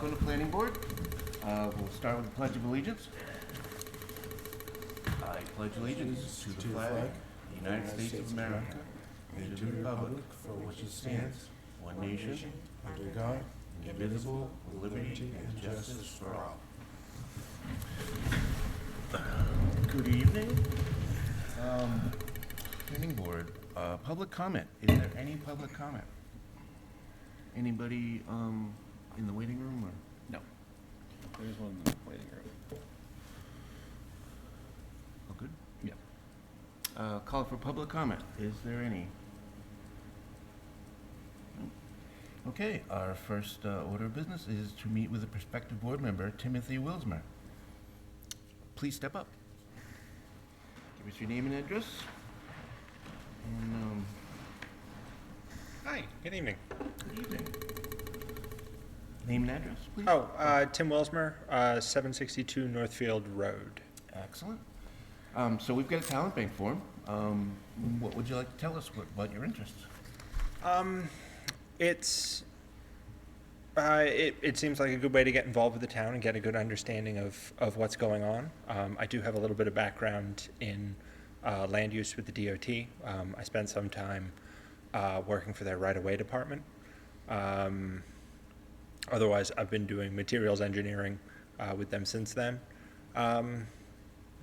welcome to Planning Board. We'll start with the Pledge of Allegiance. I pledge allegiance to the flag of the United States of America and to the republic for which it stands, one nation, under God, indivisible, with liberty and justice for all. Good evening. Planning Board, public comment. Is there any public comment? Anybody in the waiting room or? No. There's one in the waiting room. All good? Yeah. Call for public comment. Is there any? No. Okay, our first order of business is to meet with a prospective board member, Timothy Wilsmer. Please step up. Give us your name and address. And, Hi, good evening. good evening. Name and address, please. Tim Welsmer, 762 Northfield Road. Excellent. So we've got a talent bank form. What would you like to tell us about your interests? It seems like a good way to get involved with the town and get a good understanding of what's going on. I do have a little bit of background in land use with the DOT. I spent some time working for their right-of-way department. Otherwise, I've been doing materials engineering with them since then.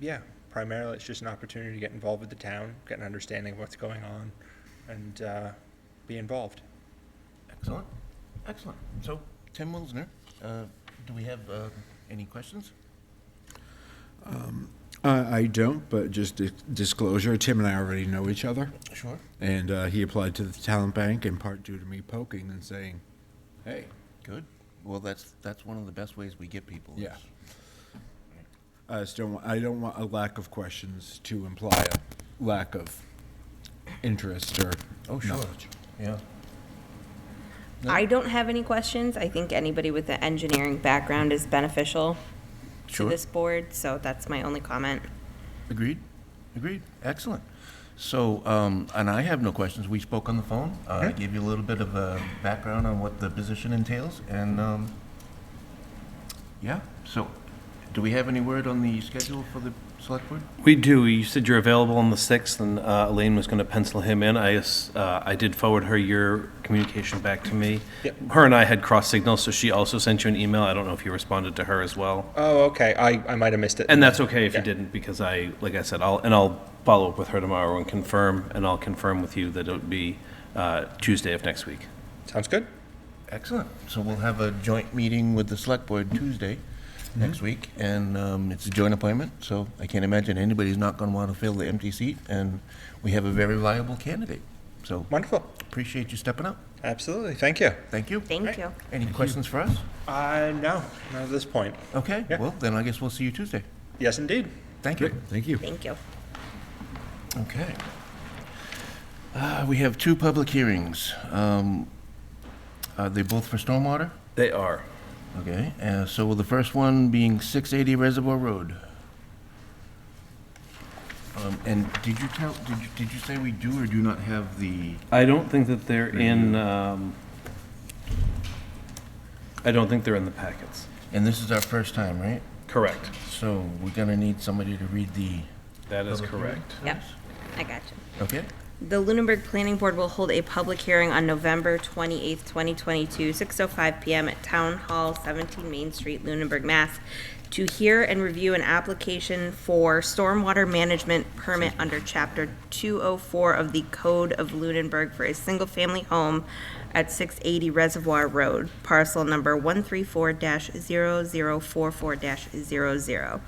Yeah, primarily it's just an opportunity to get involved with the town, get an understanding of what's going on, and be involved. Excellent. Excellent. So, Tim Wilsner, do we have any questions? I don't, but just disclosure, Tim and I already know each other, Sure. and he applied to the talent bank in part due to me poking and saying, hey. Good. Well, that's one of the best ways we get people. Yeah. I don't want a lack of questions to imply a lack of interest or knowledge. Yeah. No. I don't have any questions. I think anybody with an engineering background is beneficial Sure. to this board, so that's my only comment. Agreed. Agreed. Excellent. So, and I have no questions. We spoke on the phone. I gave you a little bit of a background on what the position entails, and yeah. So, do we have any word on the schedule for the select board? We do. You said you're available on the 6th, and Elaine was going to pencil him in. I did forward her your communication back to me. Yep. Her and I had cross signals, so she also sent you an email. I don't know if you responded to her as well. Oh, okay. I might have missed it. And that's okay if Yeah. you didn't, because like I said, I'll follow up with her tomorrow and confirm, and I'll confirm with you that it would be Tuesday of next week. Sounds good. Excellent. So we'll have a joint meeting with the select board Tuesday next week, and it's a joint appointment, so I can't imagine anybody's not going to want to fill the empty seat, and we have a very viable candidate. So Wonderful. appreciate you stepping up. Absolutely. Thank you. Thank you. Thank you. Any questions for us? No, not at this point. Okay, Yeah. well, then I guess we'll see you Tuesday. Yes, indeed. Thank you. Thank you. Thank you. Okay. We have two public hearings. Are they both for stormwater? They are. Okay, so the first one being 680 Reservoir Road. And did you say we do or do not have the, I don't think that they're in, I don't think they're in the packets. and this is our first time, right? Correct. So we're gonna need somebody to read the. That is public hearing correct. to Yep, us? I got you. Okay, The Lunenburg Planning Board will hold a public hearing on November 28th, 2022, 6:05 PM at Town Hall, 17 Main Street, Lunenburg, Mass., to hear and review an application for stormwater management permit under Chapter 204 of the Code of Lunenburg for a single-family home at 680 Reservoir Road, parcel number 134-0044-00.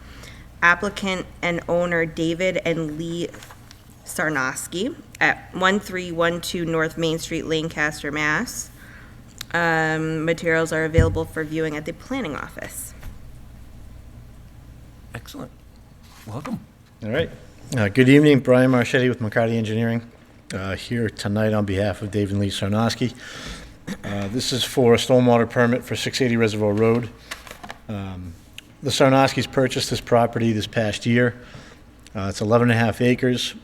Applicant and owner David and Lee Sarnosky at 1312 North Main Street, Lancaster, Mass. Materials are available for viewing at the planning office. excellent. Welcome. All right. Good evening, Brian Marchetti with McCarty Engineering, here tonight on behalf of David Lee Sarnosky. This is for a stormwater permit for 680 Reservoir Road. The Sarnoskys purchased this property this past year. It's 11 and a half acres.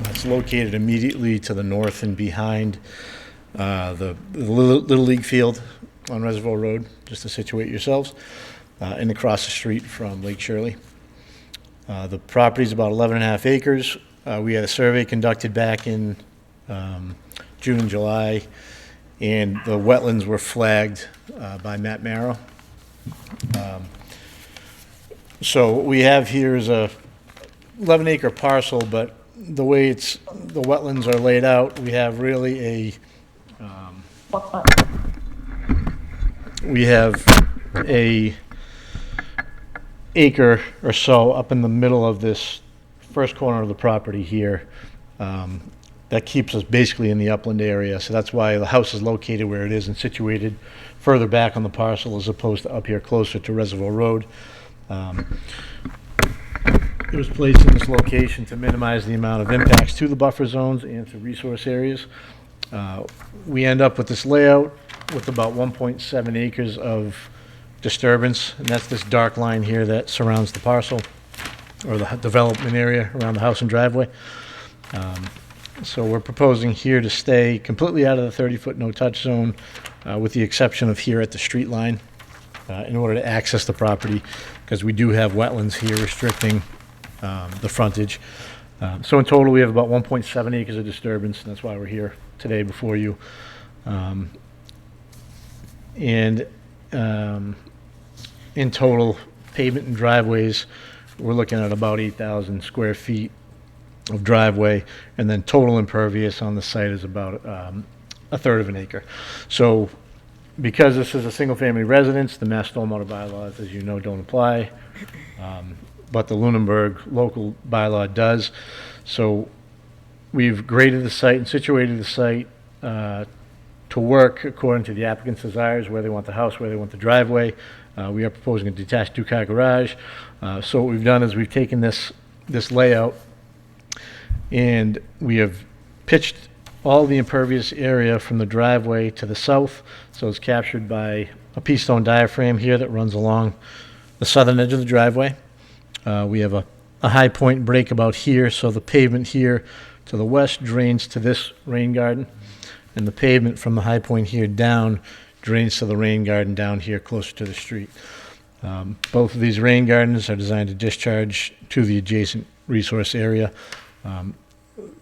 It's located immediately to the north and behind the Little League field on Reservoir Road, just to situate yourselves, and across the street from Lake Shirley. The property is about 11 and a half acres. We had a survey conducted back in June and July, and the wetlands were flagged by Matt Marrow. So what we have here is a 11-acre parcel, but the way the wetlands are laid out, we have really a acre or so up in the middle of this first corner of the property here. That keeps us basically in the upland area, so that's why the house is located where it is and situated further back on the parcel as opposed to up here closer to Reservoir Road. It was placed in this location to minimize the amount of impacts to the buffer zones and to resource areas. We end up with this layout with about 1.7 acres of disturbance, and that's this dark line here that surrounds the parcel, or the development area around the house and driveway. So we're proposing here to stay completely out of the 30-foot no-touch zone, with the exception of here at the street line, in order to access the property, because we do have wetlands here restricting the frontage. So in total, we have about 1.7 acres of disturbance, and that's why we're here today before you. In total, pavement and driveways, we're looking at about 8,000 square feet of driveway, and then total impervious on the site is about a third of an acre. So because this is a single-family residence, the Mass Stormwater bylaws, as you know, don't apply, but the Lunenburg local bylaw does. So we've graded the site and situated the site to work according to the applicant's desires, where they want the house, where they want the driveway. We are proposing a detached two-car garage. So what we've done is we've taken this layout, and we have pitched all the impervious area from the driveway to the south. So it's captured by a pea stone diaphragm here that runs along the southern edge of the driveway. We have a high point break about here, so the pavement here to the west drains to this rain garden, and the pavement from the high point here down drains to the rain garden down here closer to the street. Both of these rain gardens are designed to discharge to the adjacent resource area.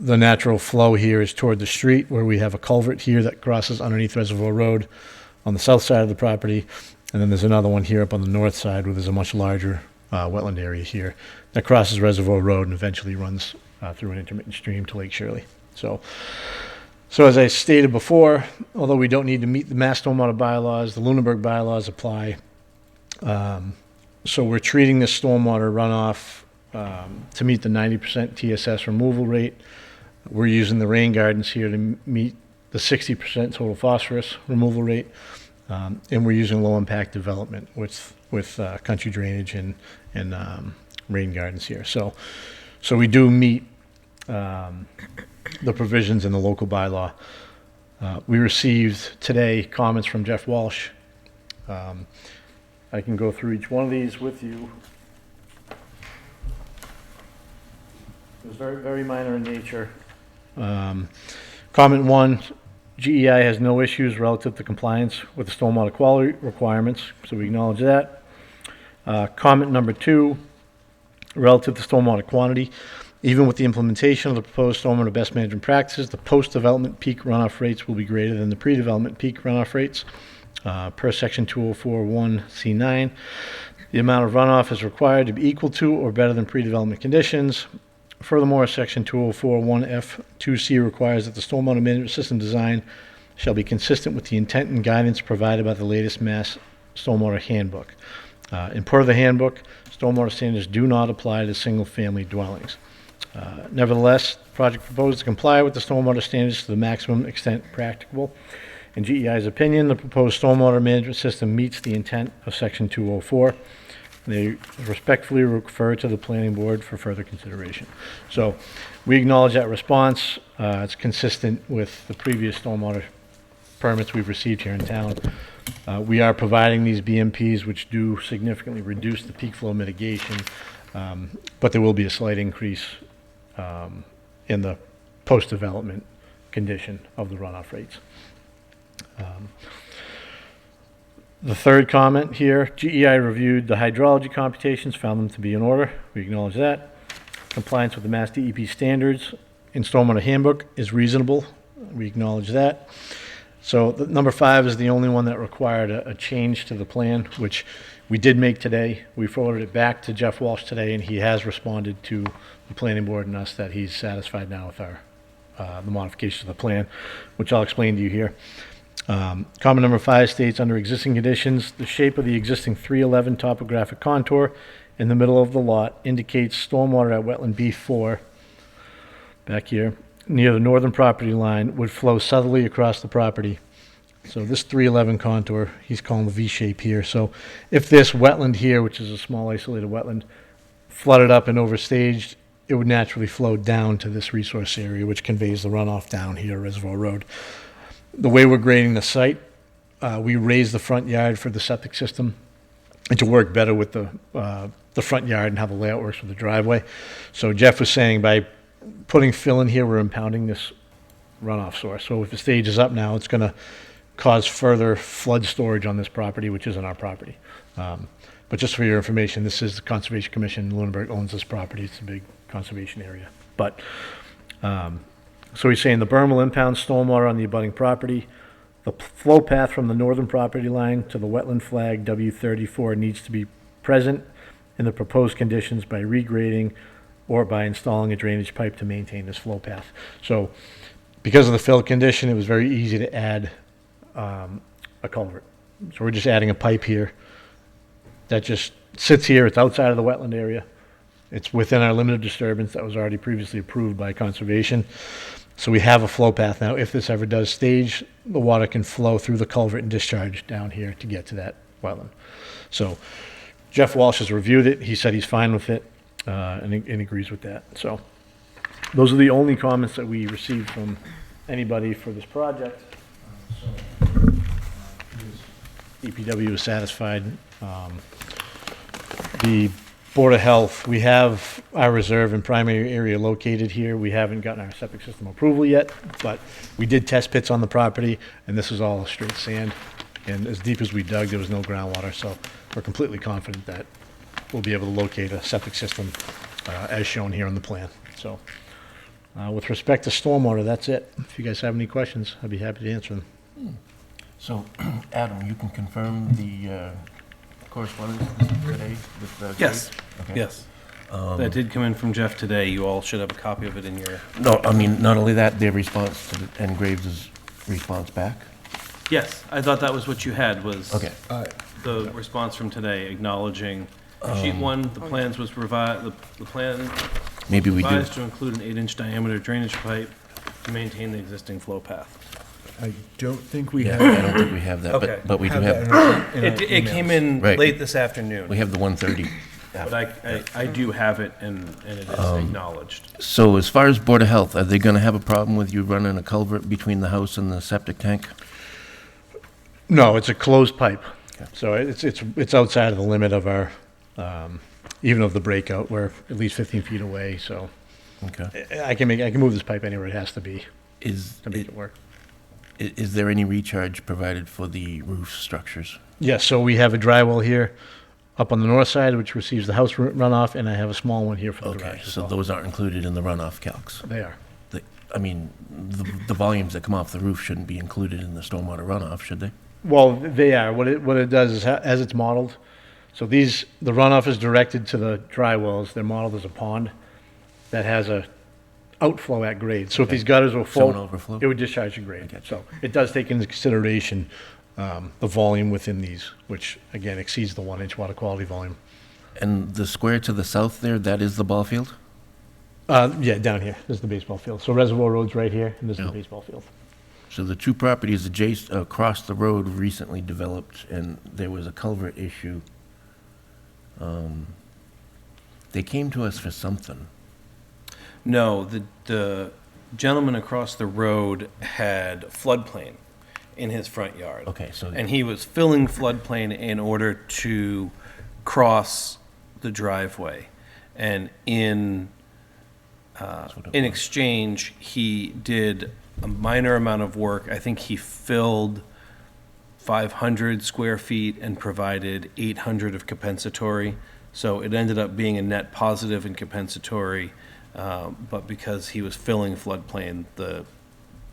The natural flow here is toward the street, where we have a culvert here that crosses underneath Reservoir Road on the south side of the property, and then there's another one here up on the north side where there's a much larger wetland area here that crosses Reservoir Road and eventually runs through an intermittent stream to Lake Shirley. So as I stated before, although we don't need to meet the Mass Stormwater bylaws, the Lunenburg bylaws apply. So we're treating this stormwater runoff to meet the 90% TSS removal rate. We're using the rain gardens here to meet the 60% total phosphorus removal rate. And we're using low impact development with country drainage and rain gardens here. So we do meet the provisions in the local bylaw. We received today comments from Jeff Walsh. I can go through each one of these with you. It was very, very minor in nature. Comment 1, GEI has no issues relative to compliance with the stormwater quality requirements, so we acknowledge that. Comment number 2, relative to stormwater quantity, even with the implementation of the proposed stormwater best management practices, the post-development peak runoff rates will be greater than the pre-development peak runoff rates per section 204.1C9. The amount of runoff is required to be equal to or better than pre-development conditions. Furthermore, section 204.1F2C requires that the stormwater management system design shall be consistent with the intent and guidance provided by the latest Mass Stormwater Handbook. In part of the handbook, stormwater standards do not apply to single-family dwellings. Nevertheless, the project proposed to comply with the stormwater standards to the maximum extent practicable. In GEI's opinion, the proposed stormwater management system meets the intent of section 204. They respectfully refer to the planning board for further consideration. So we acknowledge that response. It's consistent with the previous stormwater permits we've received here in town. We are providing these BMPs, which do significantly reduce the peak flow mitigation, but there will be a slight increase in the post-development. 'Condition of the runoff rates. The third comment here, GEI reviewed the hydrology computations, found them to be in order. We acknowledge that. Compliance with the Mass DEP standards in Stormwater Handbook is reasonable. We acknowledge that. So the number 5 is the only one that required a change to the plan, which we did make today. We forwarded it back to Jeff Walsh today, and he has responded to the planning board and us that he's satisfied now with our, the modification of the plan, which I'll explain to you here. Comment number 5 states, under existing conditions, the shape of the existing 311 topographic contour in the middle of the lot indicates stormwater at wetland B4, back here, near the northern property line, would flow southerly across the property. So this 311 contour, he's calling the V shape here. So if this wetland here, which is a small isolated wetland, flooded up and overstaged, it would naturally flow down to this resource area, which conveys the runoff down here, Reservoir Road. The way we're grading the site, we raise the front yard for the septic system and to work better with the front yard and how the layout works with the driveway. So Jeff was saying by putting fill in here, we're impounding this runoff source. So if the stage is up now, it's going to cause further flood storage on this property, which isn't our property. But just for your information, this is the Conservation Commission. Lunenburg owns this property. It's a big conservation area. But so he's saying the berm will impound stormwater on the abutting property. The flow path from the northern property line to the wetland flag W34 needs to be present in the proposed conditions by regrading or by installing a drainage pipe to maintain this flow path. So because of the fill condition, it was very easy to add a culvert. So we're just adding a pipe here that just sits here. It's outside of the wetland area. It's within our limit of disturbance that was already previously approved by conservation. So we have a flow path now. If this ever does stage, the water can flow through the culvert and discharge down here to get to that wetland. So Jeff Walsh has reviewed it. He said he's fine with it and agrees with that. So those are the only comments that we received from anybody for this project. DPW is satisfied. The Board of Health, we have our reserve and primary area located here. We haven't gotten our septic system approval yet, but we did test pits on the property, and this is all straight sand. And as deep as we dug, there was no groundwater, so we're completely confident that we'll be able to locate a septic system as shown here on the plan. So with respect to stormwater, that's it. If you guys have any questions, I'd be happy to answer them. So, Adam, you can confirm the correspondence today with Yes, Graves? Okay. yes. That did come in from Jeff today. You all should have a copy of it in your... No, I mean, not only that, their response to and Graves' response back? Yes, I thought that was what you had, was Okay. the response from today acknowledging sheet 1, the plans was revised, the plan Maybe we do. revised to include an 8-inch diameter drainage pipe to maintain the existing flow path. I don't think we Yeah, have. I don't think we have that, Okay. but we do that have, in our- in our It came emails. in Right. late this afternoon, we have the 130. but I do have it and it is acknowledged. So as far as Board of Health, are they gonna have a problem with you running a culvert between the house and the septic tank? No, it's a closed pipe. Okay. So it's outside of the limit of our, even of the breakout. We're at least 15 feet away, so Okay. I can move this pipe anywhere it has to be Is, to make it work. is there any recharge provided for the roof structures? Yes, so we have a dry well here up on the north side, which receives the house runoff, and I have a small one here for the Okay, garage as so well. those aren't included in the runoff calcs? They are. I mean, the volumes that come off the roof shouldn't be included in the stormwater runoff, should they? Well, they are. What it does is, as it's modeled, so the runoff is directed to the dry wells. They're modeled as a pond that has a outflow at grade. So if Okay. these gutters were So an full, overflow? it would discharge at grade. gotcha. So it does take into consideration the volume within these, which again exceeds the 1-inch water quality volume. And the square to the south there, that is the ball field? Yeah, down here, this is the baseball field. So Reservoir Road's right here, and this is the Yeah. baseball field. So the two properties adjacent, across the road recently developed, and there was a culvert issue. They came to us for something. No, the gentleman across the road had floodplain in his front yard. Okay, so, And he was filling floodplain in order to cross the driveway. And in what it in was. exchange, he did a minor amount of work. I think he filled 500 square feet and provided 800 of compensatory. So it ended up being a net positive in compensatory, but because he was filling floodplain, the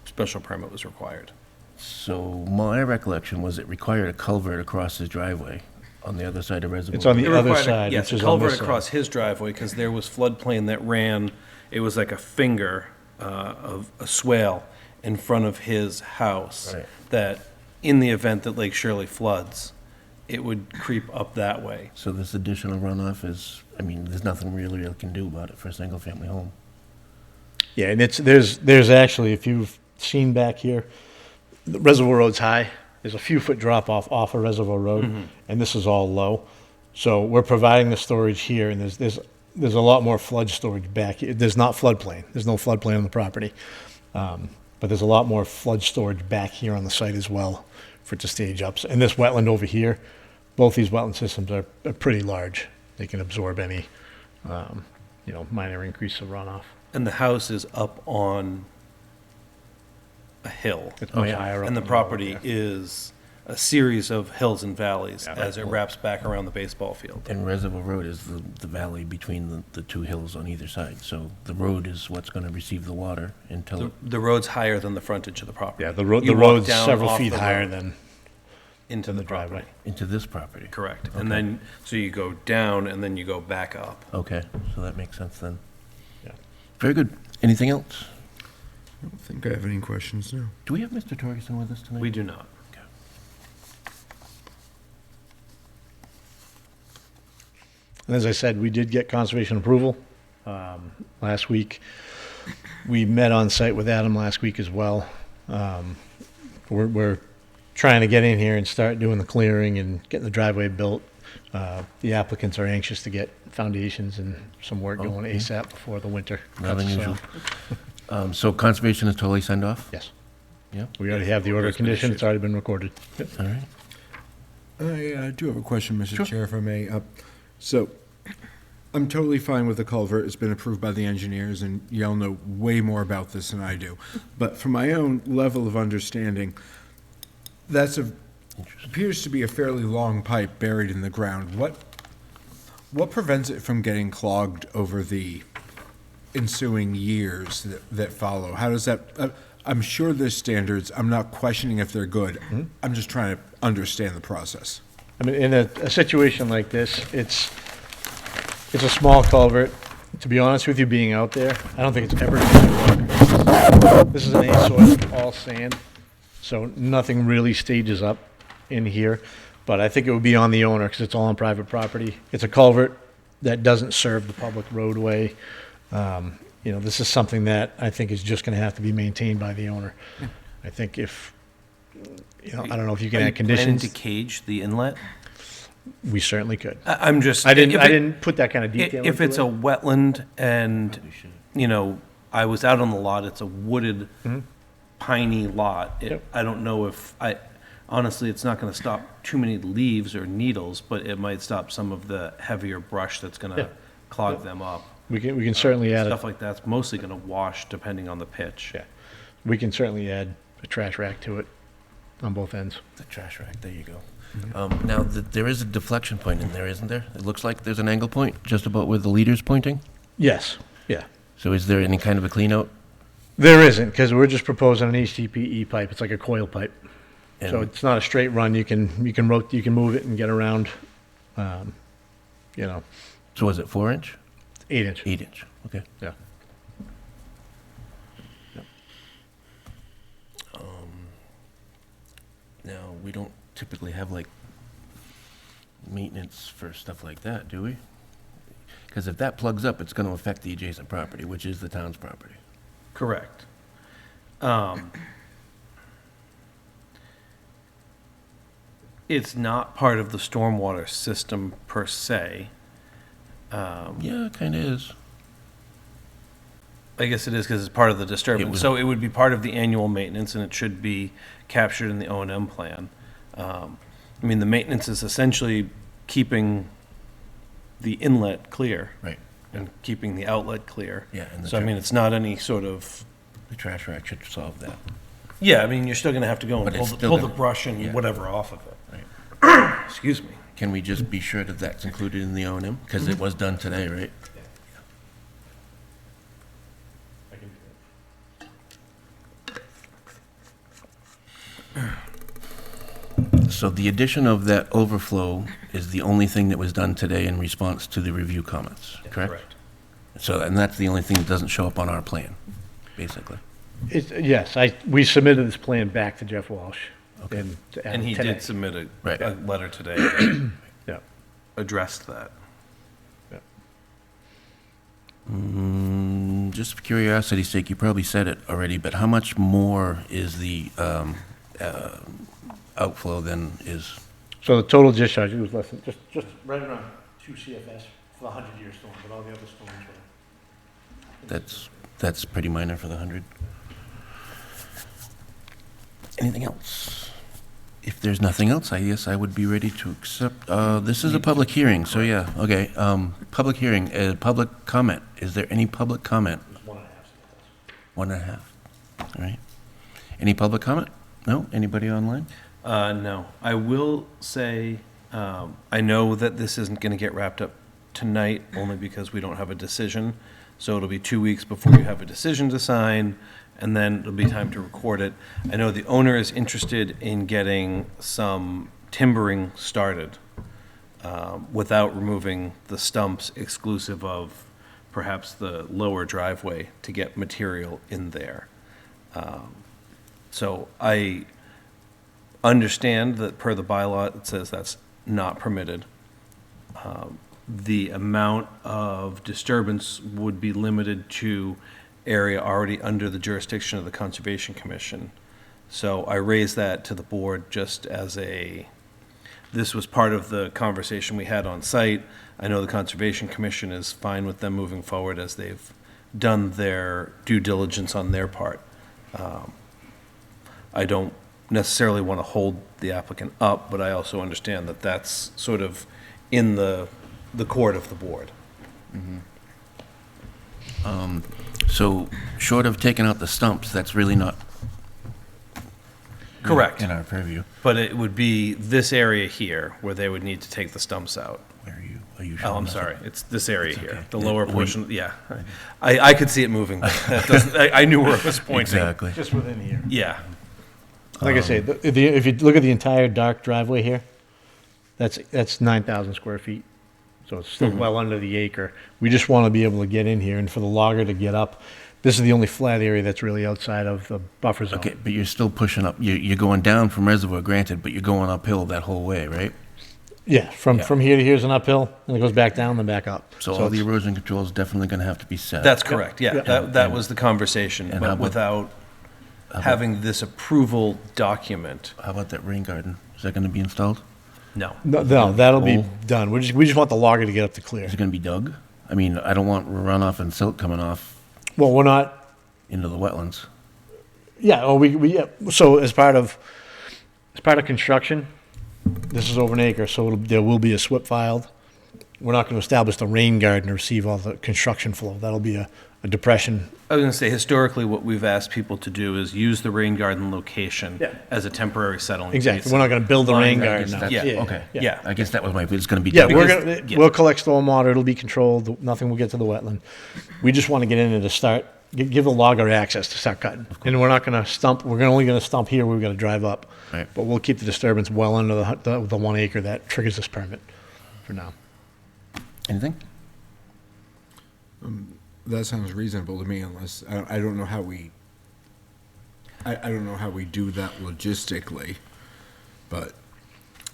special permit was required. So my recollection was it required a culvert across his driveway on the other side of Reservoir. It's on It the other required side, yes, which a is on culvert this side. across his driveway, because there was floodplain that ran, it was like a finger of a swale in front of his house, Right. that in the event that Lake Shirley floods, it would creep up that way. So this additional runoff is, I mean, there's nothing really you can do about it for a single-family home. Yeah, and there's actually, if you've seen back here, the Reservoir Road's high. There's a few foot drop off of Reservoir Road, and this is all low. So we're providing the storage here, and there's a lot more flood storage back. There's not floodplain. There's no floodplain on the property. But there's a lot more flood storage back here on the site as well for it to stage up. And this wetland over here, both these wetland systems are pretty large. They can absorb any, minor increase of runoff. And the house is up on a hill. It's much higher up. And the on road, property yeah. is a series of hills and valleys Yeah. as it wraps back around the baseball field. And Reservoir Road is the valley between the two hills on either side. So the road is what's going to receive the water until, The, the road's higher than the frontage of the property. Yeah, the You walk road's down several off feet the higher road than into the the driveway. driveway. into this property. Correct. Okay. And then, so you go down and then you go back up. Okay, so that makes sense then. Yeah. Very good. Anything else? I don't think I have any questions now. Do we have Mr. Torgerson with us tonight? We do not. Okay. And as I said, we did get conservation approval last week. We met on site with Adam last week as well. We're trying to get in here and start doing the clearing and getting the driveway built. The applicants are anxious to get foundations and some work going Okay. ASAP before the winter. Not cuts, so- unusual. So conservation is totally signed off? Yes. Yeah. We already have the order of Order's been condition. issued. It's already been recorded. Yep. All right. I do have a question, Mr. Sure. Chair, if I may. So, I'm totally fine with the culvert. It's been approved by the engineers, and y'all know way more about this than I do. But from my own level of understanding, appears to be a fairly long pipe buried in the ground. What prevents it from getting clogged over the ensuing years that follow? How does that, I'm sure there's standards. I'm not questioning if they're good. I'm just trying to understand the process. I mean, in a situation like this, it's a small culvert. To be honest with you, being out there, I don't think it's ever going to work. This is an A-soil, all sand, so nothing really stages up in here. But I think it would be on the owner, because it's all on private property. It's a culvert that doesn't serve the public roadway. This is something that I think is just going to have to be maintained by the owner. I think if, I don't know if you can Are you add planning conditions. to cage the inlet? We certainly could. I'm just. I didn't if it- didn't put that kind of detail If into it's a it. wetland and, I was out on the lot, it's a wooded, piney lot. Yep. I don't know honestly, it's not gonna stop too many leaves or needles, but it might stop some of the heavier brush that's Yeah. gonna clog them up. We can certainly add Stuff like that's mostly gonna wash depending on the pitch. Yeah. We can certainly add a trash rack to it on both ends. The trash rack, there you go. Now, there is a deflection point in there, isn't there? It looks like there's an angle point just about where the leader's pointing. Yes, yeah. So is there any kind of a clean out? There isn't, because we're just proposing an HDPE pipe. It's like a coil pipe. So And- it's not a straight run. You can move it and get around, So is it 4-inch? 8-inch. 8-inch, okay. Yeah. Now, we don't typically have like maintenance for stuff like that, do we? Because if that plugs up, it's going to affect the adjacent property, which is the town's property. Correct. It's not part of the stormwater system per se. Yeah, it kind of is. I guess it is because it's part of the disturbance. would- So it would be part of the annual maintenance, and it should be captured in the O&M plan. The maintenance is essentially keeping the inlet clear Right. and keeping the outlet clear. Yeah, and the So, it's not any sort of, The trash rack should solve that. Yeah, I mean, you're still gonna have to go and But it's pull still the gonna- brush and yeah. whatever off of it. Right. Excuse me. Can we just be sure that that's included in the O&M? Because it was done today, right? So the addition of that overflow is the only thing that was done today in response to the review comments, correct? So, and that's the only thing that doesn't show up on our plan, basically. Yes, we submitted this plan back to Jeff Walsh. Okay. And he today. did submit Right. a letter today that Yeah. addressed that. Just for curiosity's sake, you probably said it already, but how much more is the outflow than is, So the total discharge, it was less than, just right around 2 CFS for the 100-year storm, but all the other storms were. that's pretty minor for the 100? Anything else? If there's nothing else, I guess I would be ready to accept, this is a public hearing, so yeah, okay. Public hearing, public comment. Is there any public comment? 1.5 CFS. 1.5. All right. Any public comment? No? Anybody online? No. I will say, I know that this isn't gonna get wrapped up tonight, only because we don't have a decision. So it'll be 2 weeks before you have a decision to sign, and then it'll be time to record it. I know the owner is interested in getting some timbering started without removing the stumps, exclusive of perhaps the lower driveway, to get material in there. So I understand that per the bylaw, it says that's not permitted. The amount of disturbance would be limited to area already under the jurisdiction of the Conservation Commission. So I raised that to the board just as this was part of the conversation we had on site. I know the Conservation Commission is fine with them moving forward as they've done their due diligence on their part. I don't necessarily want to hold the applicant up, but I also understand that that's sort of in the court of the board. So, short of taking out the stumps, that's really not Correct. in our purview. But it would be this area here where they would need to take the stumps out. Where are you? Are you Oh, showing I'm us? sorry, it's this area It's here, okay. the Yeah, lower we- portion, yeah. I could see it moving, but that doesn't, I knew where it was pointing. Exactly. Just within here. Yeah, Like I say, if you look at the entire dark driveway here, that's 9,000 square feet. So it's still well under the acre. We just want to be able to get in here, and for the logger to get up, this is the only flat area that's really outside of the buffer zone. Okay, but you're still pushing up, you're going down from Reservoir, granted, but you're going uphill that whole way, right? Yeah, from Yeah. here to here is an uphill, and it goes back down, then back up. So all the it's- erosion control is definitely gonna have to be set. that's correct, yeah, Yeah. that was the conversation, And how but about- without having this approval document, How about that rain garden? Is that gonna be installed? no. No, that'll be Oh. done. We just want the logger to get up to clear. Is it gonna be dug? I mean, I don't want runoff and silt coming off Well, we're not, into the wetlands. yeah, well, yeah, so as part of construction, this is over an acre, so there will be a SWIP filed. We're not going to establish the rain garden to receive all the construction flow. That'll be a depression. I was gonna say, historically, what we've asked people to do is use the rain garden location Yeah. as a temporary settling place. Exactly. We're not going to build the rain I garden guess now. that's- Yeah. Okay. Yeah. I guess that was it's gonna be Yeah, dug. we're Because- gonna, yeah. we'll collect stormwater, it'll be controlled, nothing will get to the wetland. We just want to get in there to start, give the logger access to start cutting. And we're not gonna stump, only gonna stump here, we're gonna drive up. Right. But we'll keep the disturbance well under the 1 acre that triggers this permit for now. Anything? That sounds reasonable to me, unless, I don't know how we, I don't know how we do that logistically, but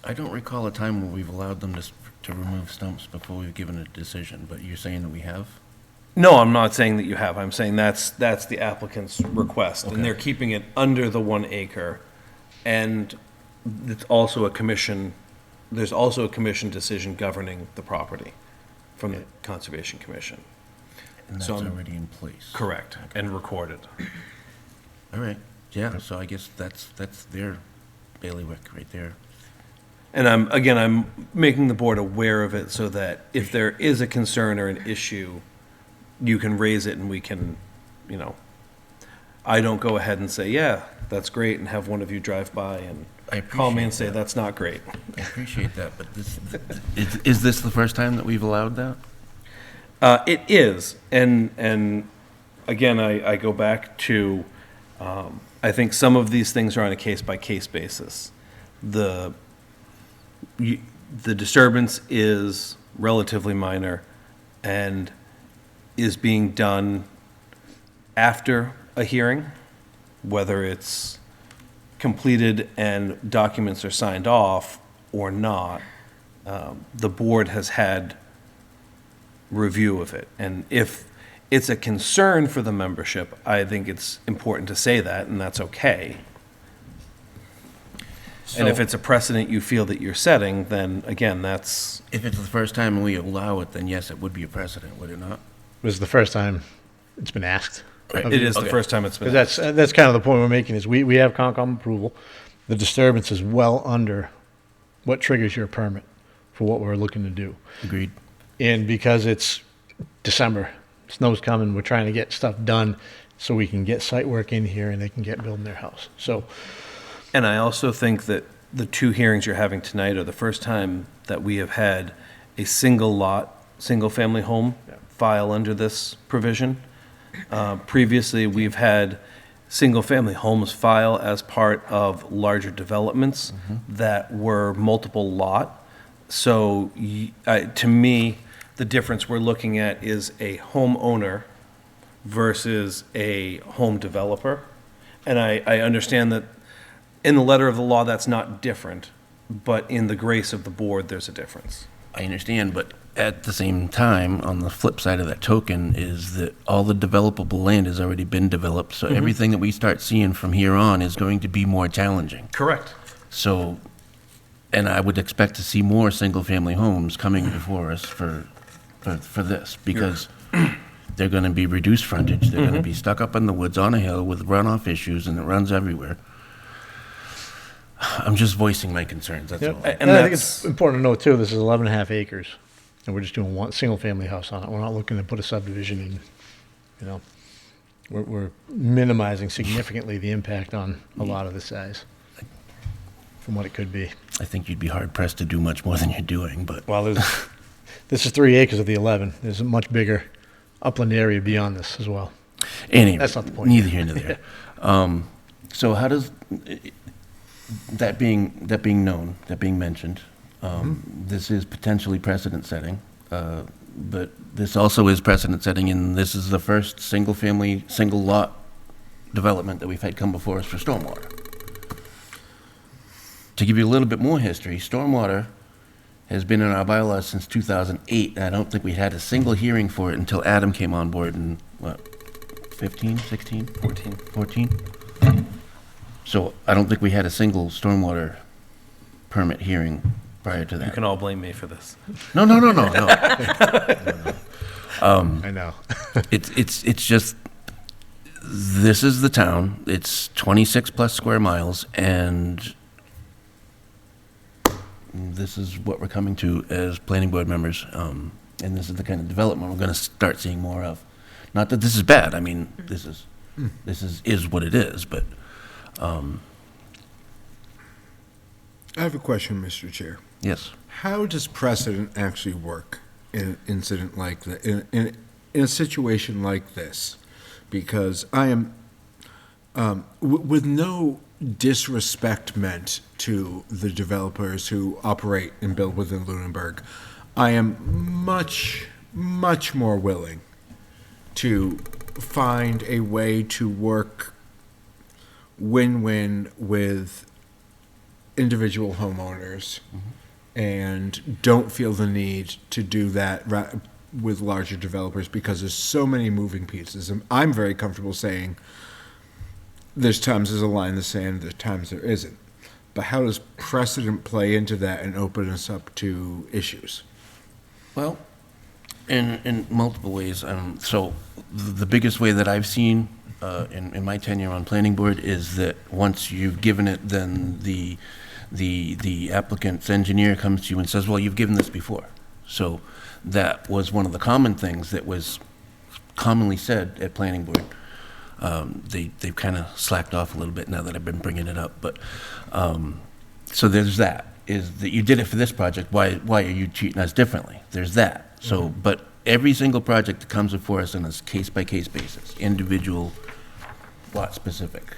I don't recall a time where we've allowed them to remove stumps before we've given a decision, but you're saying that we have? No, I'm not saying that you have. I'm saying that's the applicant's request, Okay. and they're keeping it under the 1 acre. And it's also there's also a commission decision governing the property from the Conservation Commission. And that's So I'm- already in place? Correct, and recorded. All right, yeah, so I guess that's their bailiwick right there. And I'm making the board aware of it so that if there is a concern or an issue, you can raise it and we can, I don't go ahead and say, yeah, that's great, and have one of you drive by and I call me and appreciate say, that's not great. I appreciate that, but is this the first time that we've allowed that? It is, and again, I go back to, I think some of these things are on a case-by-case basis. The disturbance is relatively minor and is being done after a hearing, whether it's completed and documents are signed off or not. The board has had review of it. And if it's a concern for the membership, I think it's important to say that, and that's okay. And if it's a precedent you feel that you're setting, then again, that's, If it's the first time we allow it, then yes, it would be a precedent, would it not? This is the first time it's been asked. Right. it is the Okay. first time it's been. Because that's kind of the point we're making, is we have Concom approval. The disturbance is well under what triggers your permit for what we're looking to do. Agreed. And because it's December, snow's coming, we're trying to get stuff done so we can get site work in here and they can get building their house. So, And I also think that the two hearings you're having tonight are the first time that we have had a single lot, single-family home file under this provision. Previously, we've had single-family homes file as part of larger developments that were multiple lot. So to me, the difference we're looking at is a homeowner versus a home developer. And I understand that in the letter of the law, that's not different, but in the grace of the board, there's a difference. I understand, but at the same time, on the flip side of that token is that all the developable land has already been developed, so everything that we start seeing from here on is going to be more challenging. Correct. So, and I would expect to see more single-family homes coming before us for this, because they're gonna be reduced frontage, they're gonna be stuck up in the woods on a hill with runoff issues, and it runs everywhere. I'm just voicing my concerns, that's all. And and I think that's- it's important to note too, this is 11 and a half acres. And we're just doing one single-family house on it. We're not looking to put a subdivision in, you know. We're minimizing significantly the impact on a lot of the size from what it could be. I think you'd be hard-pressed to do much more than you're doing, but Well, this is 3 acres of the 11. There's a much bigger upland area beyond this as well. anyway. That's not the point. Neither here nor there. So how does, that being known, that being mentioned, this is potentially precedent-setting, but this also is precedent-setting, and this is the first single-family, single-lot development that we've had come before us for stormwater. To give you a little bit more history, stormwater has been in our bylaws since 2008, and I don't think we had a single hearing for it until Adam came on board in, what, 15, 16, 14? 14? So I don't think we had a single stormwater permit hearing prior to You that. can all blame me for this. No. I know. It's just, this is the town, it's 26-plus square miles, and this is what we're coming to as planning board members, and this is the kind of development we're gonna start seeing more of. Not that this is bad, I mean, this is what it is, but, I have a question, Mr. Chair. yes. How does precedent actually work in an incident like that, in a situation like this? Because I am, with no disrespect meant to the developers who operate and build within Lunenburg, I am much, much more willing to find a way to work win-win with individual homeowners and don't feel the need to do that with larger developers because there's so many moving pieces. And I'm very comfortable saying there's times there's a line in the sand, there's times there isn't. But how does precedent play into that and open us up to issues? Well, in multiple ways. So the biggest way that I've seen in my tenure on planning board is that once you've given it, then the applicant's engineer comes to you and says, well, you've given this before. So that was one of the common things that was commonly said at planning board. They've kind of slacked off a little bit now that I've been bringing it up, but, so there's that, is that you did it for this project, why are you treating us differently? There's that. So, but every single project that comes before us on a case-by-case basis, individual, lot-specific.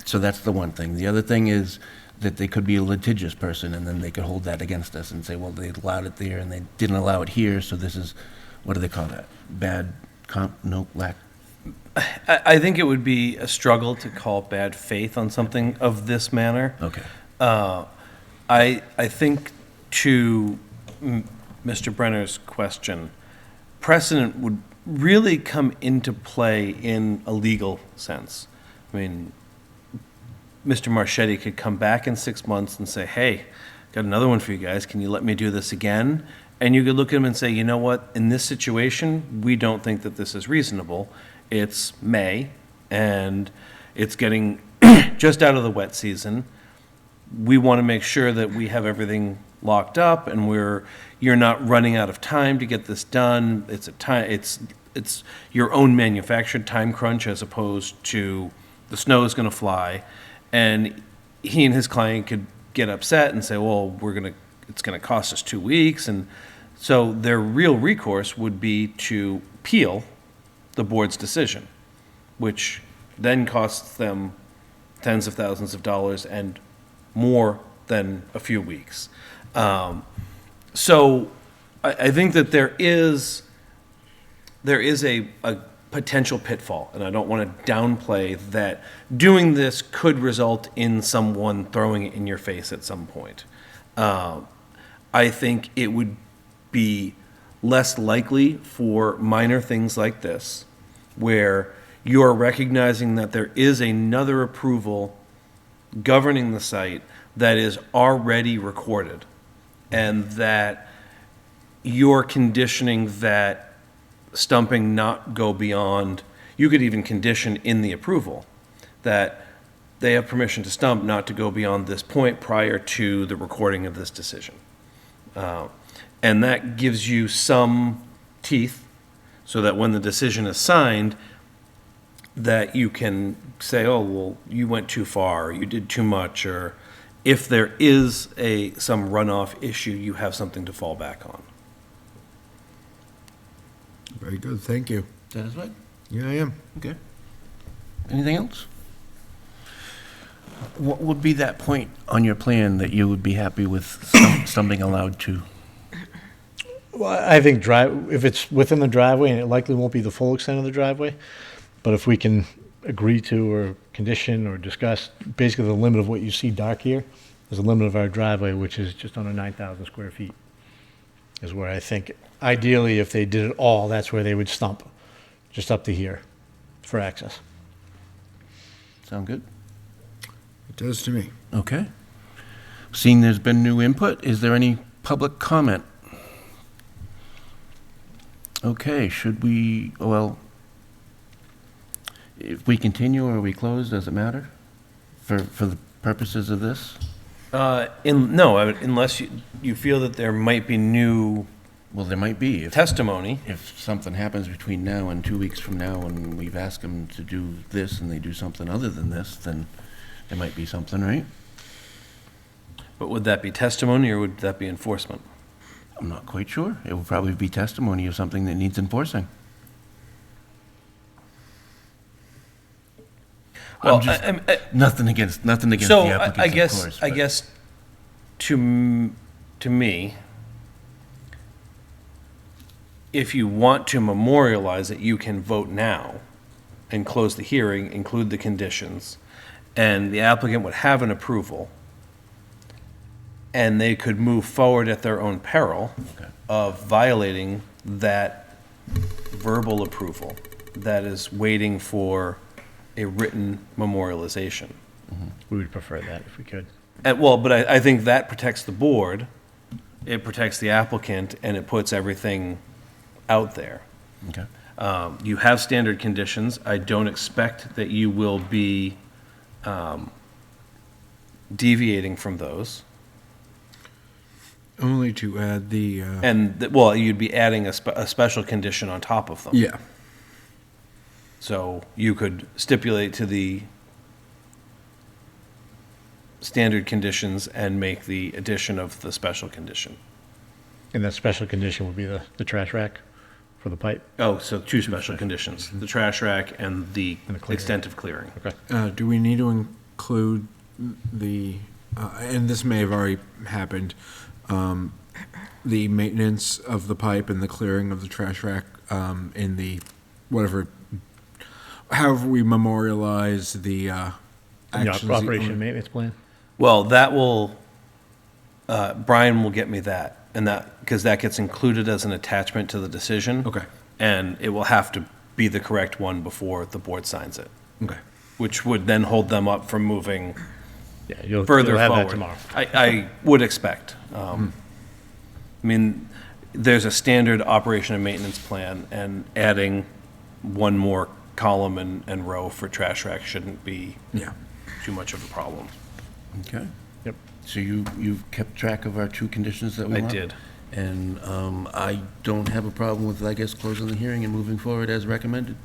So that's the one thing. The other thing is that they could be a litigious person, and then they could hold that against us and say, well, they allowed it there and they didn't allow it here, so this is, what do they call that? Bad lack. I think it would be a struggle to call bad faith on something of this manner. Okay. I think to Mr. Brenner's question, precedent would really come into play in a legal sense. I mean, Mr. Marchetti could come back in 6 months and say, hey, got another one for you guys. Can you let me do this again? And you could look at him and say, you know what? In this situation, we don't think that this is reasonable. It's May, and it's getting just out of the wet season. We want to make sure that we have everything locked up, and you're not running out of time to get this done. It's your own manufactured time crunch as opposed to the snow is going to fly, and he and his client could get upset and say, well, it's going to cost us 2 weeks, and so their real recourse would be to appeal the board's decision, which then costs them tens of thousands of dollars and more than a few weeks. So I think that there is a potential pitfall, and I don't want to downplay that doing this could result in someone throwing it in your face at some point. I think it would be less likely for minor things like this, where you're recognizing that there is another approval governing the site that is already recorded, and that you're conditioning that stumping not go beyond, you could even condition in the approval that they have permission to stump not to go beyond this point prior to the recording of this decision. And that gives you some teeth so that when the decision is signed, that you can say, oh, well, you went too far, or you did too much, or if there is some runoff issue, you have something to fall back on. Very good, thank you. Satisfied? Yeah, I am. Okay. Anything else? What would be that point on your plan that you would be happy with stumping allowed to? Well, I think if it's within the driveway, and it likely won't be the full extent of the driveway, but if we can agree to or condition or discuss basically the limit of what you see dark here, there's a limit of our driveway, which is just under 9,000 square feet, is where I think ideally if they did it all, that's where they would stump, just up to here for access. Sound good? It does to me. Okay. Seeing there's been new input, is there any public comment? Okay, if we continue or we close, does it matter? For the purposes of this? Unless you feel that there might be new Well, there might be. testimony. If something happens between now and 2 weeks from now, and we've asked them to do this and they do something other than this, then there might be something, right? But would that be testimony or would that be enforcement? I'm not quite sure. It will probably be testimony of something that needs enforcing. Well, Nothing against so the applicants, I of guess course. I but- guess to me, if you want to memorialize it, you can vote now and close the hearing, include the conditions, and the applicant would have an approval, and they could move forward at their own peril Okay. of violating that verbal approval that is waiting for a written memorialization. We would prefer that if we could. But I think that protects the board, it protects the applicant, and it puts everything out there. Okay. You have standard conditions. I don't expect that you will be deviating from those. Only to add the, And, you'd be adding a special condition on top of them. yeah. So you could stipulate to the standard conditions and make the addition of the special condition. And that special condition would be the trash rack for the pipe? Oh, so two special conditions, the trash rack and the And the clearing. extent of clearing. Okay. Do we need to include and this may have already happened, the maintenance of the pipe and the clearing of the trash rack in the, however we memorialize the actions. The operation and maintenance plan? Well, that will, Brian will get me that, and that, because that gets included as an attachment to the decision. Okay. And it will have to be the correct one before the board signs it, Okay. which would then hold them up from moving Yeah, you'll further have forward. that tomorrow. I would expect. I mean, there's a standard operation and maintenance plan, and adding one more column and row for trash rack shouldn't be Yeah. too much of a problem. Okay. Yep. So you've kept track of our two conditions that we I want? did. And I don't have a problem with, I guess, closing the hearing and moving forward as recommended.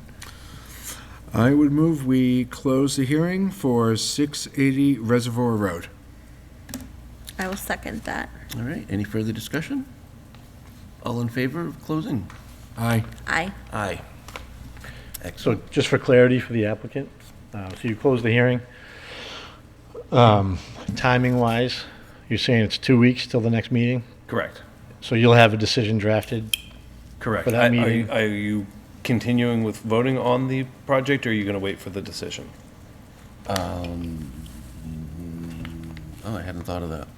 I would move we close the hearing for 680 Reservoir Road. I will second that. All right, any further discussion? All in favor of closing? Aye. Aye. Aye. So Excellent. just for clarity for the applicant, so you close the hearing. Timing-wise, you're saying it's 2 weeks till the next meeting? Correct. So you'll have a decision drafted? Correct. For that Are you- meeting- Are you continuing with voting on the project, or are you going to wait for the decision? Oh, I hadn't thought of that.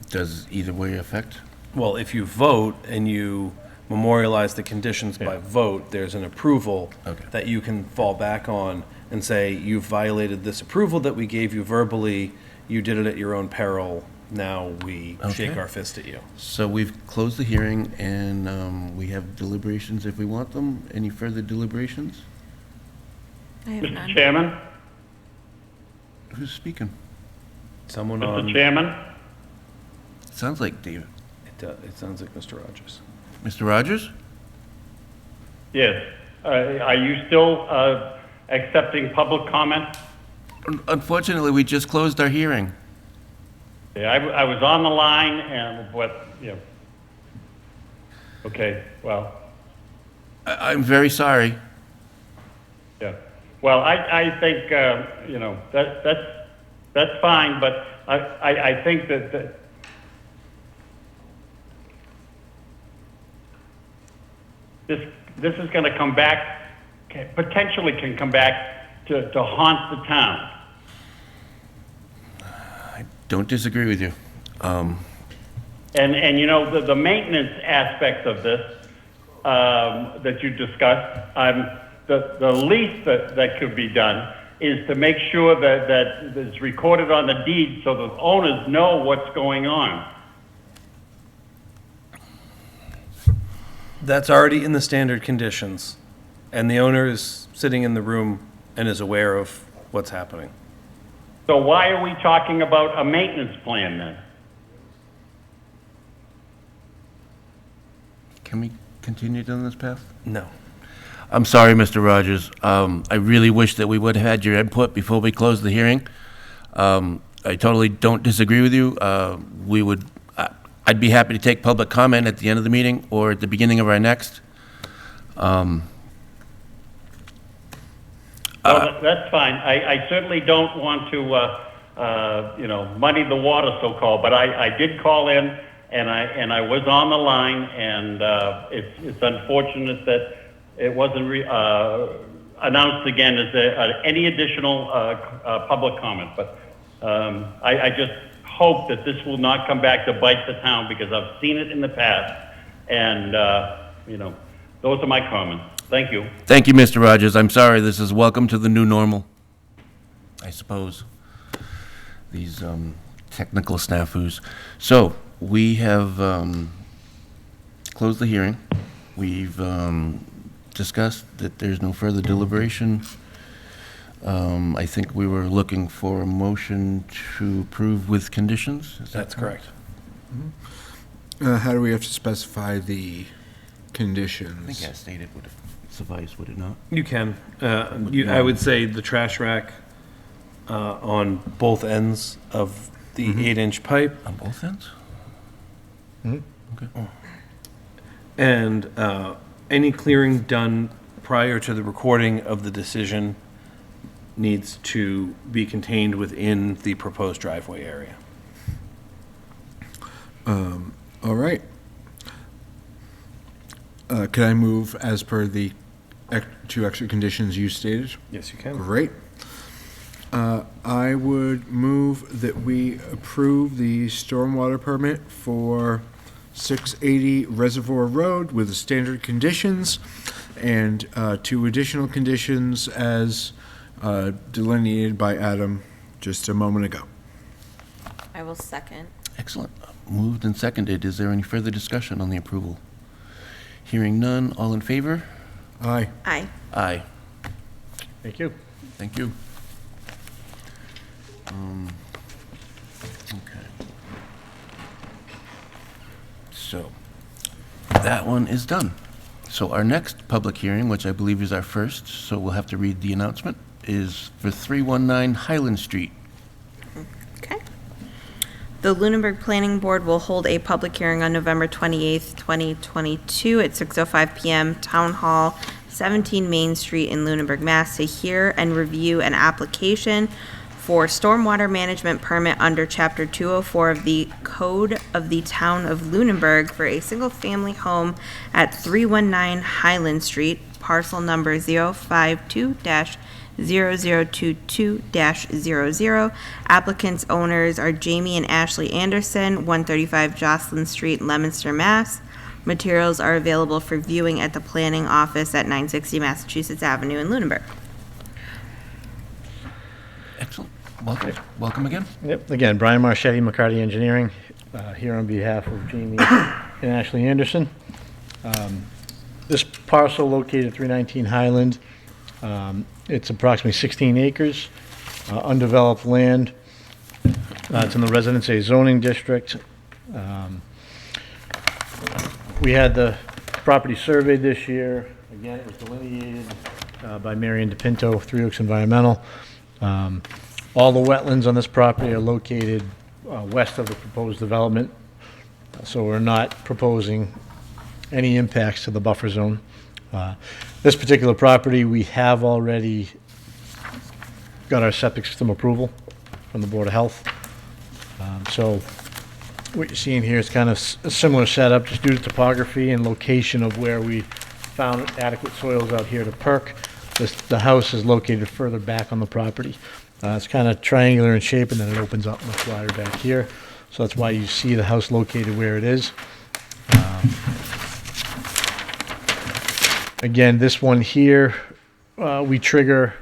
Does either way affect? Well, if you vote and you memorialize the conditions by Yeah. vote, there's an approval Okay. that you can fall back on and say, you've violated this approval that we gave you verbally, you did it at your own peril, now we shake Okay. our fist at you. So we've closed the hearing, and we have deliberations if we want them. Any further deliberations? I have none. Mr. Chairman, Who's speaking? Someone on, Mr. Chairman, Sounds like David. it sounds like Mr. Rogers. Mr. Rogers? yes. Are you still accepting public comment? Unfortunately, we just closed our hearing. Yeah, I was on the line and what, yeah. Okay, well, I'm very sorry. yeah. Well, I think, you know, that's fine, but I think that this is going to come back, potentially can come back to haunt the town. Don't disagree with you. And you know, the maintenance aspect of this that you discussed, the least that could be done is to make sure that it's recorded on the deed so the owners know what's going on. That's already in the standard conditions, and the owner is sitting in the room and is aware of what's happening. So why are we talking about a maintenance plan then? Can we continue down this path? No. I'm sorry, Mr. Rogers. I really wish that we would have had your input before we closed the hearing. I totally don't disagree with you. I'd be happy to take public comment at the end of the meeting or at the beginning of our next. Well, that's fine. I certainly don't want to, you know, muddy the water, so-called, but I did call in, and I was on the line, and it's unfortunate that it wasn't announced again as any additional public comment. But I just hope that this will not come back to bite the town, because I've seen it in the past, and you know, those are my comments. Thank you. Thank you, Mr. Rogers. I'm sorry, this is welcome to the new normal, I suppose. These technical snafus. So, we have closed the hearing. We've discussed that there's no further deliberation. I think we were looking for a motion to approve with conditions. Is that That's correct. How do we have to specify the I conditions? think as stated would suffice, would it not? You can. I would say the trash rack on both ends of the 8-inch pipe, On both ends? Okay. and any clearing done prior to the recording of the decision needs to be contained within the proposed driveway area. All right. Can I move as per the two extra conditions you stated? Yes, you can. Great. I would move that we approve the stormwater permit for 680 Reservoir Road with the standard conditions and two additional conditions as delineated by Adam just a moment ago. I will second. Excellent. Moved and seconded. Is there any further discussion on the approval? Hearing none, all in favor? Aye. Aye. Aye. Thank you. Thank you. Okay. So, that one is done. So our next public hearing, which I believe is our first, so we'll have to read the announcement, is for 319 Highland Street. Okay. The Lunenburg Planning Board will hold a public hearing on November 28th, 2022 at 6:05 PM, Town Hall, 17 Main Street in Lunenburg, Mass. To hear and review an application for stormwater management permit under Chapter 204 of the Code of the Town of Lunenburg for a single-family home at 319 Highland Street, parcel number 052-0022-00. Applicants' owners are Jamie and Ashley Anderson, 135 Jocelyn Street, Leominster, Mass. Materials are available for viewing at the planning office at 960 Massachusetts Avenue in Lunenburg. Excellent. Welcome. Welcome again. Yep, again, Brian Marchetti, McCarty Engineering, here on behalf of Jamie and Ashley Anderson. This parcel located at 319 Highland, it's approximately 16 acres, undeveloped land. It's in the Residence A zoning district. We had the property surveyed this year. Again, it was delineated by Marion DePinto, Three Oaks Environmental. All the wetlands on this property are located west of the proposed development, so we're not proposing any impacts to the buffer zone. This particular property, we have already got our septic system approval from the Board of Health. So what you're seeing here is kind of a similar setup, just due to topography and location of where we found adequate soils out here to perk. The house is located further back on the property. It's kind of triangular in shape, and then it opens up much wider back here. So that's why you see the house located where it is. Again, this one here, we trigger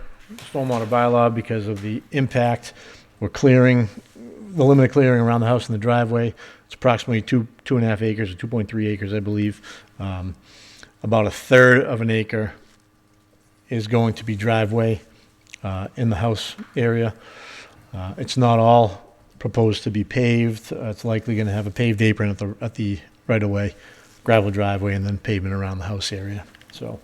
stormwater bylaw because of the impact. We're clearing, the limited clearing around the house and the driveway. It's approximately 2.5 acres, or 2.3 acres, I believe. About a third of an acre is going to be driveway in the house area. It's not all proposed to be paved. It's likely going to have a paved apron at the right-of-way, gravel driveway, and then pavement around the house area. So,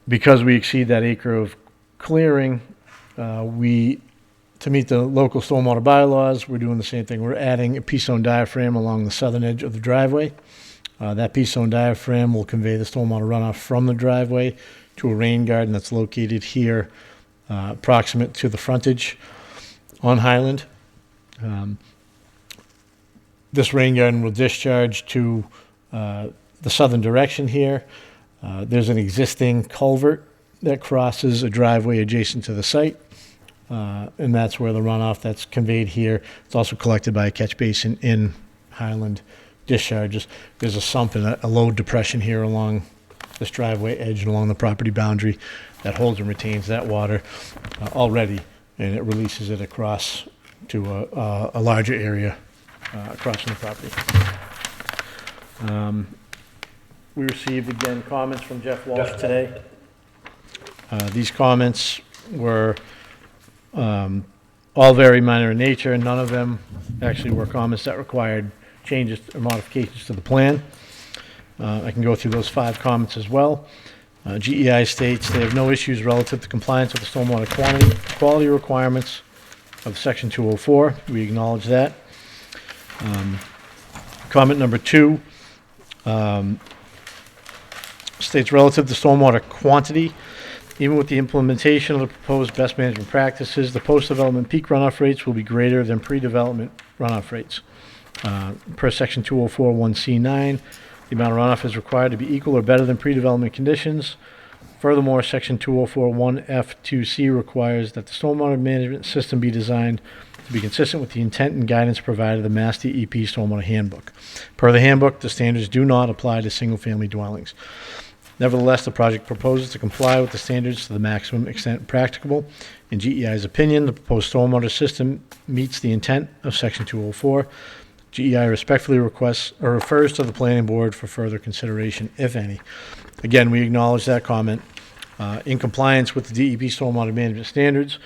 because we exceed that acre of clearing, to meet the local stormwater bylaws, we're doing the same thing. We're adding a P-zone diaphragm along the southern edge of the driveway. That P-zone diaphragm will convey the stormwater runoff from the driveway to a rain garden that's located here, approximate to the frontage on Highland. This rain garden will discharge to the southern direction here. There's an existing culvert that crosses a driveway adjacent to the site, and that's where the runoff that's conveyed here. It's also collected by a catch basin in Highland, discharges. There's a sump and a low depression here along this driveway edge and along the property boundary that holds and retains that water already, and it releases it across to a larger area across from the property. We received, again, comments from Jeff Walsh today. These comments were all very minor in nature, and none of them actually were comments that required changes or modifications to the plan. I can go through those 5 comments as well. GEI states they have no issues relative to compliance with the stormwater quality requirements of Section 204. We acknowledge that. Comment number 2 states relative to stormwater quantity, even with the implementation of the proposed best management practices, the post-development peak runoff rates will be greater than pre-development runoff rates. Per Section 204-1C9, the amount of runoff is required to be equal or better than pre-development conditions. Furthermore, Section 204-1F2C requires that the stormwater management system be designed to be consistent with the intent and guidance provided in the Mass DEP Stormwater Handbook. Per the handbook, the standards do not apply to single-family dwellings. Nevertheless, the project proposes to comply with the standards to the maximum extent practicable. In GEI's opinion, the proposed stormwater system meets the intent of Section 204. GEI respectfully requests or refers to the planning board for further consideration, if any. Again, we acknowledge that comment. In compliance with the DEP stormwater management standards,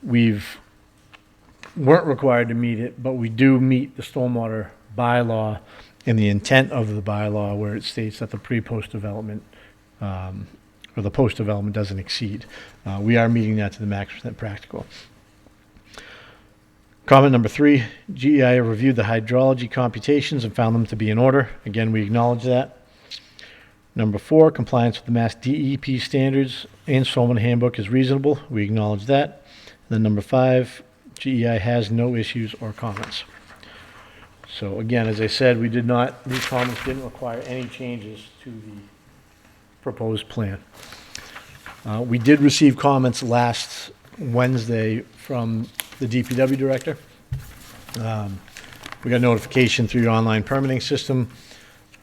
weren't required to meet it, but we do meet the stormwater bylaw and the intent of the bylaw where it states that the pre-post development or the post-development doesn't exceed. We are meeting that to the max percent practical. Comment number 3, GEI reviewed the hydrology computations and found them to be in order. Again, we acknowledge that. Number 4, compliance with the Mass DEP standards and stormwater handbook is reasonable. We acknowledge that. And then number 5, GEI has no issues or comments. So again, as I said, these comments didn't require any changes to the proposed plan. We did receive comments last Wednesday from the DPW director. We got notification through your online permitting system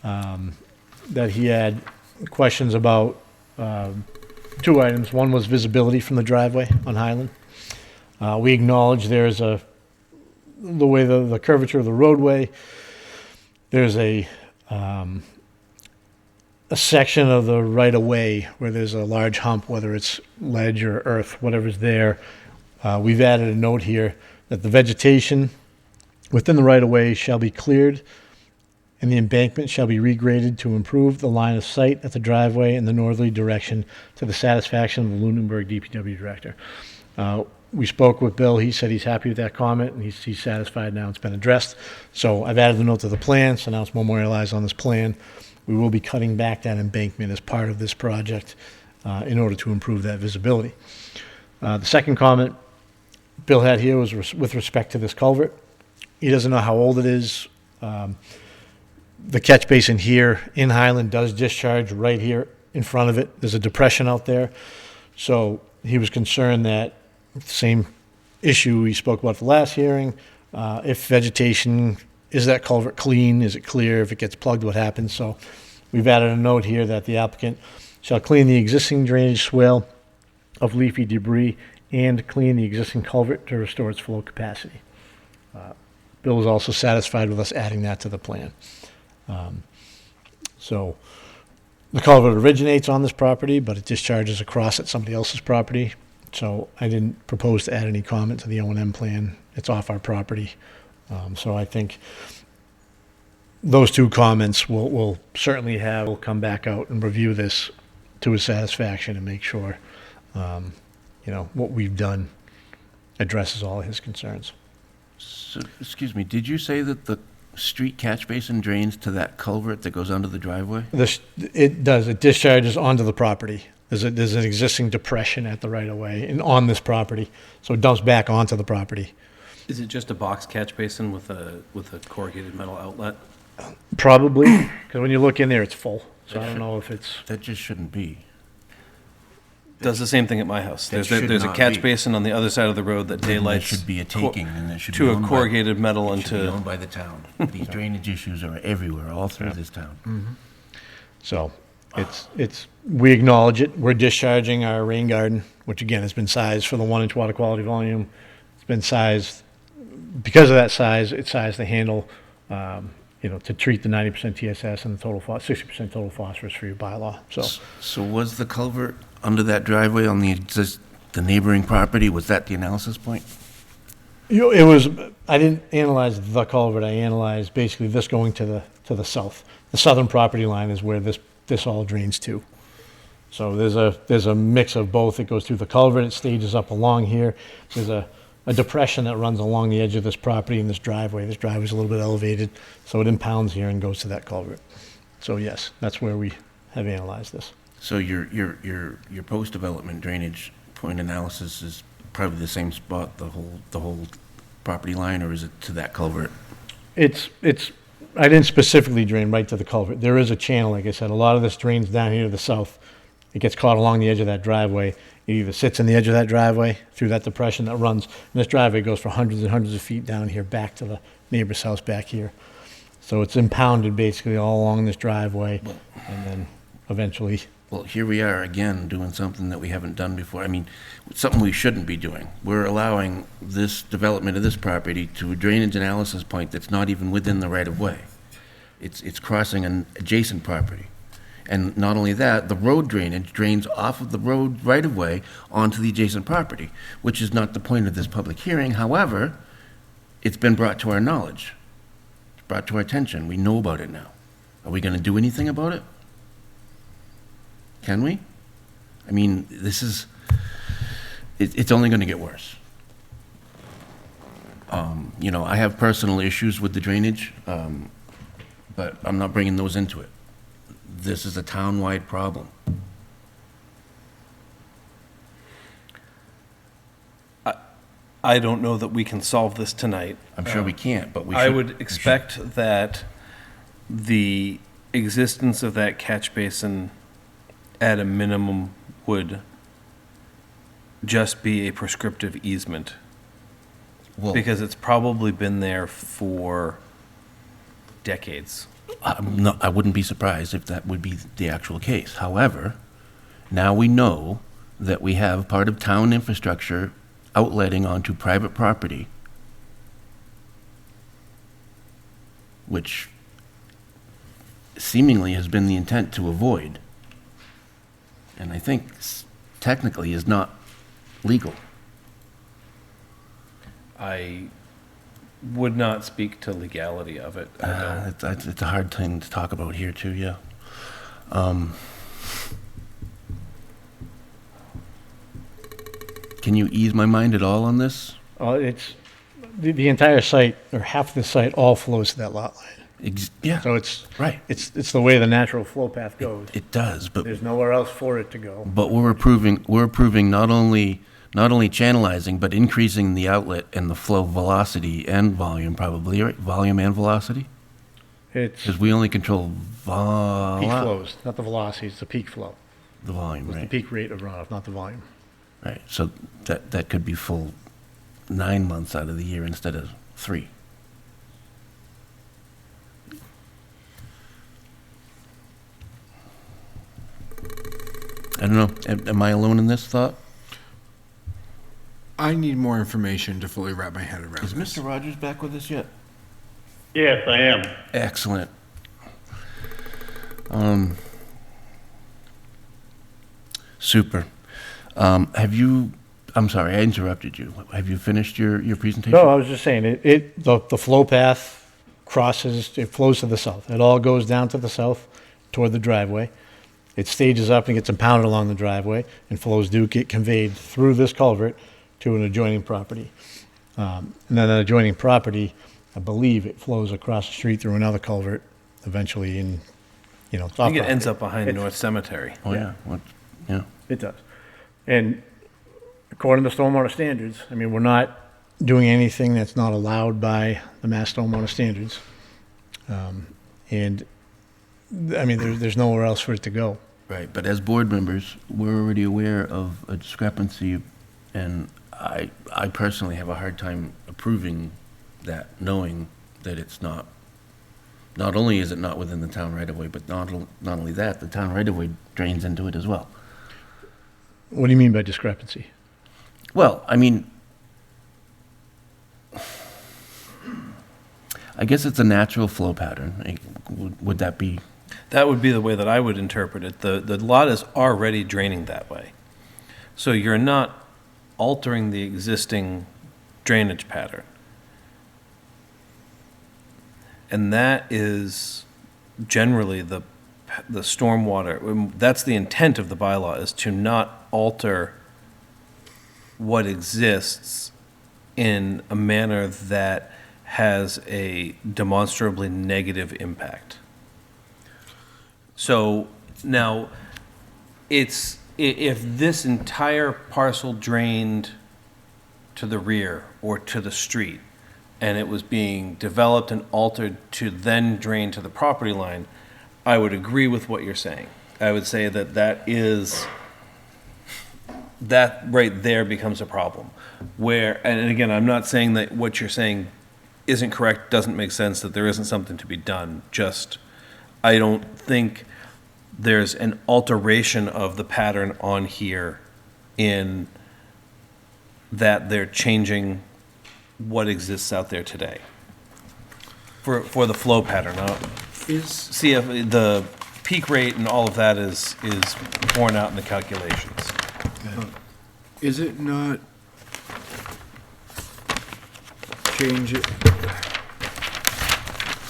that he had questions about 2 items. One was visibility from the driveway on Highland. We acknowledge there's the way the curvature of the roadway, there's a section of the right-of-way where there's a large hump, whether it's ledge or earth, whatever's there. We've added a note here that the vegetation within the right-of-way shall be cleared and the embankment shall be regraded to improve the line of sight at the driveway in the northerly direction to the satisfaction of the Lunenburg DPW director. We spoke with Bill. He said he's happy with that comment, and he's satisfied now it's been addressed. So I've added the note to the plan, so now it's memorialized on this plan. We will be cutting back that embankment as part of this project in order to improve that visibility. The second comment Bill had here was with respect to this culvert. He doesn't know how old it is. The catch basin here in Highland does discharge right here in front of it. There's a depression out there. So he was concerned that same issue we spoke about at the last hearing. If vegetation, is that culvert clean? Is it clear? If it gets plugged, what happens? So we've added a note here that the applicant shall clean the existing drainage swale of leafy debris and clean the existing culvert to restore its flow capacity. Bill was also satisfied with us adding that to the plan. So the culvert originates on this property, but it discharges across at somebody else's property. So I didn't propose to add any comment to the O&M plan. It's off our property. So I think those 2 comments we'll certainly have. We'll come back out and review this to his satisfaction and make sure, what we've done addresses all his concerns. So, excuse me, did you say that the street catch basin drains to that culvert that goes under the driveway? It does. It discharges onto the property. There's an existing depression at the right-of-way and on this property, so it dumps back onto the property. Is it just a box catch basin with a corrugated metal outlet? Probably, because when you look in there, it's full. So I don't know if it's... That just shouldn't be. Does the same thing at my house. That There's should a not catch be. basin on the other side of the road that Then there daylights should be a taking, and it should be to a owned by- corrugated metal It should be into. owned by the town. These drainage issues are everywhere, all through this town. So we acknowledge it. We're discharging our rain garden, which again has been sized for the 1-inch water quality volume. It's been sized, because of that size, it's sized to handle, to treat the 90% TSS and the 60% total phosphorus for your bylaw. So was the culvert under that driveway on the neighboring property, was that the analysis point? It was, I didn't analyze the culvert, I analyzed basically this going to the south. The southern property line is where this all drains to. So there's a mix of both. It goes through the culvert, it stages up along here. There's a depression that runs along the edge of this property and this driveway. This driveway's a little bit elevated, so it impounds here and goes to that culvert. So yes, that's where we have analyzed this. So your post-development drainage point analysis is probably the same spot, the whole property line, or is it to that culvert? It's, I didn't specifically drain right to the culvert. There is a channel, like I said, a lot of this drains down here to the south. It gets caught along the edge of that driveway. It either sits in the edge of that driveway through that depression that runs, and this driveway goes for hundreds and hundreds of feet down here back to the neighbor's house back here. So it's impounded basically all along this driveway, and then eventually, Well, here we are again doing something that we haven't done before. I mean, something we shouldn't be doing. We're allowing this development of this property to a drainage analysis point that's not even within the right-of-way. It's crossing an adjacent property. And not only that, the road drainage drains off of the road right-of-way onto the adjacent property, which is not the point of this public hearing. However, it's been brought to our knowledge. It's brought to our attention. We know about it now. Are we going to do anything about it? Can we? I mean, it's only going to get worse. You know, I have personal issues with the drainage, but I'm not bringing those into it. This is a town-wide problem. I don't know that we can solve this tonight. I'm sure we can't, but we should. I would expect that the existence of that catch basin at a minimum would just be a prescriptive easement, Well, because it's probably been there for decades. I wouldn't be surprised if that would be the actual case. However, now we know that we have part of town infrastructure outletting onto private property, which seemingly has been the intent to avoid, and I think technically is not legal. I would not speak to legality of it. I don't. It's a hard thing to talk about here too, yeah. Can you ease my mind at all on this? it's, the entire site, or half of the site, all flows to that lot line. Yeah, So it's, right. it's the way the natural flow path goes. It does, but There's nowhere else for it to go. we're approving not only channelizing, but increasing the outlet and the flow velocity and volume probably, right? Volume and velocity? It's Because we only control peak flows, not the velocity, it's the peak flow. the volume, It's the right? peak rate of runoff, not the volume. Right, so that could be full 9 months out of the year instead of 3. I don't know, am I alone in this thought? I need more information to fully wrap my head around Is this. Mr. Rogers back with us yet? Yes, I am. Excellent. Super. I'm sorry, I interrupted you. Have you finished your presentation? No, I was just saying, the flow path crosses, it flows to the south. It all goes down to the south toward the driveway. It stages up and gets impounded along the driveway, and flows do get conveyed through this culvert to an adjoining property. And then that adjoining property, I believe it flows across the street through another culvert eventually in, it's I off think it ends property. up behind It's- North Cemetery. Oh, yeah, yeah. It does. And according to stormwater standards, I mean, we're not doing anything that's not allowed by the Mass Stormwater Standards. And, I mean, there's nowhere else for it to go. Right, but as board members, we're already aware of a discrepancy, and I personally have a hard time approving that, knowing that it's not only is it not within the town right-of-way, but not only that, the town right-of-way drains into it as well. What do you mean by discrepancy? Well, I mean, I guess it's a natural flow pattern. Would that be? That would be the way that I would interpret it. The lot is already draining that way. So you're not altering the existing drainage pattern. And that is generally the stormwater, that's the intent of the bylaw, is to not alter what exists in a manner that has a demonstrably negative impact. So now, if this entire parcel drained to the rear or to the street, and it was being developed and altered to then drain to the property line, I would agree with what you're saying. I would say that right there becomes a problem. And again, I'm not saying that what you're saying isn't correct, doesn't make sense, that there isn't something to be done. Just, I don't think there's an alteration of the pattern on here in that they're changing what exists out there today for the flow pattern. See if the peak rate and all of that is borne out in the calculations. Is it not change it?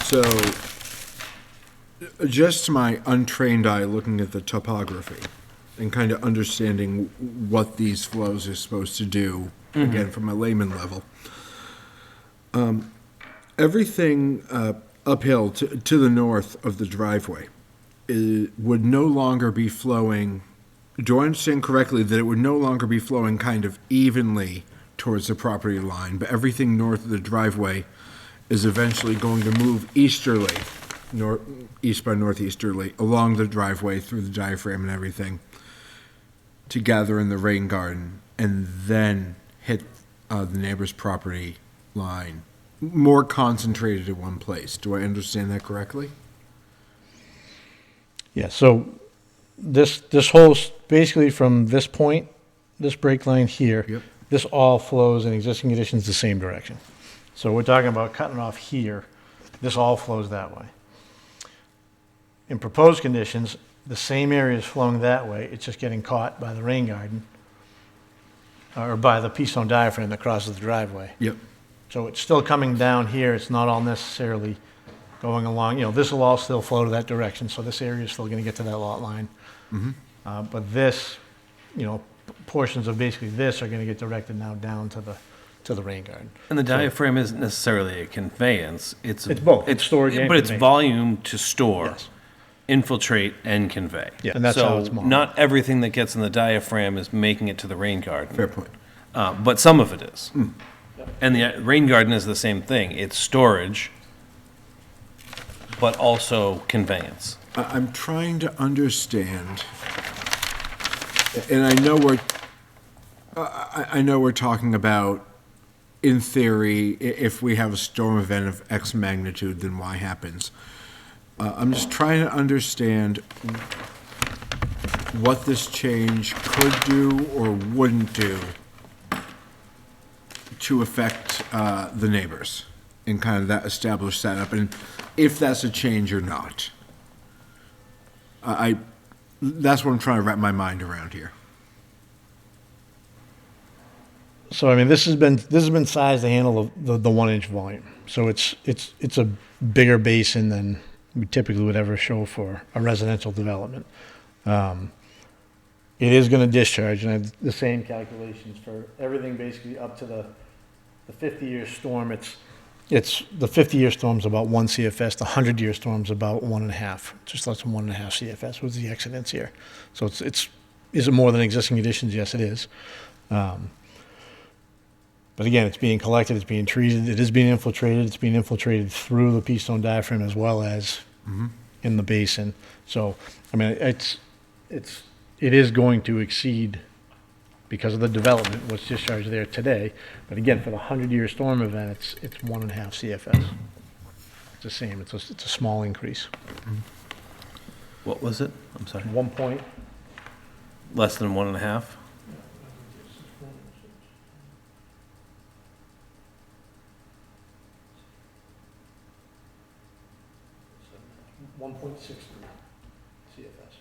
So, just my untrained eye looking at the topography and kind of understanding what these flows are supposed to do, again, from a layman level. Everything uphill to the north of the driveway would no longer be flowing. Do I understand correctly that it would no longer be flowing kind of evenly towards the property line, but everything north of the driveway is eventually going to move easterly, east by northeasterly, along the driveway through the diaphragm and everything, to gather in the rain garden and then hit the neighbor's property line, more concentrated in one place? Do I understand that correctly? Yeah, so this whole, basically from this point, this break line here, Yep. this all flows in existing conditions the same direction. So we're talking about cutting off here, this all flows that way. In proposed conditions, the same area is flowing that way, it's just getting caught by the rain garden, or by the pea stone diaphragm that crosses the driveway. Yep. So it's still coming down here, it's not all necessarily going along, this will all still flow to that direction, so this area is still gonna get to that lot line. But this, portions of basically this are gonna get directed now down to the rain garden. And the diaphragm isn't necessarily a conveyance, it's both. It's storage and but it's conveyance. volume to store, Yes. infiltrate, and convey. Yeah, and that's how it's So modeled. not everything that gets in the diaphragm is making it to the rain garden. Fair point. But some of it is. And the rain garden is the same thing. It's storage, but also conveyance. I'm trying to understand, and I know we're talking about, in theory, if we have a storm event of X magnitude, then Y happens. I'm just trying to understand what this change could do or wouldn't do to affect the neighbors and kind of that established setup, and if that's a change or not. That's what I'm trying to wrap my mind around here. So I mean, this has been sized to handle the 1 inch volume. So it's a bigger basin than we typically would ever show for a residential development. It is going to discharge, and I have the same calculations for everything basically up to the 50-year storm. It's the 50-year storm's about 1 CFS. The 100-year storm's about 1.5, just less than 1.5 CFS was the excedents here. So is it more than existing conditions? Yes, it is. But again, it's being collected, it's being treated, it is being infiltrated. It's being infiltrated through the pea stone diaphragm as well as in the basin. So, I mean, it is going to exceed, because of the development, what's discharged there today. But again, for the 100-year storm event, it's 1.5 CFS. It's the same. It's a small increase. What was it? I'm sorry. 1 point. Less than 1.5? .63 CFS.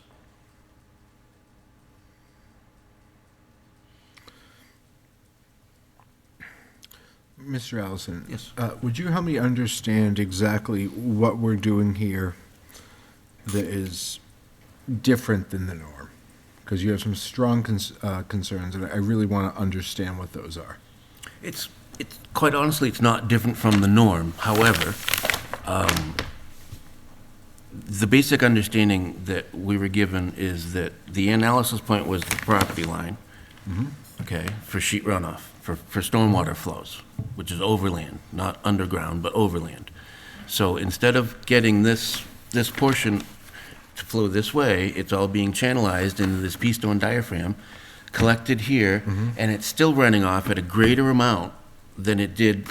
Mr. Allison? Yes. Would you help me understand exactly what we're doing here that is different than the norm? Because you have some strong concerns, and I really want to understand what those are. It's quite honestly, it's not different from the norm. However, the basic understanding that we were given is that the analysis point was the property line, okay, for sheet runoff, for stormwater flows, which is overland, not underground, but overland. So instead of getting this portion to flow this way, it's all being channelized into this pea stone diaphragm, collected here, and it's still running off at a greater amount than it did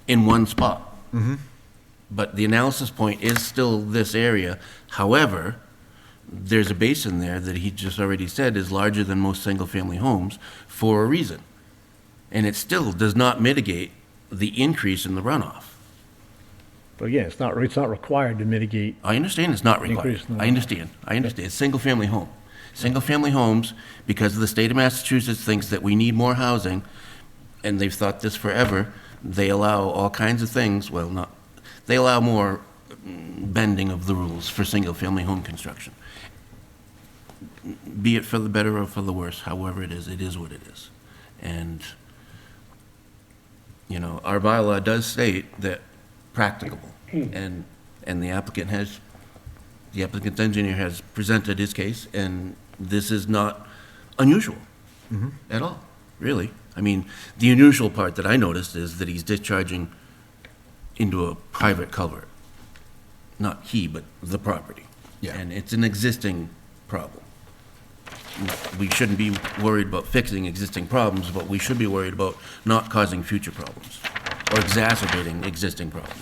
in one spot. But the analysis point is still this area. However, there's a basin there that he just already said is larger than most single-family homes for a reason. And it still does not mitigate the increase in the runoff. But again, it's not required to mitigate. I understand it's not required. Increase in the I understand. It's single-family home. Single-family homes, because the state of Massachusetts thinks that we need more housing, and they've thought this forever, they allow all kinds of things, they allow more bending of the rules for single-family home construction. Be it for the better or for the worse, however it is what it is. And, you know, our bylaw does state that practicable, and the applicant's engineer has presented his case, and this is not unusual at all, really. I mean, the unusual part that I noticed is that he's discharging into a private culvert. Not he, but the property. Yeah. And it's an existing problem. We shouldn't be worried about fixing existing problems, but we should be worried about not causing future problems or exacerbating existing problems.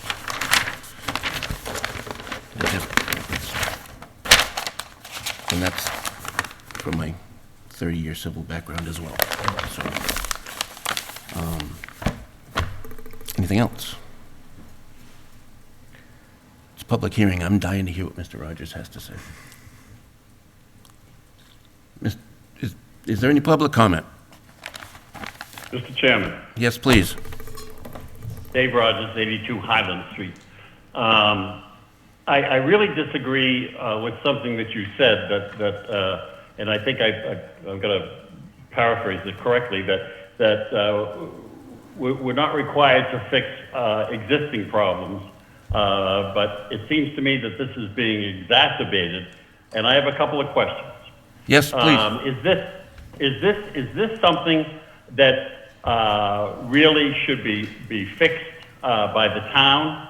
And that's from my 30-year civil background as well. So, anything else? It's a public hearing. I'm dying to hear what Mr. Rogers has to say. Is there any public comment? Mr. Chairman, Yes, please. Dave Rogers, 82 Highland Street. I really disagree with something that you said and I think I'm going to paraphrase it correctly, that we're not required to fix existing problems, but it seems to me that this is being exacerbated, and I have a couple of questions. Yes, please. Is this something that really should be fixed by the town?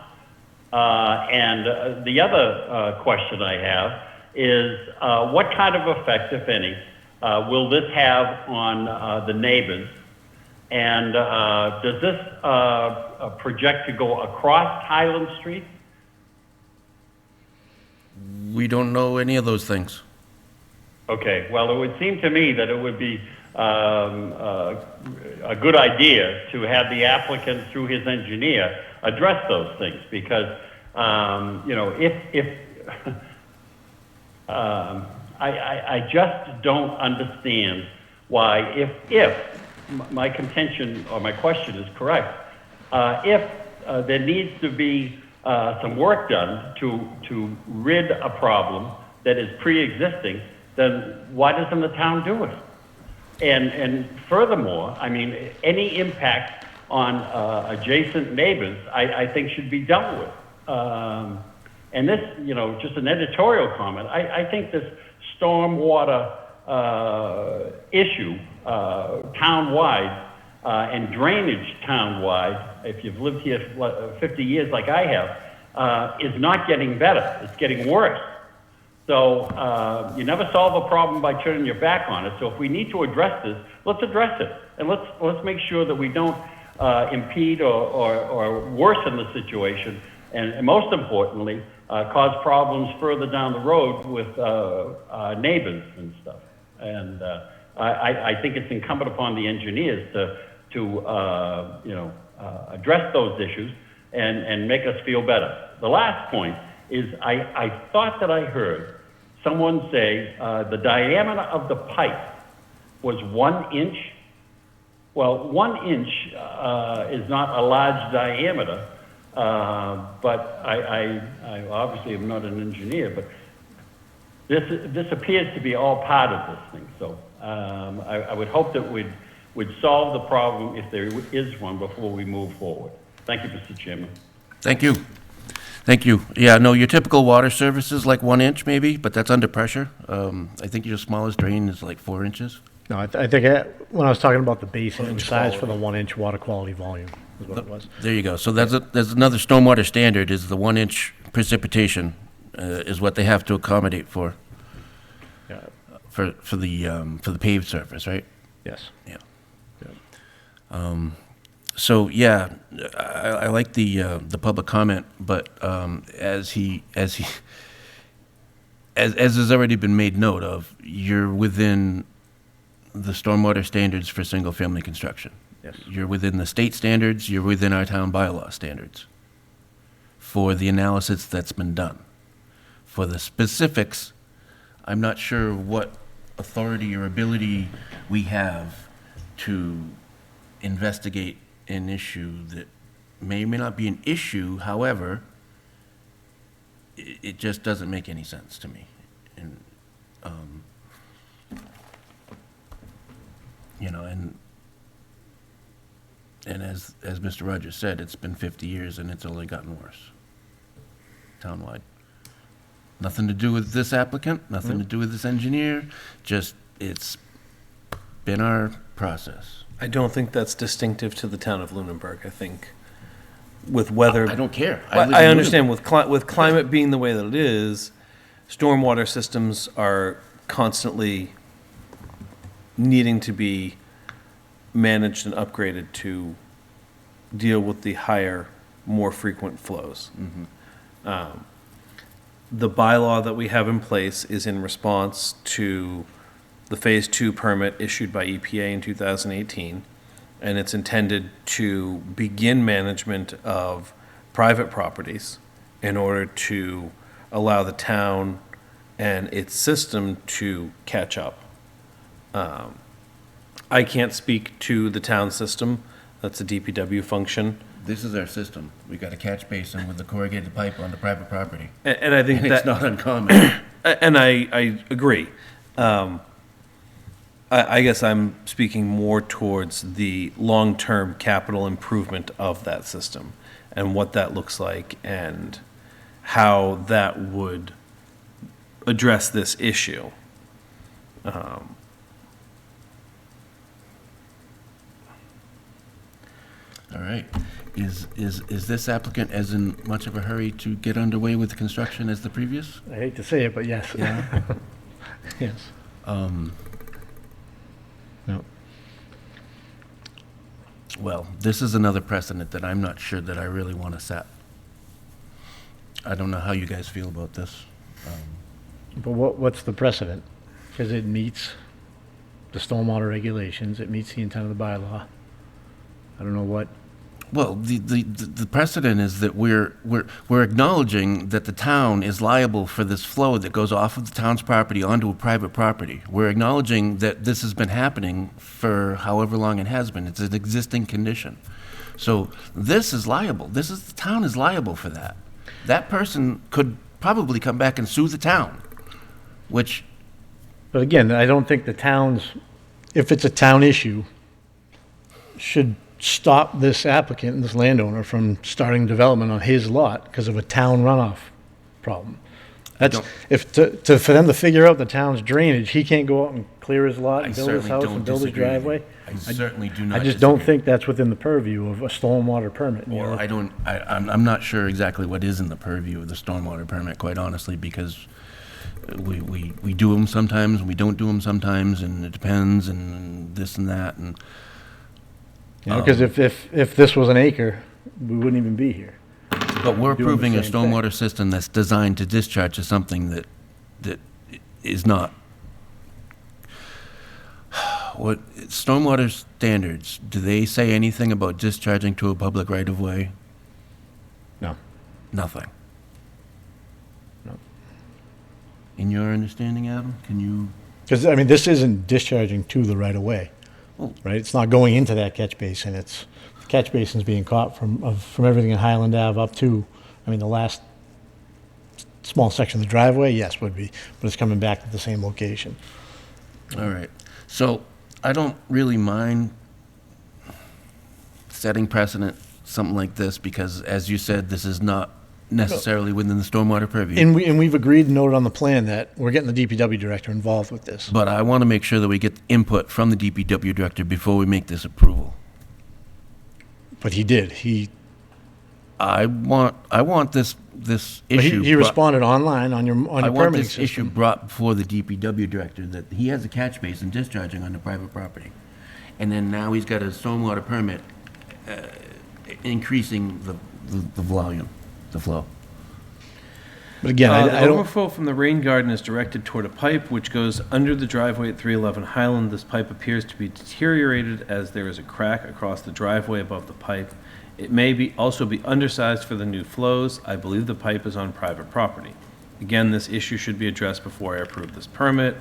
And the other question I have is what kind of effect, if any, will this have on the neighbors? And does this project to go across Highland Street? We don't know any of those things. Okay, well, it would seem to me that it would be a good idea to have the applicant, through his engineer, address those things, because, if I just don't understand why, if my contention or my question is correct, if there needs to be some work done to rid a problem that is pre-existing, then why doesn't the town do it? And furthermore, I mean, any impact on adjacent neighbors, I think should be dealt with. And this, just an editorial comment, I think this stormwater issue townwide and drainage townwide, if you've lived here 50 years like I have, is not getting better. It's getting worse. So you never solve a problem by turning your back on it. So if we need to address this, let's address it. And let's make sure that we don't impede or worsen the situation. And most importantly, cause problems further down the road with neighbors and stuff. And I think it's incumbent upon the engineers to address those issues and make us feel better. The last point is I thought that I heard someone say the diameter of the pipe was 1 inch. well, 1 inch is not a large diameter, but I obviously am not an engineer, but this appears to be all part of this thing. So I would hope that we'd solve the problem if there is one before we move forward. Thank you, Mr. Chairman. Thank you. Thank you. Yeah, no, your typical water service is like 1 inch maybe, but that's under pressure. I think your smallest drain is like 4 inches. No, I think when I was talking about the basin, it was sized for the 1-inch water quality volume, is what it was. There you go. So there's another stormwater standard is the 1 inch precipitation is what they have to accommodate for Yeah, for the paved surface, right? yes. Yeah. Yeah. So yeah, I like the public comment, but as has already been made note of, you're within the stormwater standards for single-family construction. Yes. You're within the state standards. You're within our town bylaw standards for the analysis that's been done. For the specifics, I'm not sure what authority or ability we have to investigate an issue that may or may not be an issue. However, it just doesn't make any sense to me. And, you know, and as Mr. Rogers said, it's been 50 years and it's only gotten worse, townwide. Nothing to do with this applicant, nothing to do with this engineer, just it's been our process. I don't think that's distinctive to the town of Lunenburg. I think with weather. I don't care. Well, live I in understand with climate being the way that it is, stormwater systems are constantly needing to be managed and upgraded to deal with the higher, more frequent flows. The bylaw that we have in place is in response to the Phase 2 permit issued by EPA in 2018, and it's intended to begin management of private properties in order to allow the town and its system to catch up. I can't speak to the town system. That's a DPW function. This is our system. We got a catch basin with a corrugated pipe on the private property. And I think And that. it's not uncommon. And I agree. I guess I'm speaking more towards the long-term capital improvement of that system and what that looks like and how that would address this issue. All right. Is this applicant as in much of a hurry to get underway with construction as the previous? I hate to say it, but yes. Yes. No. Well, this is another precedent that I'm not sure that I really want to set. I don't know how you guys feel about this. But what's the precedent? Because it meets the stormwater regulations, it meets the intent of the bylaw. I don't know what. Well, the precedent is that we're acknowledging that the town is liable for this flow that goes off of the town's property onto a private property. We're acknowledging that this has been happening for however long it has been. It's an existing condition. So this is liable. The town is liable for that. That person could probably come back and sue the town, which, But again, I don't think the towns, if it's a town issue, should stop this applicant and this landowner from starting development on his lot because of a town runoff problem. That's, for them to figure out the town's drainage, he can't go out and clear his lot I and build his certainly house don't and build his disagree with you. driveway. I certainly do not I just don't disagree. think that's within the purview of a stormwater permit. you Well, know? I'm not sure exactly what is in the purview of the stormwater permit, quite honestly, because we do them sometimes, and we don't do them sometimes, and it depends, and this and that, and Because if this was an acre, we wouldn't even be here. but we're doing the approving a same thing. stormwater system that's designed to discharge to something that is not. What, stormwater standards, do they say anything about discharging to a public right-of-way? No. Nothing. No. In your understanding, Adam, can you? Because, I mean, this isn't discharging to the right-of-way. right? It's not going into that catch basin. It's, the catch basin's being caught from everything in Highland Ave up to, I mean, the last small section of the driveway, yes, would be, but it's coming back to the same location. All right. So I don't really mind setting precedent, something like this, because as you said, this is not necessarily within the stormwater purview. And we've agreed and noted on the plan that we're getting the DPW director involved with this. But I want to make sure that we get input from the DPW director before we make this approval. But he did. I want this issue. He responded online on your I want permitting this issue system. brought before the DPW director, that he has a catch basin discharging on the private property. And then now he's got a stormwater permit increasing the volume, the flow. But again, The I don't, overflow from the rain garden is directed toward a pipe which goes under the driveway at 311 Highland. This pipe appears to be deteriorated as there is a crack across the driveway above the pipe. It may also be undersized for the new flows. I believe the pipe is on private property. Again, this issue should be addressed before I approve this permit.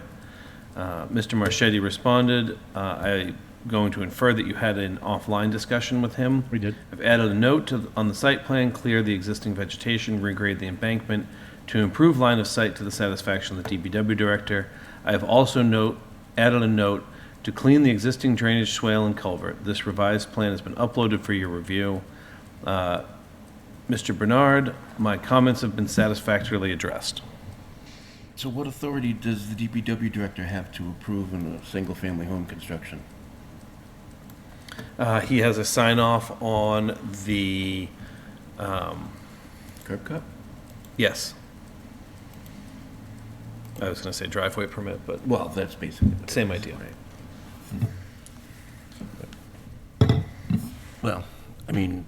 Mr. Marchetti responded, I'm going to infer that you had an offline discussion with him. We did. I've added a note on the site plan, clear the existing vegetation, regrade the embankment to improve line of sight to the satisfaction of the DPW director. I have also added a note to clean the existing drainage swale and culvert. This revised plan has been uploaded for your review. Mr. Bernard, my comments have been satisfactorily addressed. So what authority does the DPW director have to approve in a single-family home construction? He has a sign off on the, Curb cut? yes. I was going to say driveway permit, but Well, that's basically what it same is, idea. right. Well, I mean,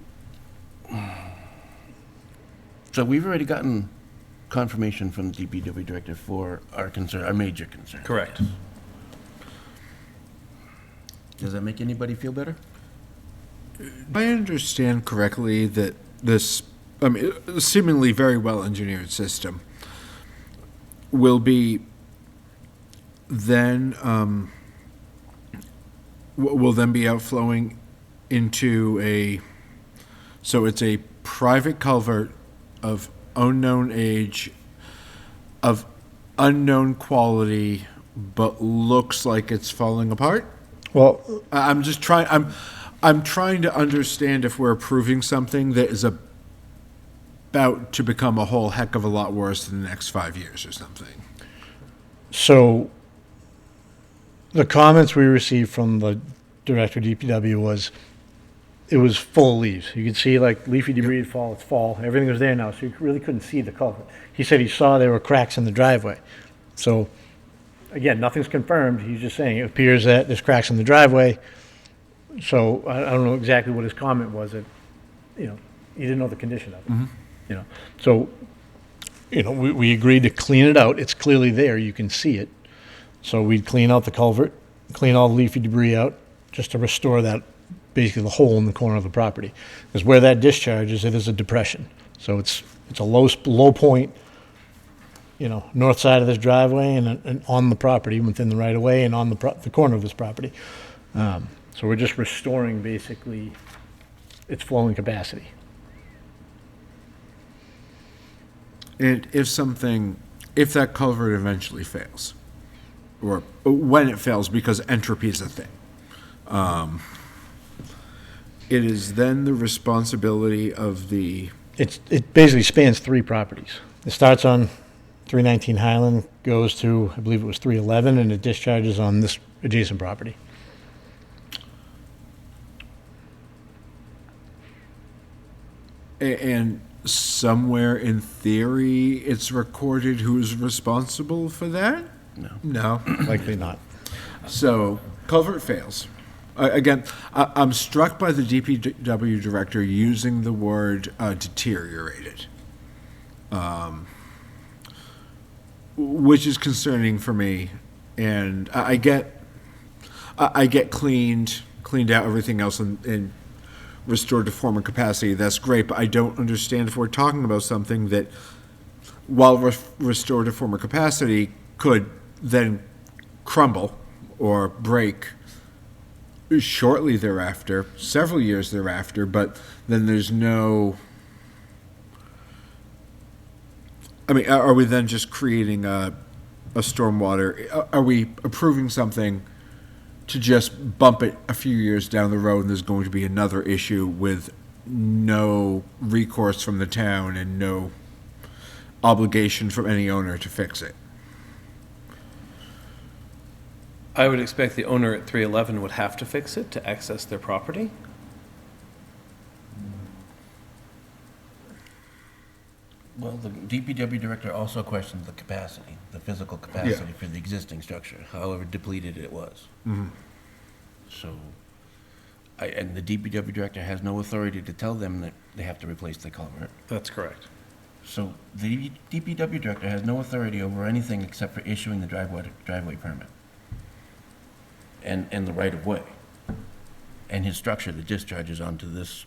so we've already gotten confirmation from the DPW director for our concern, our major concern. Correct. Does that make anybody feel better? If I understand correctly that this, seemingly very well-engineered system will be then, will then be outflowing into so it's a private culvert of unknown age, of unknown quality, but looks like it's falling apart? well, I'm just trying, I'm trying to understand if we're approving something that is about to become a whole heck of a lot worse in the next 5 years or something. so the comments we received from the director of DPW was, it was full of leaves. You could see like leafy debris had fall. Everything was there now, so you really couldn't see the culvert. He said he saw there were cracks in the driveway. So, again, nothing's confirmed. He's just saying it appears that there's cracks in the driveway. So I don't know exactly what his comment was. That, he didn't know the condition of it. So, we agreed to clean it out. It's clearly there. You can see it. So we'd clean out the culvert, clean all the leafy debris out, just to restore that, basically the hole in the corner of the property. Because where that discharges, it is a depression. So it's a low point, north side of this driveway and on the property, within the right of way and on the corner of this property. So we're just restoring basically its flowing capacity. And if that culvert eventually fails, or when it fails, because entropy is a thing, it is then the responsibility of the, It basically spans 3 properties. It starts on 319 Highland, goes to, I believe it was 311, and it discharges on this adjacent property. and somewhere in theory, it's recorded who's responsible for that? No. No. Likely not. So culvert fails. Again, I'm struck by the DPW director using the word deteriorated, which is concerning for me. And I get cleaned out everything else and restored to former capacity. That's great, but I don't understand if we're talking about something that, while restored to former capacity, could then crumble or break shortly thereafter, several years thereafter, but then there's no, I mean, are we then just creating a stormwater, are we approving something to just bump it a few years down the road and there's going to be another issue with no recourse from the town and no obligation from any owner to fix it? I would expect the owner at 311 would have to fix it to access their property. Well, the DPW director also questioned the capacity, the physical capacity Yeah. for the existing structure, however depleted it was. So, and the DPW director has no authority to tell them that they have to replace the culvert. That's correct. So the DPW director has no authority over anything except for issuing the driveway permit. And the right-of-way. And his structure that discharges onto this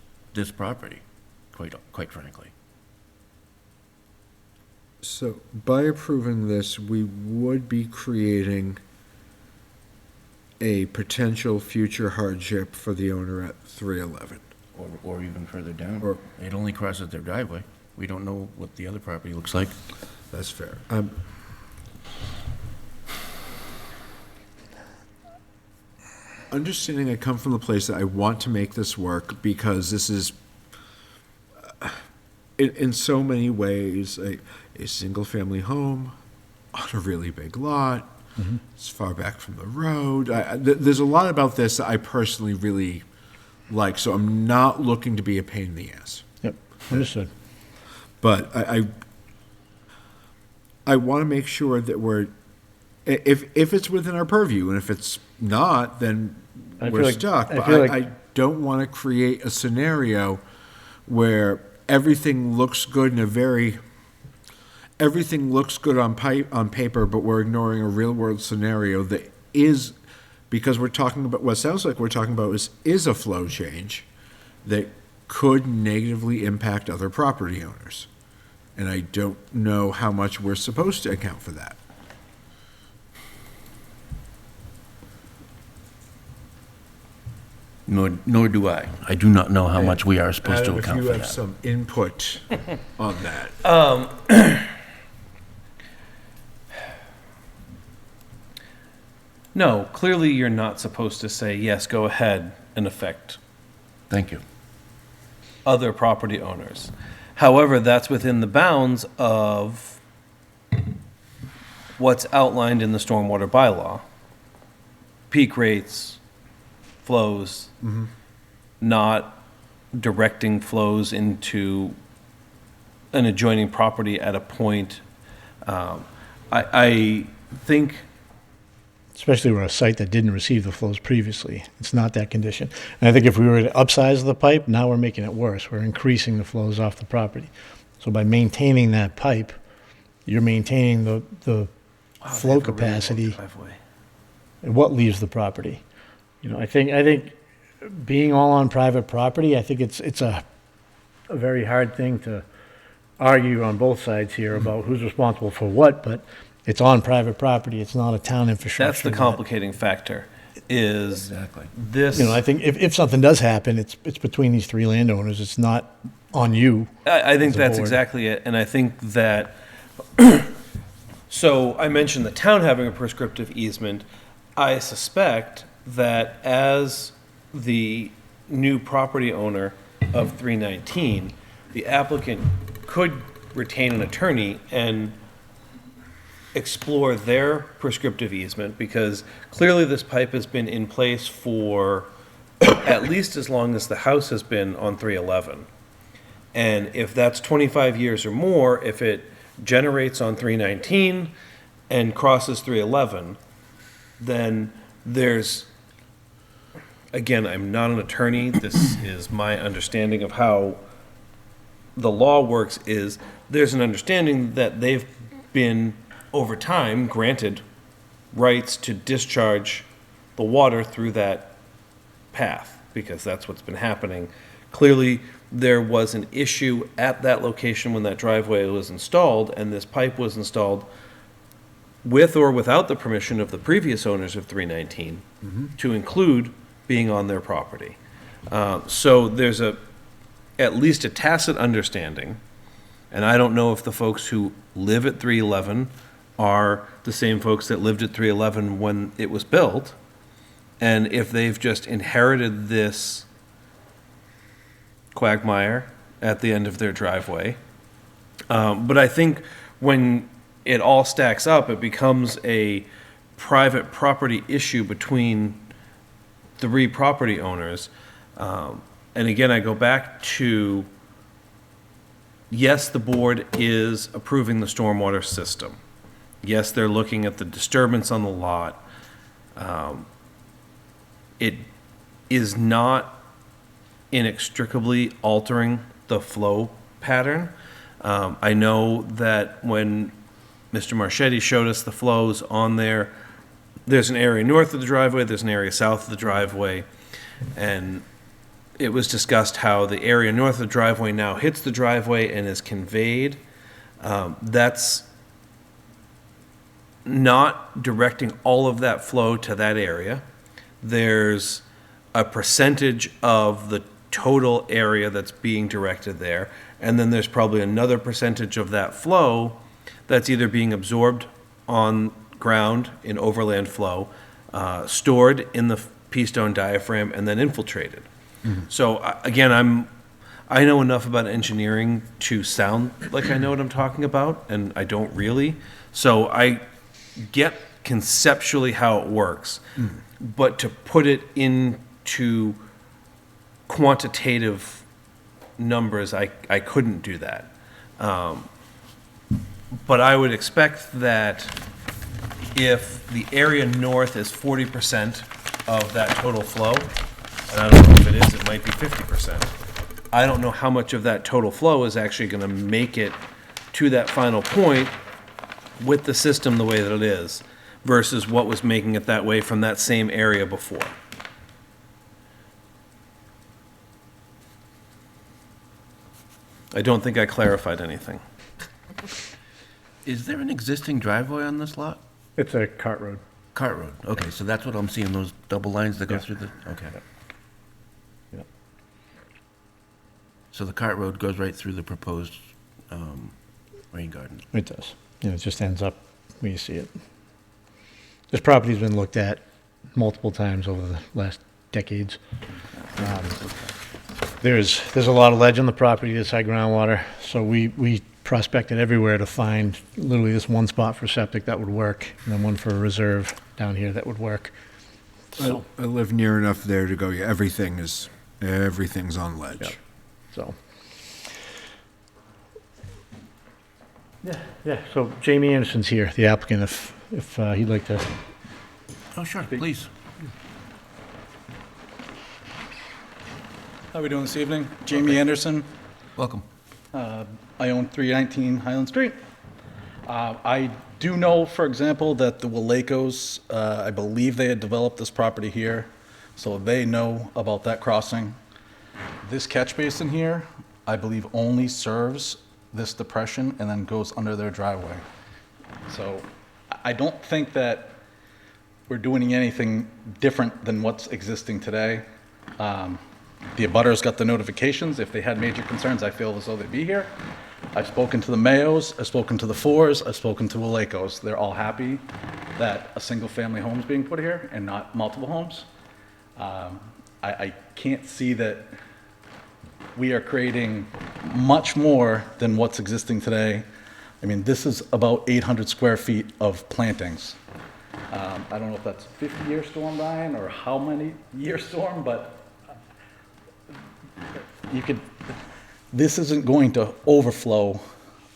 property, quite frankly. So by approving this, we would be creating a potential future hardship for the owner at 311. Or even further down. Or- It only crosses their driveway. We don't know what the other property looks like. That's fair. Understanding I come from the place that I want to make this work because this is, in so many ways, a single-family home on a really big lot. It's far back from the road. There's a lot about this that I personally really like, so I'm not looking to be a pain in the ass. Yep, understood. But I want to make sure that we're, if it's within our purview, and if it's not, then I feel we're like- stuck. I But feel like- I don't want to create a scenario where everything looks good in everything looks good on paper, but we're ignoring a real-world scenario that is, because we're talking about, what sounds like we're talking about is a flow change that could negatively impact other property owners. And I don't know how much we're supposed to account for that. Nor do I. I do not know how much we are supposed to account If for you have that. some input on that. No, clearly you're not supposed to say, yes, go ahead and affect Thank you. other property owners. However, that's within the bounds of what's outlined in the stormwater bylaw. Peak rates, flows, not directing flows into an adjoining property at a point. I think Especially where a site that didn't receive the flows previously. It's not that condition. And I think if we were to upsize the pipe, now we're making it worse. We're increasing the flows off the property. So by maintaining that pipe, you're maintaining the flow capacity and what leaves the property. You know, I think being all on private property, I think it's a very hard thing to argue on both sides here about who's responsible for what, but it's on private property. It's not a town infrastructure. that's the that- complicating factor, is Exactly. this. You know, I think if something does happen, it's between these three landowners. It's not on you. I think as a that's board. exactly it, and I think that, so I mentioned the town having a prescriptive easement. I suspect that as the new property owner of 319, the applicant could retain an attorney and explore their prescriptive easement, because clearly this pipe has been in place for at least as long as the house has been on 311. And if that's 25 years or more, if it generates on 319 and crosses 311, then there's, again, I'm not an attorney, this is my understanding of how the law works, is there's an understanding that they've been, over time, granted rights to discharge the water through that path, because that's what's been happening. Clearly, there was an issue at that location when that driveway was installed, and this pipe was installed with or without the permission of the previous owners of 319 to include being on their property. So there's at least a tacit understanding, and I don't know if the folks who live at 311 are the same folks that lived at 311 when it was built, and if they've just inherited this quagmire at the end of their driveway. But I think when it all stacks up, it becomes a private property issue between three property owners. And again, I go back to, yes, the board is approving the stormwater system. Yes, they're looking at the disturbance on the lot. It is not inextricably altering the flow pattern. I know that when Mr. Marchetti showed us the flows on there, there's an area north of the driveway, there's an area south of the driveway, and it was discussed how the area north of the driveway now hits the driveway and is conveyed. That's not directing all of that flow to that area. There's a percentage of the total area that's being directed there, and then there's probably another percentage of that flow that's either being absorbed on ground in overland flow, stored in the pea-stone diaphragm, and then infiltrated. So again, I know enough about engineering to sound like I know what I'm talking about, and I don't really. So I get conceptually how it works, but to put it into quantitative numbers, I couldn't do that. But I would expect that if the area north is 40% of that total flow, and I don't know if it is, it might be 50%. I don't know how much of that total flow is actually going to make it to that final point with the system the way that it is versus what was making it that way from that same area before. I don't think I clarified anything. Is there an existing driveway on this lot? It's a cart road. Cart road, okay, so that's what I'm seeing, those double lines that go Yeah. through the, okay. Yep. So the cart road goes right through the proposed rain garden. It does. It just ends up where you see it. This property's been looked at multiple times over the last decades. There's a lot of ledge on the property, there's high groundwater, so we prospected everywhere to find literally this one spot for septic that would work, and then one for a reserve down here that would work. So, I live near enough there to go, yeah, everything's on ledge. Yeah. So. Yeah, so Jamie Anderson's here, the applicant, if he'd like to. Oh, sure, please. How are we doing this evening? Jamie Anderson. Welcome. I own 319 Highland Street. I do know, for example, that the Walakos, I believe they had developed this property here, so they know about that crossing. This catch basin here, I believe only serves this depression and then goes under their driveway. So I don't think that we're doing anything different than what's existing today. The abutters got the notifications. If they had major concerns, I feel as though they'd be here. I've spoken to the Mayos, I've spoken to the Fours, I've spoken to the Walakos. They're all happy that a single-family home is being put here and not multiple homes. I can't see that we are creating much more than what's existing today. I mean, this is about 800 square feet of plantings. I don't know if that's 50-year storm, Brian, or how many year storm, but this isn't going to overflow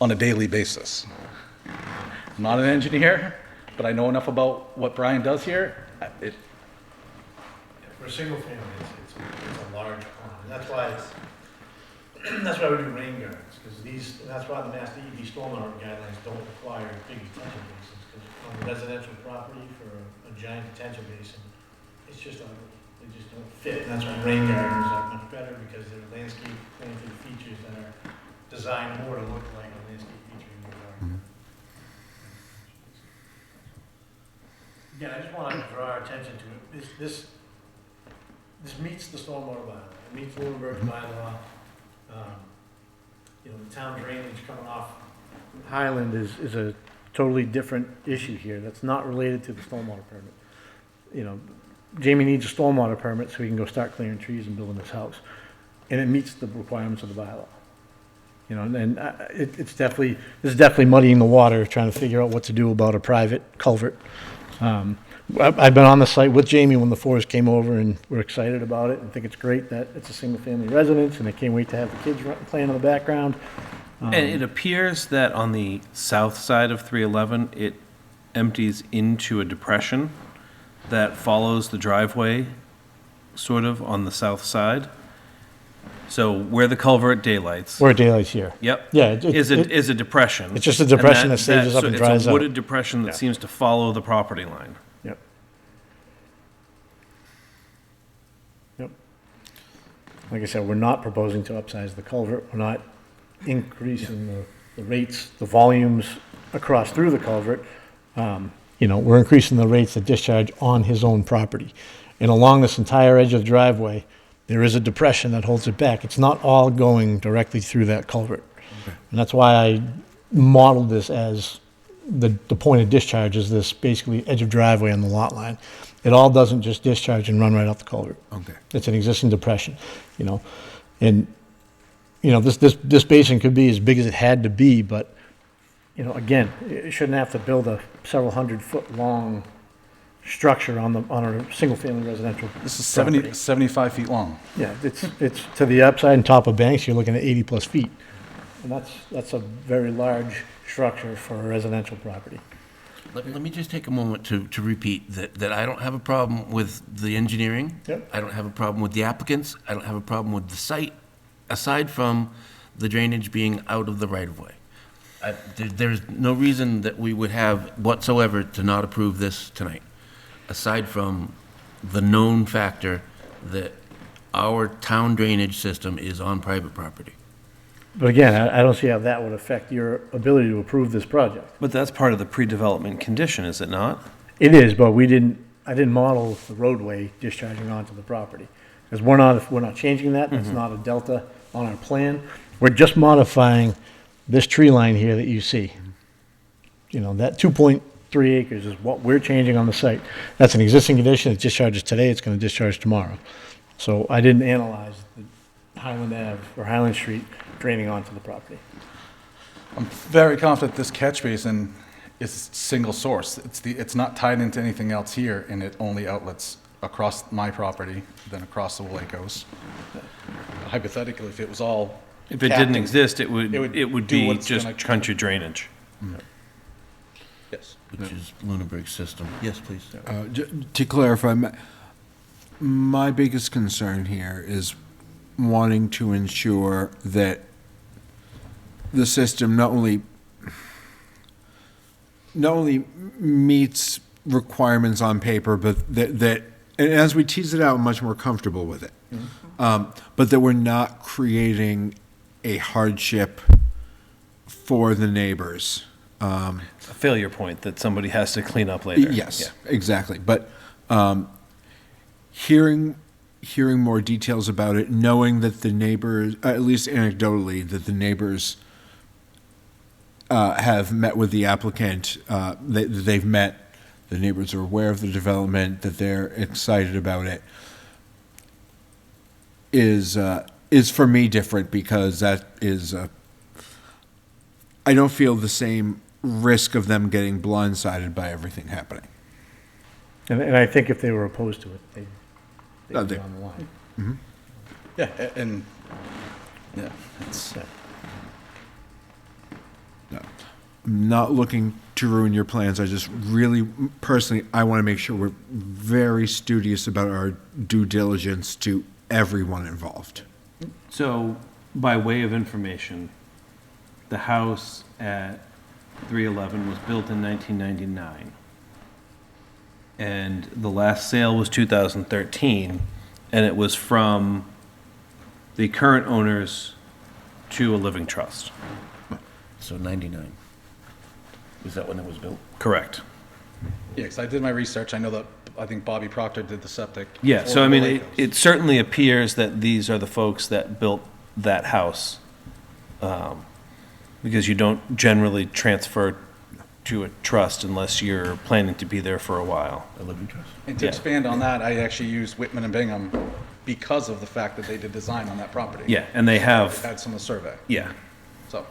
on a daily basis. I'm not an engineer, but I know enough about what Brian does here. For a single family, it's a large pond, and that's why we do rain gardens, because that's why the Mass DEP stormwater guidelines don't require big detention basins, because on a residential property for a giant detention basin, it's just ugly. They just don't fit, and that's why rain gardens are much better, because they're landscape planted features that are designed more to look like a landscape feature in your garden. Again, I just want to draw our attention to it. This meets the stormwater bylaw, it meets Lunenburg's bylaw. You know, the town drainage coming off Highland is a totally different issue here, that's not related to the stormwater permit. You know, Jamie needs a stormwater permit so he can go start clearing trees and building his house, and it meets the requirements of the bylaw. You know, and this is definitely muddying the water, trying to figure out what to do about a private culvert. I've been on the site with Jamie when the forest came over, and we're excited about it and think it's great that it's a single-family residence, and I can't wait to have the kids playing in the background. And it appears that on the south side of 311, it empties into a depression that follows the driveway, sort of, on the south side. So where the culvert daylights. Where daylight's here. Yep. Yeah, Is a depression. It's just a depression And that stages up so and dries It's a out. wooded depression that seems to follow the property line. Yep. Yep. Like I said, we're not proposing to upsize the culvert, we're not increasing the rates, the volumes across through the culvert. You know, we're increasing the rates of discharge on his own property. And along this entire edge of the driveway, there is a depression that holds it back. It's not all going directly through that culvert. And that's why I modeled this as the point of discharge is this basically edge of driveway on the lot line. It all doesn't just discharge and run right off the culvert. Okay. It's an existing depression, you know. And, you know, this basin could be as big as it had to be, but, you know, again, it shouldn't have to build a several 100-foot-long structure on a single-family residential This is property. 75 feet long. Yeah, it's to the upside and top of banks, you're looking at 80-plus feet. And that's a very large structure for a residential property. Let me just take a moment to repeat that I don't have a problem with the engineering. Yep. I don't have a problem with the applicants. I don't have a problem with the site, aside from the drainage being out of the right-of-way. There's no reason that we would have whatsoever to not approve this tonight, aside from the known factor that our town drainage system is on private property. But again, I don't see how that would affect your ability to approve this project. But that's part of the pre-development condition, is it not? It is, but I didn't model the roadway discharging onto the property. Because we're not changing that, that's not a delta on our plan. We're just modifying this tree line here that you see. You know, that 2.3 acres is what we're changing on the site. That's an existing condition, it discharges today, it's gonna discharge tomorrow. So I didn't analyze the Highland Ave or Highland Street draining onto the property. I'm very confident this catch basin is single source. It's not tied into anything else here, and it only outlets across my property, then across the Walacos. Hypothetically, if it was all. If it capped didn't in- exist, it would do be what's just gonna- country drainage. Yes. Which is Lunenburg's system. Yes, please. To clarify, my biggest concern here is wanting to ensure that the system not only meets requirements on paper, but that and as we tease it out, I'm much more comfortable with it. But that we're not creating a hardship for the neighbors. A failure point that somebody has to clean up later. Yes, Yeah. exactly. But hearing more details about it, knowing that the neighbors, at least anecdotally, that the neighbors have met with the applicant, they've met, the neighbors are aware of the development, that they're excited about it, is for me different, because that is, I don't feel the same risk of them getting blindsided by everything happening. And I think if they were opposed to it, they'd No, be they- on the line. Yeah, and, yeah, it's. I'm not looking to ruin your plans. I just really, personally, I want to make sure we're very studious about our due diligence to everyone involved. So, by way of information, the house at 311 was built in 1999. And the last sale was 2013, and it was from the current owners to a living trust. So 99. Is that when it was built? Correct. Yeah, 'cause I did my research. I know that I think Bobby Proctor did the septic. Yeah, for so I the mean, Lakos. it certainly appears that these are the folks that built that house. Because you don't generally transfer to a trust unless you're planning to be there for a while. A living trust. And to Yeah. expand on that, I actually used Whitman and Bingham because of the fact that they did design on that property. Yeah, and they They have, had some of the survey, yeah. so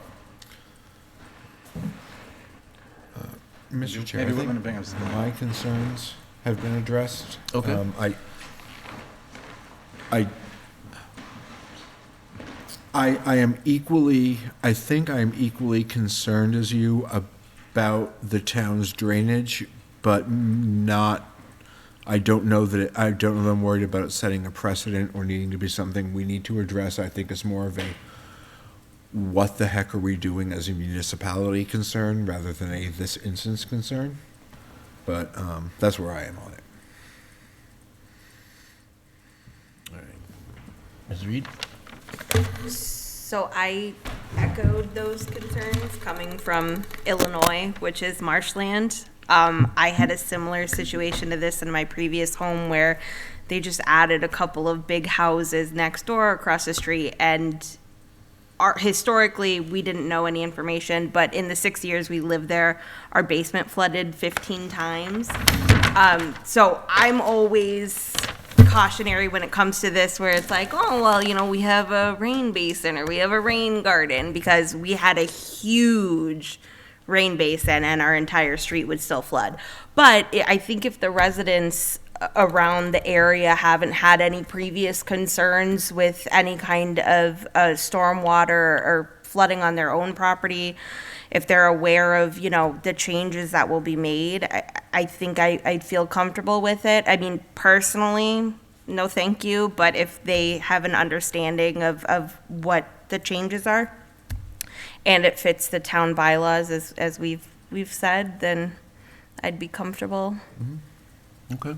Mr. Chair, I maybe Whitman think and Bingham's. my concerns have been addressed. Okay. I am equally, I think I am equally concerned as you about the town's drainage, but not, I don't know that, I don't know that I'm worried about it setting a precedent or needing to be something we need to address. I think it's more of a, what the heck are we doing as a municipality concern rather than a this instance concern? But, that's where I am on it. All right. Ms. Reed? So I echoed those concerns coming from Illinois, which is marshland. I had a similar situation to this in my previous home where they just added a couple of big houses next door across the street, and historically, we didn't know any information, but in the 6 years we lived there, our basement flooded 15 times. So I'm always cautionary when it comes to this, where it's like, oh, well, you know, we have a rain basin or we have a rain garden, because we had a huge rain basin and our entire street would still flood. But I think if the residents around the area haven't had any previous concerns with any kind of stormwater or flooding on their own property, if they're aware of, you know, the changes that will be made, I think I'd feel comfortable with it. I mean, personally, no thank you, but if they have an understanding of what the changes are and it fits the town bylaws as we've said, then I'd be comfortable. Okay.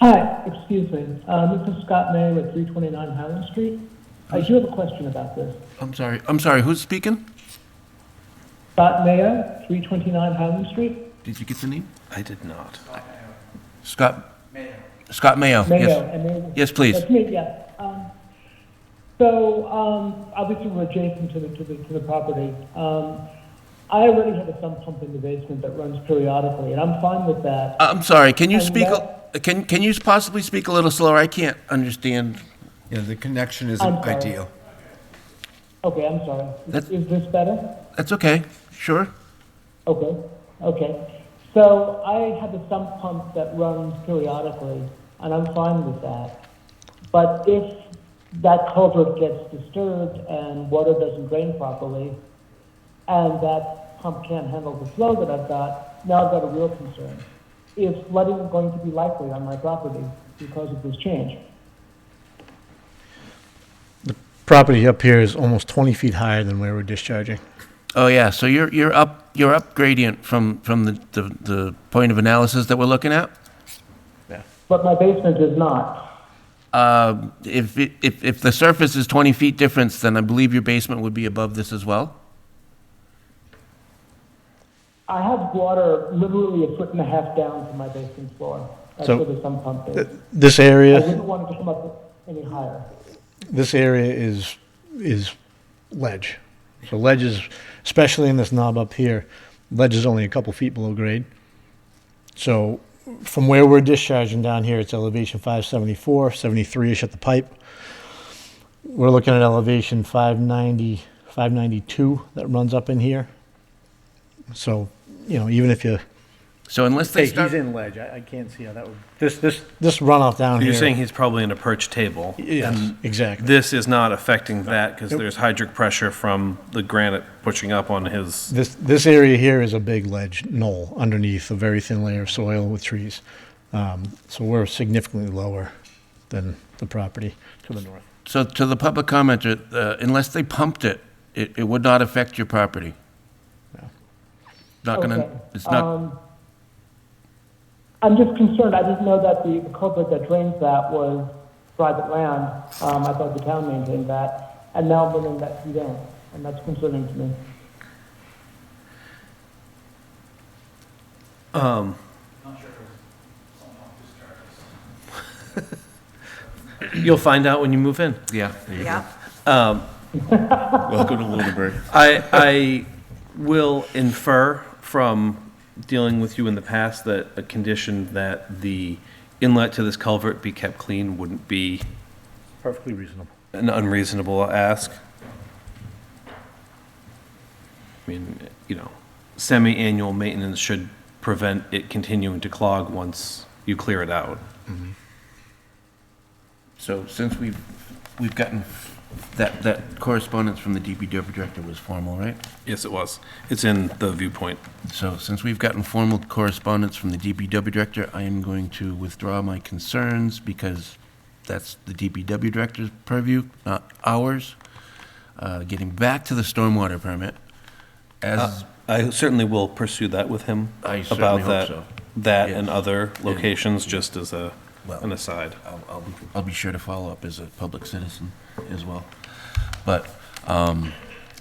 Hi, excuse me. This is Scott May with 329 Highland Street. I do have a question about this. I'm sorry, who's speaking? Scott Mayo, 329 Highland Street. Did you get the name? I did not. Scott? Scott Mayo, Mayo. yes. M-A- Yes, please. That's me, yeah. Obviously we're adjacent to the property. I already have a sump pump in the basement that runs periodically, and I'm fine with that. I'm sorry, can you And speak, that- can you possibly speak a little slower? I can't understand. Yeah, the connection isn't I'm sorry. ideal. Okay, I'm sorry. That's- Is this better? That's okay, sure. Okay. So I have a sump pump that runs periodically, and I'm fine with that. But if that culvert gets disturbed and water doesn't drain properly, and that pump can't handle the flow that I've got, now I've got a real concern. Is flooding going to be likely on my property because of this change? Property up here is almost 20 feet higher than where we're discharging. Oh, yeah, so you're up gradient from the point of analysis that we're looking at? But my basement is not. If the surface is 20 feet difference, then I believe your basement would be above this as well? I have water literally 1.5 feet down from my basement floor. That's So- where the sump pump is. This I area, wouldn't want it to come up any higher. this area is ledge. So ledge is, especially in this knob up here, ledge is only a couple feet below grade. So from where we're discharging down here, it's elevation 574, 73-ish at the pipe. We're looking at elevation 590, 592 that runs up in here. So, you know, even if you, So unless they hey, start... he's in ledge, I can't see how that would, this runoff down here. You're saying he's probably in a perch table? Yes, and exactly. This is not affecting that because there's hydric pressure from the granite pushing up on his, This area here is a big ledge knoll underneath a very thin layer of soil with trees. So we're significantly lower than the property to the north. So to the public commenter, unless they pumped it, it would not affect your property? Not gonna, Okay. it's not, I'm just concerned. I didn't know that the culvert that drains that was private land. I thought the town maintained that, and now I'm learning that you don't, and that's concerning to me. You'll find out when you move in. Yeah. There you Yeah. go. Welcome to Lunenburg. I will infer from dealing with you in the past that a condition that the inlet to this culvert be kept clean wouldn't be Perfectly reasonable. an unreasonable ask. I mean, semi-annual maintenance should prevent it continuing to clog once you clear it out. So since we've gotten, that correspondence from the DPW director was formal, right? Yes, it was. It's in the viewpoint. So since we've gotten formal correspondence from the DPW director, I am going to withdraw my concerns because that's the DPW director's purview, not ours. Getting back to the stormwater permit, as I certainly will pursue that with him. I certainly hope so. That Yes. and other locations, just as Well, an aside. I'll be sure to follow up as a public citizen as well. But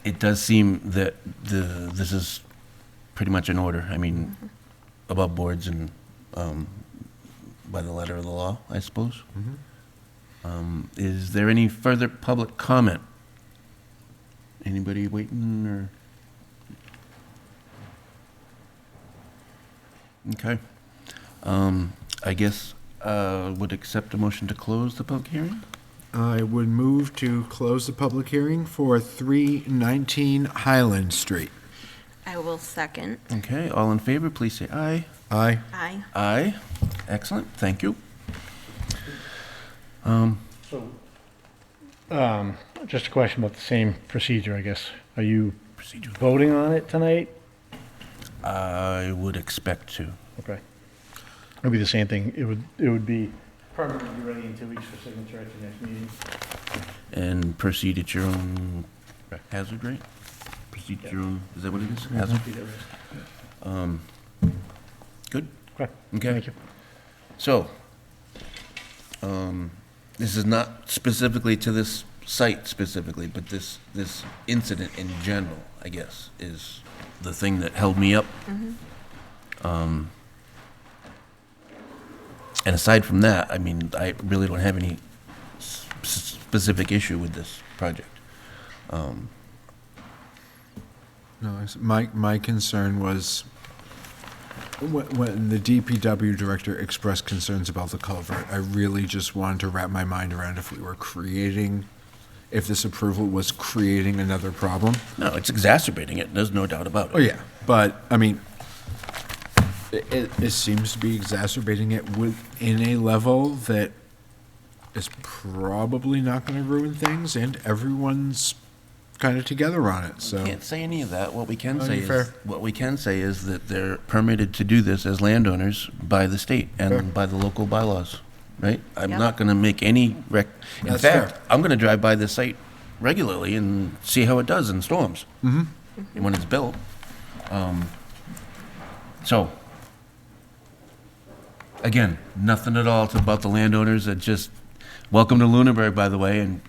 it does seem that this is pretty much in order. I mean, above boards and by the letter of the law, I suppose. Is there any further public comment? Anybody waiting or? Okay. I guess would accept a motion to close the public hearing? I would move to close the public hearing for 319 Highland Street. I will second. Okay, all in favor, please say aye. Aye. Aye. Aye. Excellent, thank you. Just a question about the same procedure, I guess. Are you Procedure. voting on it tonight? I would expect to. Okay. It'll be the same thing. It would be permit will be ready in 2 weeks for signature at the next meeting. And proceed at your own hazard rate? Proceed at your own, is that what it is? Hazard? Good? Okay. Okay. Thank you. So, this is not specifically to this site specifically, but this incident in general, I guess, is the thing that held me up. And aside from that, I mean, I really don't have any specific issue with this project. No, my concern was when the DPW director expressed concerns about the culvert, I really just wanted to wrap my mind around if this approval was creating another problem. No, it's exacerbating it, there's no doubt about it. Oh, yeah, but, I mean, it seems to be exacerbating it within a level that is probably not gonna ruin things, and everyone's kind of together on it, so. Can't say any of that. What we can Oh, say you're is, fair. what we can say is that they're permitted to do this as landowners by the state Fair. and by the local bylaws, right? I'm Yep. not gonna make any in That's fact, fair. I'm gonna drive by this site regularly and see how it does in storms. When it's built. So, again, nothing at all about the landowners, it just, welcome to Lunenburg, by the way, and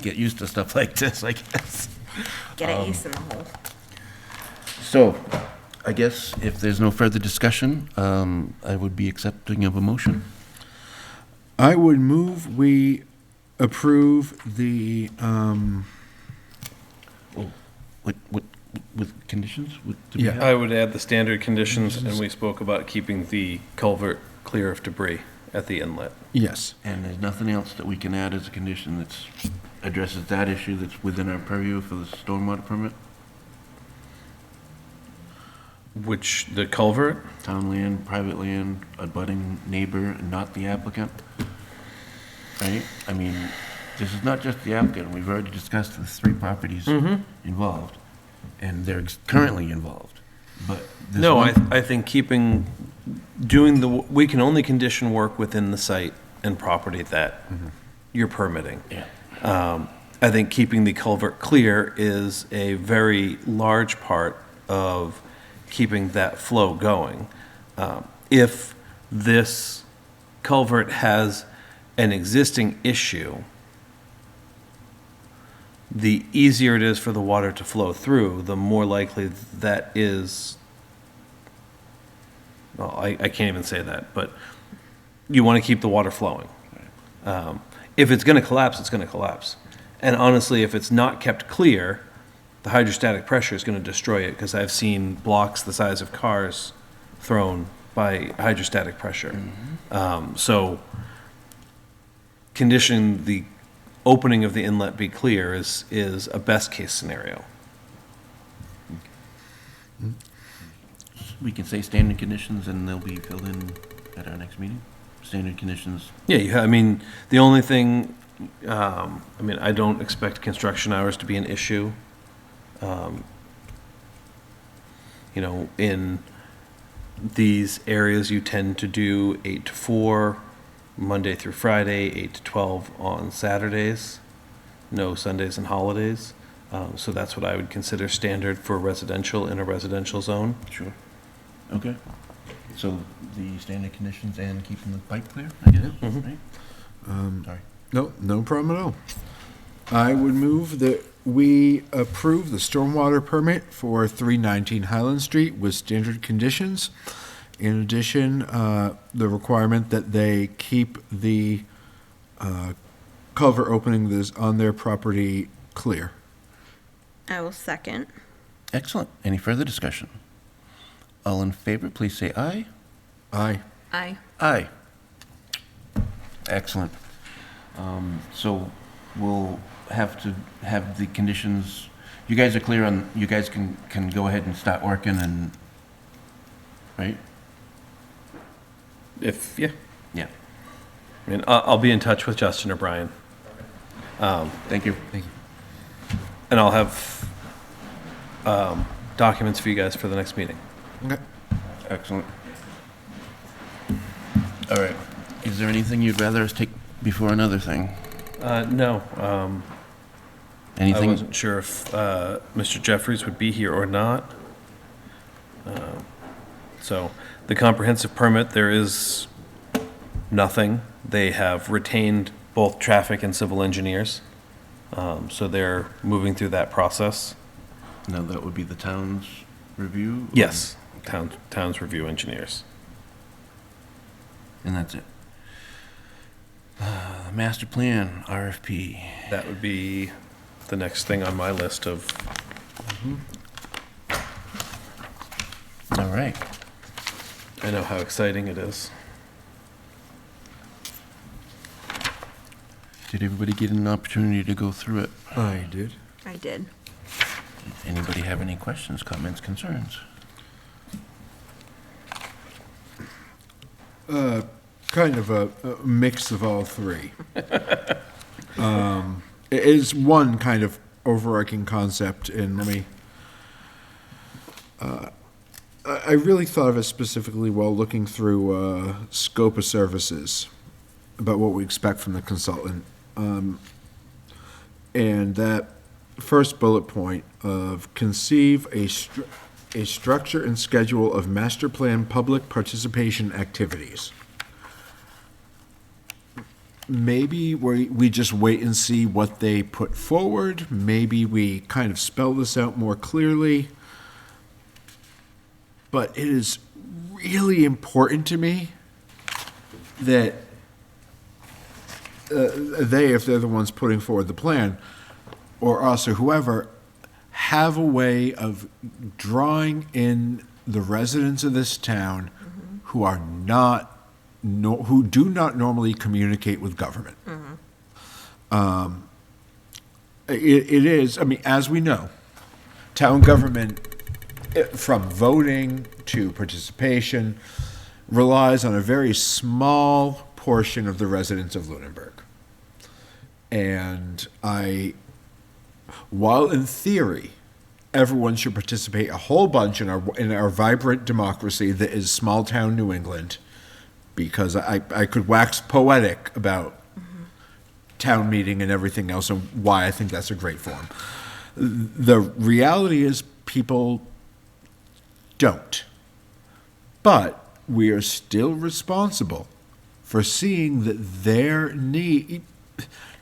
get used to stuff like this, I guess. Get a ace in the hole. So, I guess if there's no further discussion, I would be accepting of a motion. I would move we approve the, With conditions? Do we Yeah. have- I would add the standard conditions, and we spoke about keeping the culvert clear of debris at the inlet. yes. And there's nothing else that we can add as a condition that addresses that issue that's within our purview for the stormwater permit? Which, the culvert? Town land, private land, abutting neighbor, not the applicant? Right? I mean, this is not just the applicant. We've already discussed the 3 properties involved, and they're currently involved. But this No, one- I think we can only condition work within the site and property that you're permitting. Yeah. I think keeping the culvert clear is a very large part of keeping that flow going. If this culvert has an existing issue, the easier it is for the water to flow through, the more likely that is, well, I can't even say that, but you want to keep the water flowing. if it's gonna collapse, it's gonna collapse. And honestly, if it's not kept clear, the hydrostatic pressure is gonna destroy it, because I've seen blocks the size of cars thrown by hydrostatic pressure. So condition the opening of the inlet be clear is a best-case scenario. We can say standard conditions and they'll be filled in at our next meeting? Standard conditions, Yeah, I mean, the only thing, I mean, I don't expect construction hours to be an issue. You know, in these areas, you tend to do 8 to 4, Monday through Friday, 8 to 12 on Saturdays, no Sundays and holidays. So that's what I would consider standard for residential in a residential zone. sure. Okay. So the standard conditions and keeping the pipe clear, I guess, right? Sorry. No, no problem at all. I would move that we approve the stormwater permit for 319 Highland Street with standard conditions. In addition, the requirement that they keep the culvert opening that's on their property clear. I will second. Excellent. Any further discussion? All in favor, please say aye. Aye. Aye. Aye. Excellent. So we'll have to have the conditions, you guys are clear on, you guys can go ahead and start working and, right? Yeah. Yeah. I mean, I'll be in touch with Justin or Brian, Thank you. and I'll have documents for you guys for the next meeting. Okay. Excellent. All right. Is there anything you'd rather us take before another thing? No, I Anything? wasn't sure if Mr. Jeffries would be here or not. So the comprehensive permit, there is nothing. They have retained both traffic and civil engineers. So they're moving through that process. No, that would be the town's review? or- Yes, town's review engineers. And that's it. Master plan, RFP. That would be the next thing on my list of, All right. I know how exciting it is. Did everybody get an opportunity to go through it? I did. I did. Anybody have any questions, comments, concerns? Kind of a mix of all three. It is one kind of overarching concept, and I really thought of it specifically while looking through scope of services, about what we expect from the consultant. And that first bullet point of conceive a structure and schedule of master plan public participation activities. Maybe we just wait and see what they put forward. Maybe we kind of spell this out more clearly. But it is really important to me that they, if they're the ones putting forward the plan, or us or whoever, have a way of drawing in the residents of this town who are not, who do not normally communicate with government. It is, I mean, as we know, town government, from voting to participation, relies on a very small portion of the residents of Lunenburg. And while in theory, everyone should participate a whole bunch in our vibrant democracy that is small town New England, because I could wax poetic about town meeting and everything else and why I think that's a great form. The reality is people don't. But we are still responsible for seeing that their need,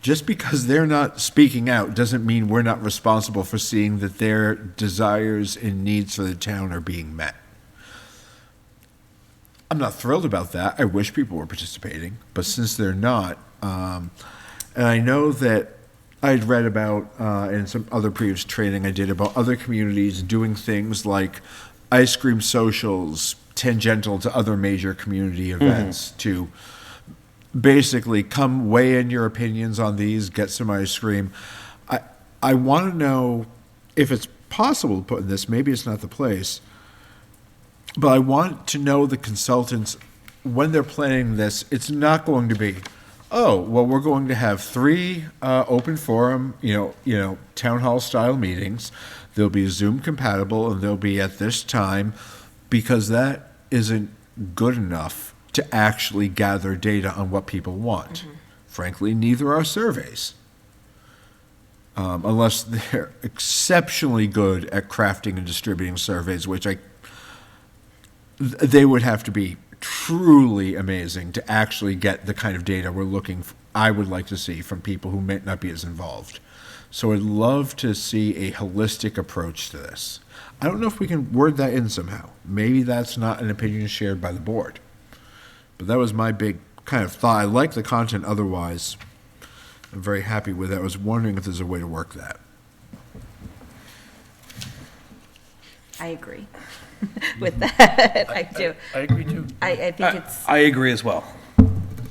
just because they're not speaking out doesn't mean we're not responsible for seeing that their desires and needs for the town are being met. I'm not thrilled about that. I wish people were participating, but since they're not, And I know that I'd read about, in some other previous training I did, about other communities doing things like ice cream socials tangential to other major community events to basically come weigh in your opinions on these, get some ice cream. I want to know if it's possible to put in this, maybe it's not the place, but I want to know the consultants, when they're planning this, it's not going to be, oh, well, we're going to have 3 open forum, town hall style meetings. They'll be Zoom compatible and they'll be at this time, because that isn't good enough to actually gather data on what people want. Frankly, neither are surveys. Unless they're exceptionally good at crafting and distributing surveys, which they would have to be truly amazing to actually get the kind of data I would like to see from people who may not be as involved. So I'd love to see a holistic approach to this. I don't know if we can word that in somehow. Maybe that's not an opinion shared by the board. But that was my big kind of thought. I like the content otherwise. I'm very happy with it. I was wondering if there's a way to work that. I agree with that. I do. I agree too. I think it's, I agree as well.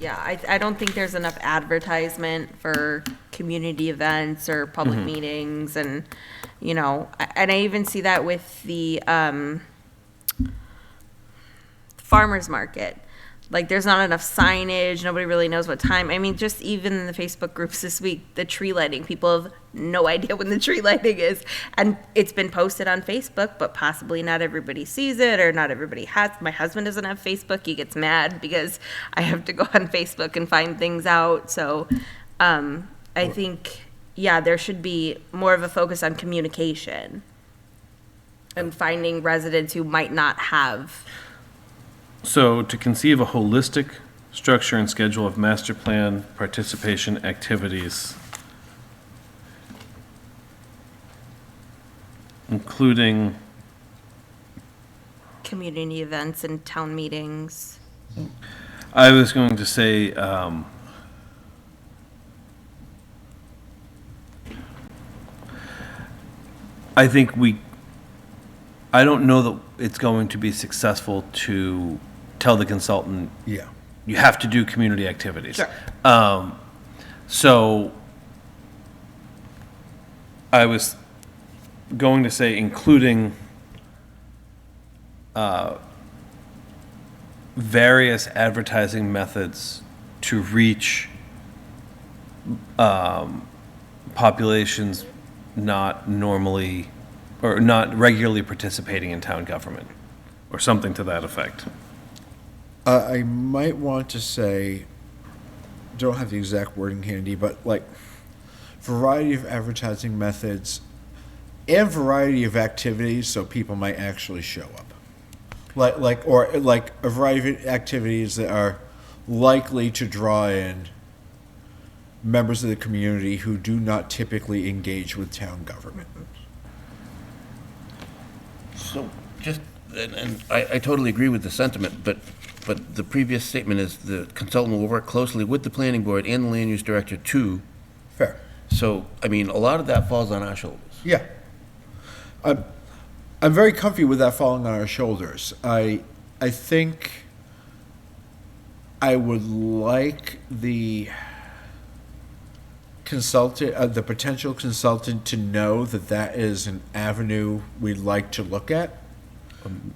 yeah, I don't think there's enough advertisement for community events or public meetings, and, and I even see that with the farmer's market. Like, there's not enough signage, nobody really knows what time. I mean, just even in the Facebook groups this week, the tree lighting, people have no idea when the tree lighting is. And it's been posted on Facebook, but possibly not everybody sees it, or not everybody has. My husband doesn't have Facebook. He gets mad because I have to go on Facebook and find things out. So I think, there should be more of a focus on communication and finding residents who might not have. So to conceive a holistic structure and schedule of master plan participation activities, including Community events and town meetings. I was going to say, I don't know that it's going to be successful to tell the consultant, Yeah. you have to do community activities. Sure. So I was going to say including various advertising methods to reach populations not normally or not regularly participating in town government, or something to that effect. I might want to say, don't have the exact wording handy, but like variety of advertising methods and variety of activities, so people might actually show up. Like a variety of activities that are likely to draw in members of the community who do not typically engage with town government. So and I totally agree with the sentiment, but the previous statement is the consultant will work closely with the planning board and the land use director too. Fair. So, I mean, a lot of that falls on our shoulders. Yeah. I'm very comfy with that falling on our shoulders. I think I would like the consultant, the potential consultant, to know that that is an avenue we'd like to look at.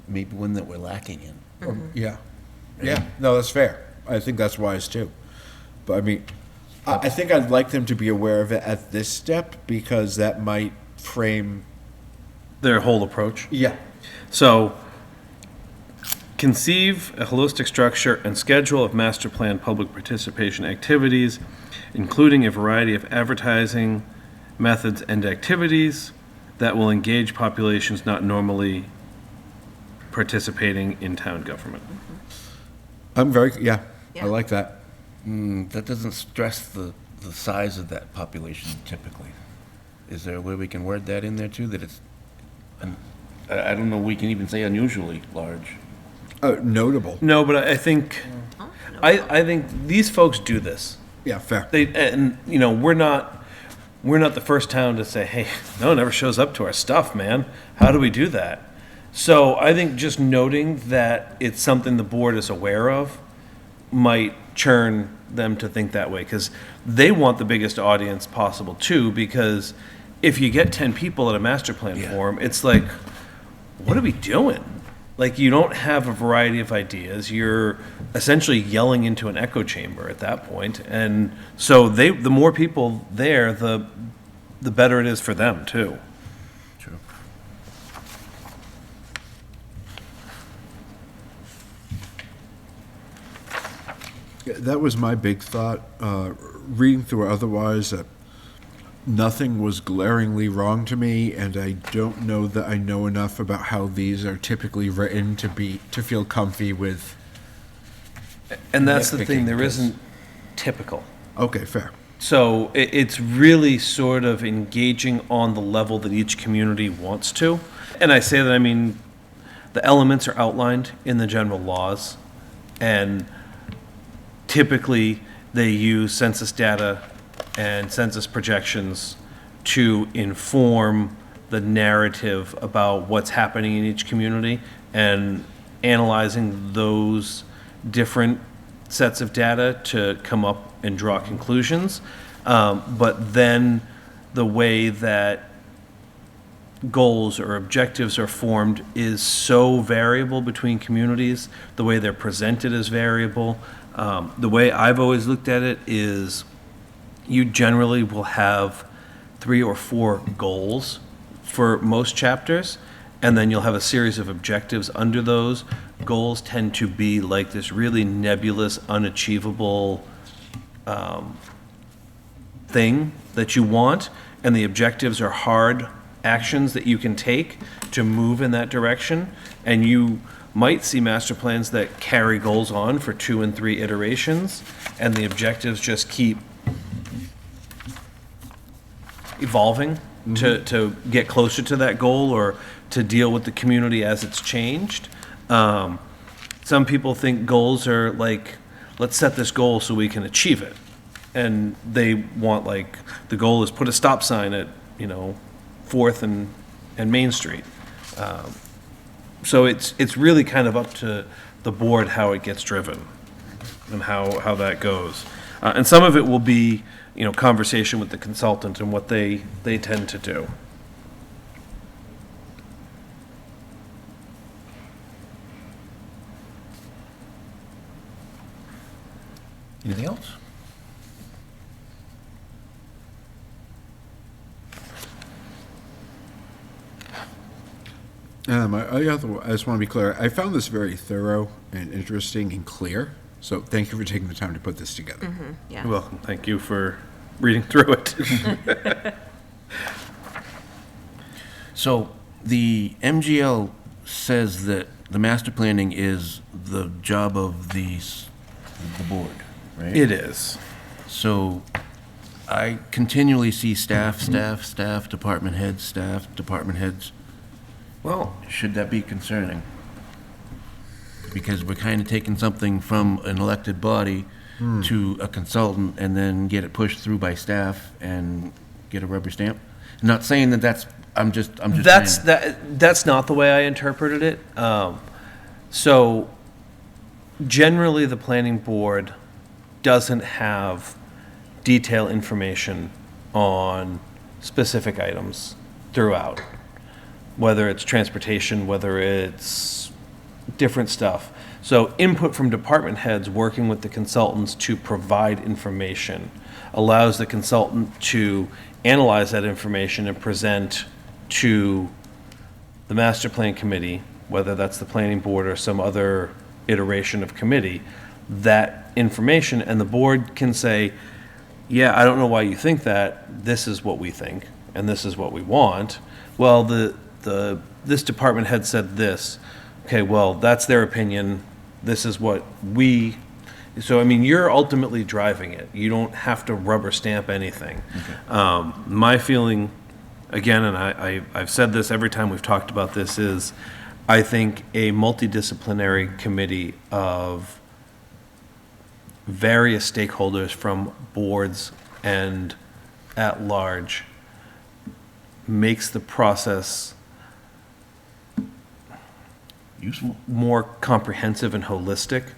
Maybe one that we're lacking in. Yeah. Yeah, no, that's fair. I think that's wise too. But I mean, I think I'd like them to be aware of it at this step, because that might frame. Their whole approach. Yeah. So conceive a holistic structure and schedule of master plan public participation activities, including a variety of advertising methods and activities that will engage populations not normally participating in town government. I'm very, I Yeah. like that. That doesn't stress the size of that population typically. Is there a way we can word that in there too, that it's, I don't know, we can even say unusually large? Notable. No, but I think, I think these folks do this. Yeah, fair. And, you know, we're not the first town to say, hey, no one ever shows up to our stuff, man. How do we do that? So I think just noting that it's something the board is aware of might churn them to think that way, because they want the biggest audience possible too, because if you get 10 people at a master plan forum, it's like, what are we doing? Like, you don't have a variety of ideas. You're essentially yelling into an echo chamber at that point. And so the more people there, the better it is for them too. True. Yeah, that was my big thought, reading through otherwise, that nothing was glaringly wrong to me, and I don't know that I know enough about how these are typically written to feel comfy with. And that's the thing, nitpicking, there 'cause- isn't typical. Okay, fair. So it's really sort of engaging on the level that each community wants to. And I say that, I mean, the elements are outlined in the general laws, and typically they use census data and census projections to inform the narrative about what's happening in each community, and analyzing those different sets of data to come up and draw conclusions. But then the way that goals or objectives are formed is so variable between communities. The way they're presented is variable. The way I've always looked at it is you generally will have 3 or 4 goals for most chapters, and then you'll have a series of objectives under those. Goals tend to be like this really nebulous, unachievable thing that you want, and the objectives are hard actions that you can take to move in that direction. And you might see master plans that carry goals on for 2 and 3 iterations, and the objectives just keep evolving to get closer to that goal, or to deal with the community as it's changed. Some people think goals are like, let's set this goal so we can achieve it. And they want, like, the goal is put a stop sign at, 4th and Main Street. So it's really kind of up to the board how it gets driven and how that goes. And some of it will be, conversation with the consultant and what they tend to do. Anything else? I just want to be clear. I found this very thorough and interesting and clear. So thank you for taking the time to put this together. Yeah. You're welcome. Thank you for reading through it. So the MGL says that the master planning is the job of the board, right? It is. So I continually see staff, department heads. Well, Should that be concerning? Because we're kind of taking something from an elected body to a consultant and then get it pushed through by staff and get a rubber stamp. I'm not saying that that's, I'm just saying. That's not the way I interpreted it. So generally, the planning board doesn't have detailed information on specific items throughout, whether it's transportation, whether it's different stuff. So input from department heads working with the consultants to provide information allows the consultant to analyze that information and present to the master plan committee, whether that's the planning board or some other iteration of committee, that information, and the board can say, yeah, I don't know why you think that, this is what we think, and this is what we want. Well, this department head said this. Okay, well, that's their opinion. This is what we, so I mean, you're ultimately driving it. You don't have to rubber stamp anything. Okay. My feeling, again, and I've said this every time we've talked about this, is I think a multidisciplinary committee of various stakeholders from boards and at large makes the process Useful. more comprehensive and holistic.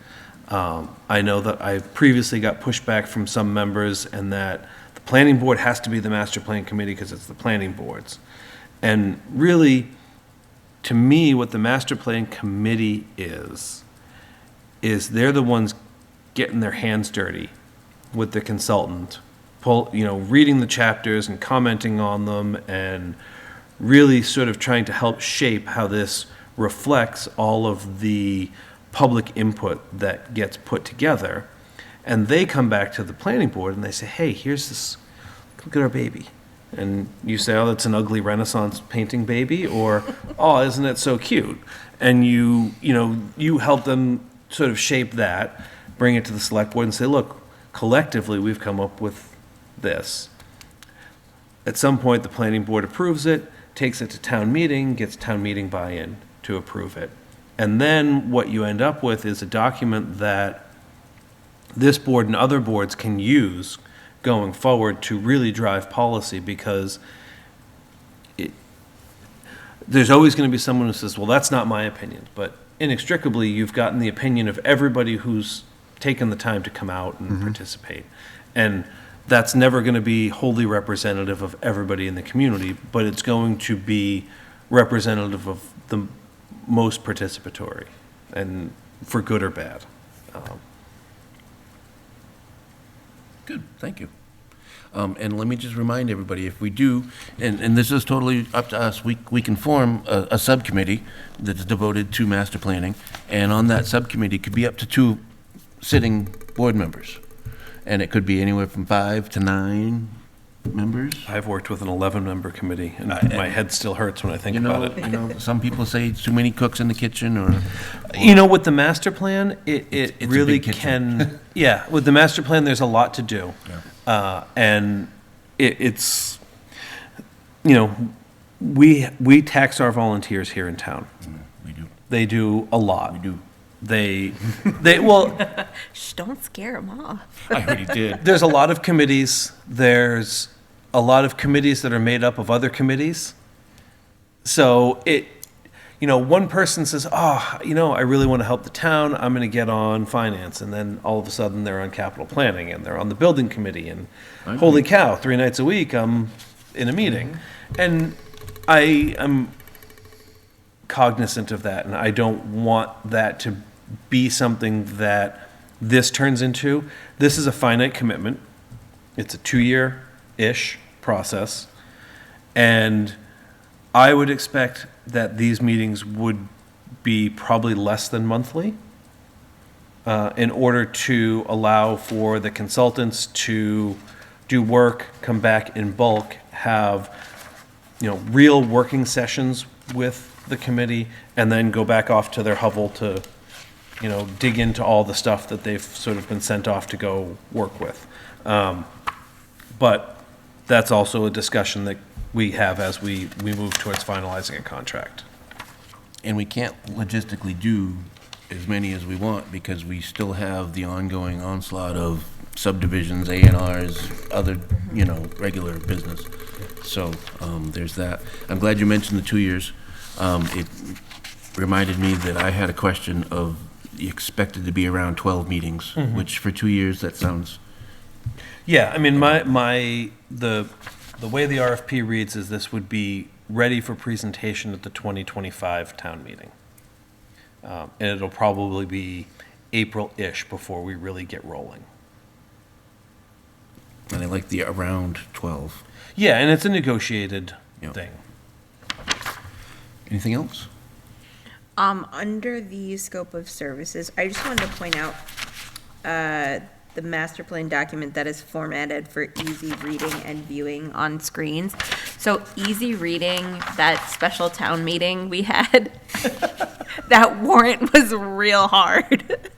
I know that I previously got pushback from some members and that the planning board has to be the master plan committee because it's the planning boards. And really, to me, what the master plan committee is they're the ones getting their hands dirty with the consultant, reading the chapters and commenting on them and really sort of trying to help shape how this reflects all of the public input that gets put together. And they come back to the planning board and they say, hey, here's this, look at our baby. And you say, oh, that's an ugly Renaissance painting baby, or, oh, isn't it so cute? And you help them sort of shape that, bring it to the select board and say, look, collectively, we've come up with this. At some point, the planning board approves it, takes it to town meeting, gets town meeting buy-in to approve it. And then what you end up with is a document that this board and other boards can use going forward to really drive policy, because there's always going to be someone who says, well, that's not my opinion. But inextricably, you've gotten the opinion of everybody who's taken the time to come out and participate. And that's never going to be wholly representative of everybody in the community, but it's going to be representative of the most participatory, and for good or bad. Good, thank you. And let me just remind everybody, if we do, and this is totally up to us, we can form a subcommittee that's devoted to master planning, and on that subcommittee could be up to 2 sitting board members. And it could be anywhere from 5 to 9 members. I've worked with an 11-member committee, and my head still hurts when I think about it. Some people say it's too many cooks in the kitchen, or With the master plan, it a really big kitchen. can, with the master plan, there's a lot to do. And it's, we tax our volunteers here in town. we do. They do a lot. We do. Well, Shh, don't scare them off. I already did. there's a lot of committees. There's a lot of committees that are made up of other committees. So one person says, oh, I really want to help the town. I'm going to get on finance. And then all of a sudden they're on capital planning and they're on the building committee. And holy cow, 3 nights a week I'm in a meeting. And I am cognizant of that. And I don't want that to be something that this turns into. This is a finite commitment. It's a 2-year-ish process. And I would expect that these meetings would be probably less than monthly in order to allow for the consultants to do work, come back in bulk, have real working sessions with the committee, and then go back off to their hovel to dig into all the stuff that they've sort of been sent off to go work with. But that's also a discussion that we have as we move towards finalizing a contract. And we can't logistically do as many as we want because we still have the ongoing onslaught of subdivisions, A&Rs, other, regular business. So there's that. I'm glad you mentioned the 2 years. It reminded me that I had a question of expected to be around 12 meetings, which for 2 years, that sounds... Yeah, I mean, the way the RFP reads is this would be ready for presentation at the 2025 town meeting. And it'll probably be April-ish before we really get rolling. And I like the around 12. Yeah, and it's a negotiated Yep. thing. Anything else? Under the scope of services, I just wanted to point out, the master plan document that is formatted for easy reading and viewing on screens. So easy reading, that special town meeting we had, that warrant was real hard.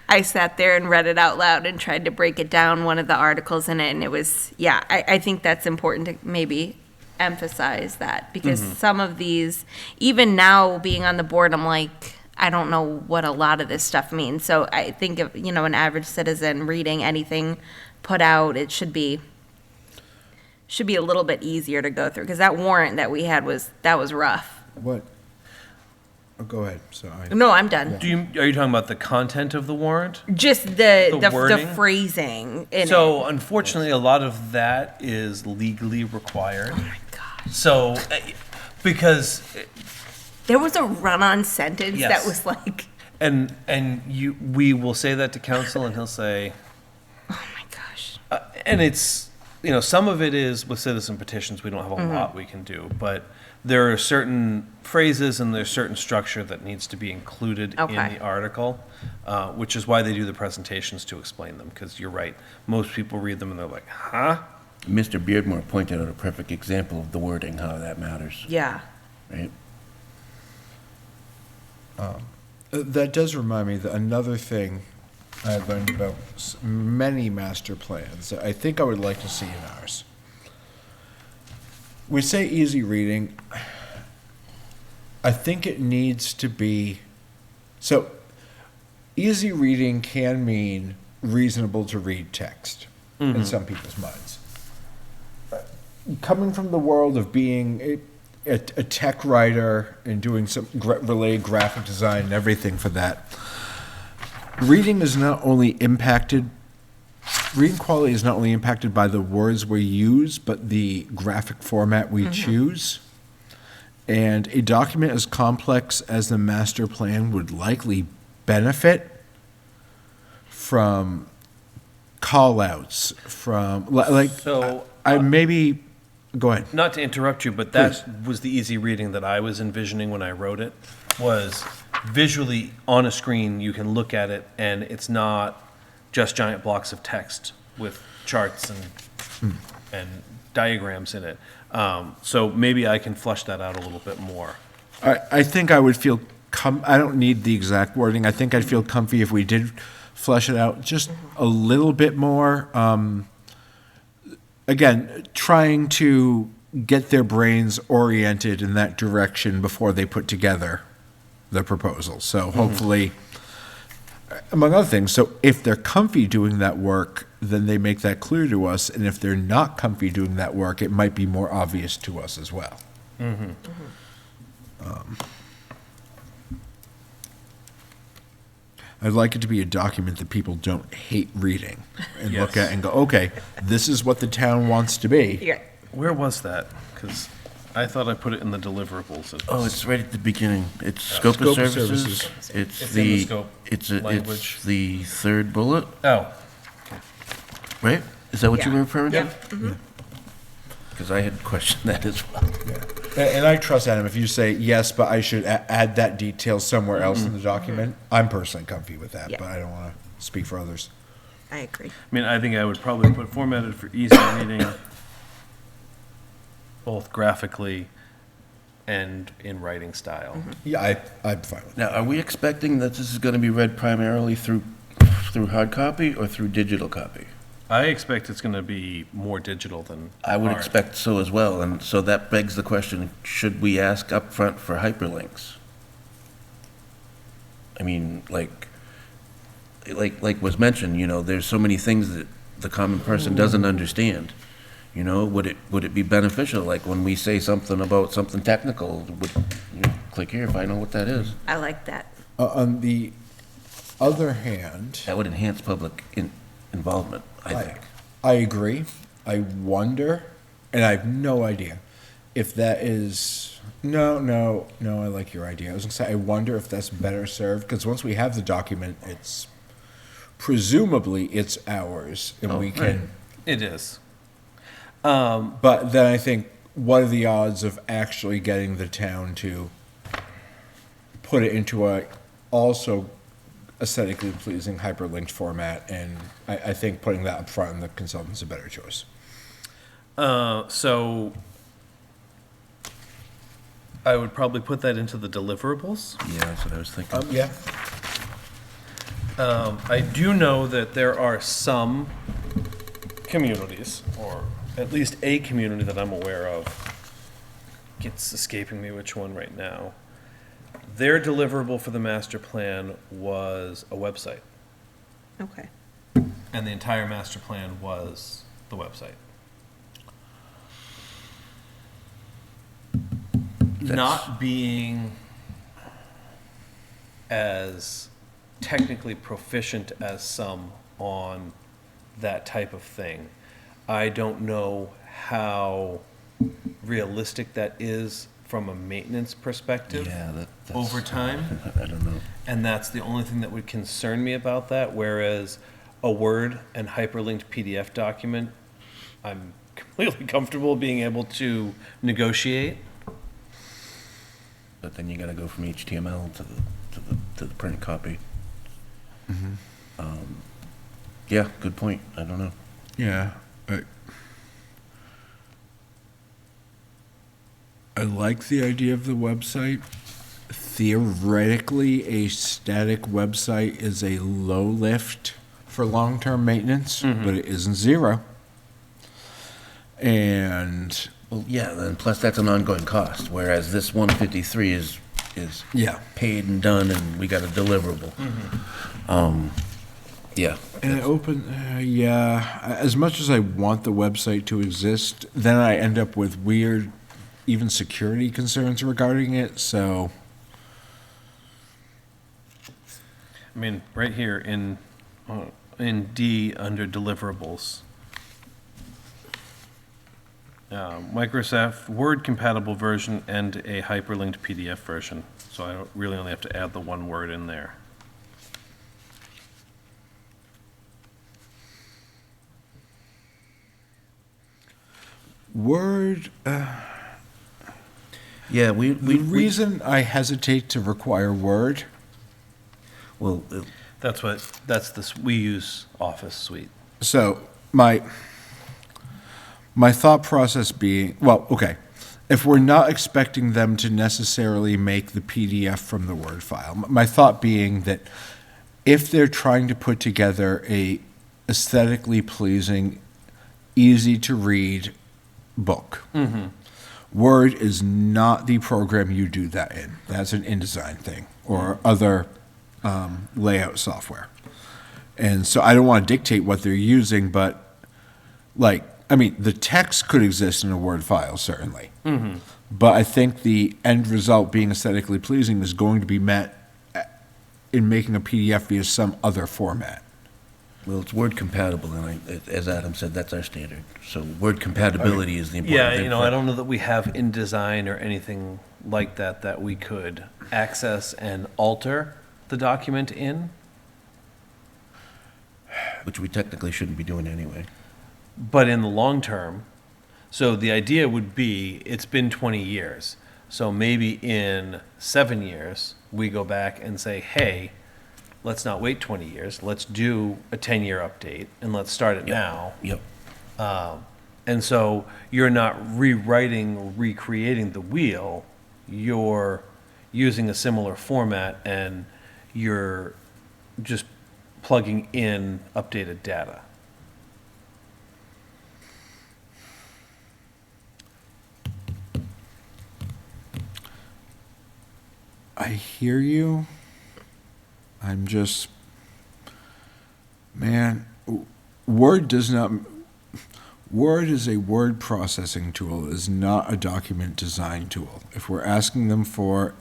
I sat there and read it out loud and tried to break it down, one of the articles in it, and it was, I think that's important to maybe emphasize that, because some of these, even now being on the board, I'm like, I don't know what a lot of this stuff means. So I think if, you know, an average citizen reading anything put out, it should be a little bit easier to go through, because that warrant that we had was rough. What? Oh, go ahead, sorry. No, I'm done. Are you talking about the content of the warrant? Just the wording? phrasing in it. So unfortunately, a lot of that is legally required. Oh my gosh. So, because, There was a run-on sentence that Yes. was like, and we will say that to council, and he'll say, oh my gosh. and it's, you know, some of it is with citizen petitions, we don't have a lot we can do, but there are certain phrases and there's certain structure that needs to be included in Okay. the article, which is why they do the presentations to explain them, because you're right, most people read them and they're like, huh? Mr. Beardmore pointed out a perfect example of the wording, how that matters, Yeah. right? That does remind me that another thing I learned about many master plans that I think I would like to see in ours. We say easy reading. I think it needs to be, so easy reading can mean reasonable to read text in some people's minds. Coming from the world of being a tech writer and doing some related graphic design and everything for that, reading quality is not only impacted by the words we use, but the graphic format we choose. And a document as complex as the master plan would likely benefit from call-outs, from, So, I maybe, go ahead. not to interrupt you, but that was the easy reading that I was envisioning when I wrote it, was visually on a screen, you can look at it, and it's not just giant blocks of text with charts and diagrams in it. So maybe I can flesh that out a little bit more. I think I would feel, I don't need the exact wording, I think I'd feel comfy if we did flesh it out just a little bit more. Again, trying to get their brains oriented in that direction before they put together the proposal. So hopefully, among other things, so if they're comfy doing that work, then they make that clear to us, and if they're not comfy doing that work, it might be more obvious to us as well. I'd like it to be a document that people don't hate reading and look Yes. at and go, okay, this is what the town wants to be. Yeah. Where was that? Because I thought I put it in the deliverables. Oh, it's right at the beginning. It's scope of Scope of services. services. It's It's in the the, scope it's language. the third bullet, Oh, right? Is that what you Yeah. were referring to? yeah. Because I had questioned that as well. And I trust Adam, if you say, yes, but I should add that detail somewhere else in the document, I'm personally comfy with that, Yeah. but I don't want to speak for others. I agree. I mean, I think I would probably put formatted for easy reading, both graphically and in writing style. Yeah, I'm fine with that. Now, are we expecting that this is going to be read primarily through hard copy or through digital copy? I expect it's going to be more digital than I would hard. expect so as well, and so that begs the question, should we ask upfront for hyperlinks? I mean, like was mentioned, you know, there's so many things that the common person doesn't understand. You know, would it be beneficial, like when we say something about something technical, click here if I know what that is? I like that. On the other hand, That would enhance public involvement, I think. I agree. I wonder, and I have no idea, if that is, no, I like your idea. I was gonna say, I wonder if that's better served, because once we have the document, it's, presumably, it's ours, and Oh, we right. can, It is. but then I think, what are the odds of actually getting the town to put it into a also aesthetically pleasing hyperlinked format, and I think putting that up front in the consultant's a better choice. So I would probably put that into the deliverables. Yeah, that's what I was thinking. Yeah. I do know that there are some communities, or at least a community that I'm aware of, it's escaping me which one right now, their deliverable for the master plan was a website, Okay. and the entire master plan was the website. Not being as technically proficient as some on that type of thing, I don't know how realistic that is from a maintenance perspective. Yeah, that's. Over time. I don't know. And that's the only thing that would concern me about that, whereas a Word and hyperlinked PDF document, I'm completely comfortable being able to negotiate. But then you gotta go from HTML to the print copy. Yeah, good point. I don't know. Yeah. I like the idea of the website. Theoretically, a static website is a low lift for long-term maintenance, but it isn't zero. And Well, yeah, and plus that's an ongoing cost, whereas this 153 is yeah, paid and done, and we got a deliverable. Yeah. and yeah, as much as I want the website to exist, then I end up with weird, even security concerns regarding it. So I mean, right here in D under deliverables. Microsoft Word compatible version and a hyperlinked PDF version. So I don't really only have to add the one word in there. Word. Yeah, The reason I hesitate to require Word. well, We use Office Suite. So my thought process being, well, okay, if we're not expecting them to necessarily make the PDF from the Word file, my thought being that if they're trying to put together a aesthetically pleasing, easy to read book, Word is not the program you do that in. That's an InDesign thing or other layout software. And so I don't want to dictate what they're using, but the text could exist in a Word file, certainly. But I think the end result being aesthetically pleasing is going to be met in making a PDF via some other format. well, it's Word compatible, and as Adam said, that's our standard. So Word compatibility is the important Yeah, thing. I don't know that we have InDesign or anything like that we could access and alter the document in. Which we technically shouldn't be doing anyway. But in the long term, so the idea would be, it's been 20 years. So maybe in 7 years, we go back and say, hey, let's not wait 20 years. Let's do a 10-year update and let's start it now. Yep. And so you're not rewriting or recreating the wheel. You're using a similar format and you're just plugging in updated data. I hear you. I'm just, man, Word is a word processing tool. It is not a document design tool. If we're asking them for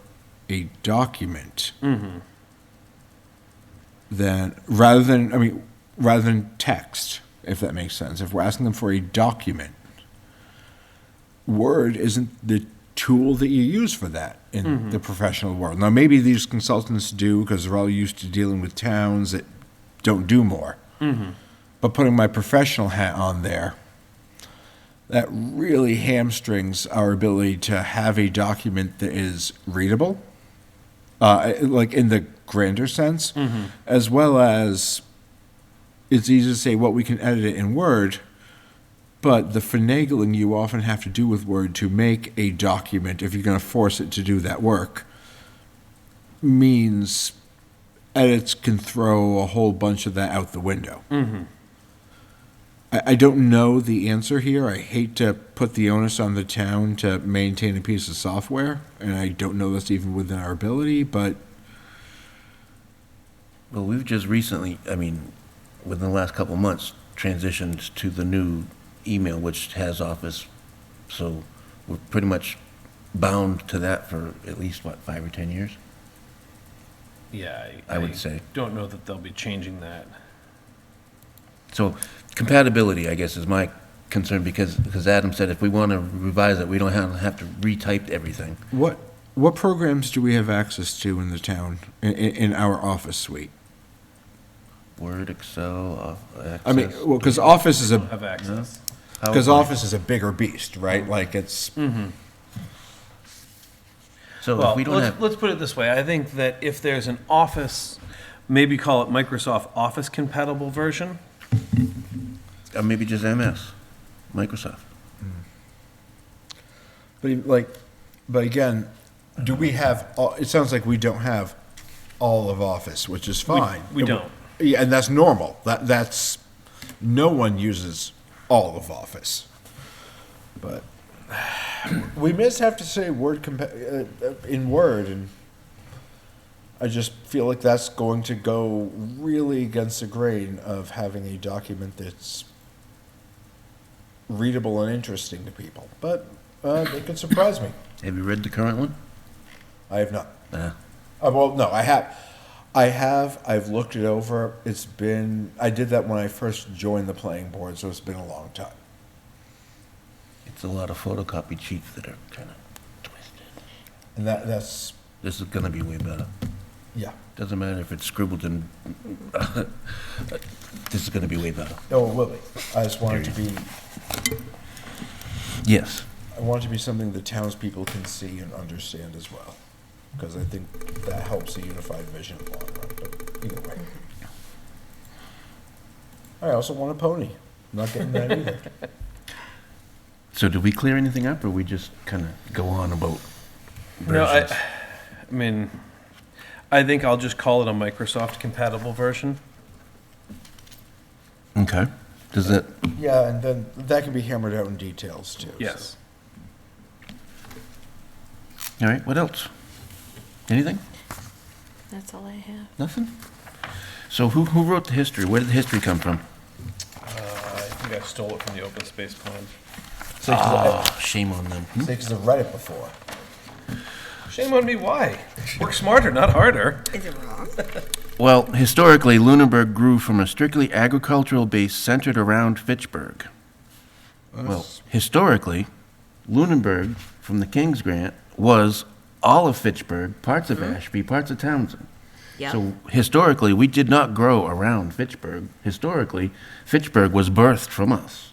a document, then rather than text, if that makes sense, if we're asking them for a document, Word isn't the tool that you use for that in the professional world. Now, maybe these consultants do because they're all used to dealing with towns that don't do more. But putting my professional hat on there, that really hamstrings our ability to have a document that is readable, like in the grander sense, as well as it's easy to say, well, we can edit it in Word, but the finagling you often have to do with Word to make a document, if you're going to force it to do that work, means edits can throw a whole bunch of that out the window. I don't know the answer here. I hate to put the onus on the town to maintain a piece of software, and I don't know that's even within our ability, but Well, we've just recently, I mean, within the last couple of months, transitioned to the new email, which has Office. So we're pretty much bound to that for at least, what, 5 or 10 years? Yeah, I would say. Don't know that they'll be changing that. So compatibility, I guess, is my concern, because Adam said if we want to revise it, we don't have to retype everything. what programs do we have access to in the town, in our Office suite? Word, Excel, Access. I mean, well, because Office is Have access. because PowerPoint. Office is a bigger beast, right? Like it's, So Well, if we don't have, let's put it this way. I think that if there's an Office, maybe call it Microsoft Office compatible version. maybe just MS, Microsoft. but again, do we have, it sounds like we don't have all of Office, which is fine. we don't. Yeah, and that's normal. That's, no one uses all of Office. But we just have to say in Word, and I just feel like that's going to go really against the grain of having a document that's readable and interesting to people. But it could surprise me. Have you read the current one? I have not. Nah. Well, no, I have. I've looked it over. I did that when I first joined the playing board, so it's been a long time. It's a lot of photocopy sheets that are kind of twisted. And that's, This is gonna be way better. yeah. Doesn't matter if it's scribbled in, this is gonna be way better. No, it will be. I just want it to be, Yes. I want it to be something the townspeople can see and understand as well. Because I think that helps a unified vision in the long run, but either way. I also want a pony. I'm not getting that either. So did we clear anything up, or we just kind of go on about No, versions? I mean, I think I'll just call it a Microsoft compatible version. Okay. Does that, Yeah, and then that can be hammered out in details too. so. Yes. all right, what else? Anything? That's all I have. Nothing? So who wrote the history? Where did the history come from? I think I stole it from the open space plan. Oh, shame on them. Because I've read it before. Shame on me, why? Work smarter, not harder. Is it wrong? Well, historically, Lunenburg grew from a strictly agricultural base centered around Fitchburg. Well, historically, Lunenburg, from the King's Grant, was all of Fitchburg, parts of Ashby, parts of Townsend. Yeah. So historically, we did not grow around Fitchburg. Historically, Fitchburg was birthed from us.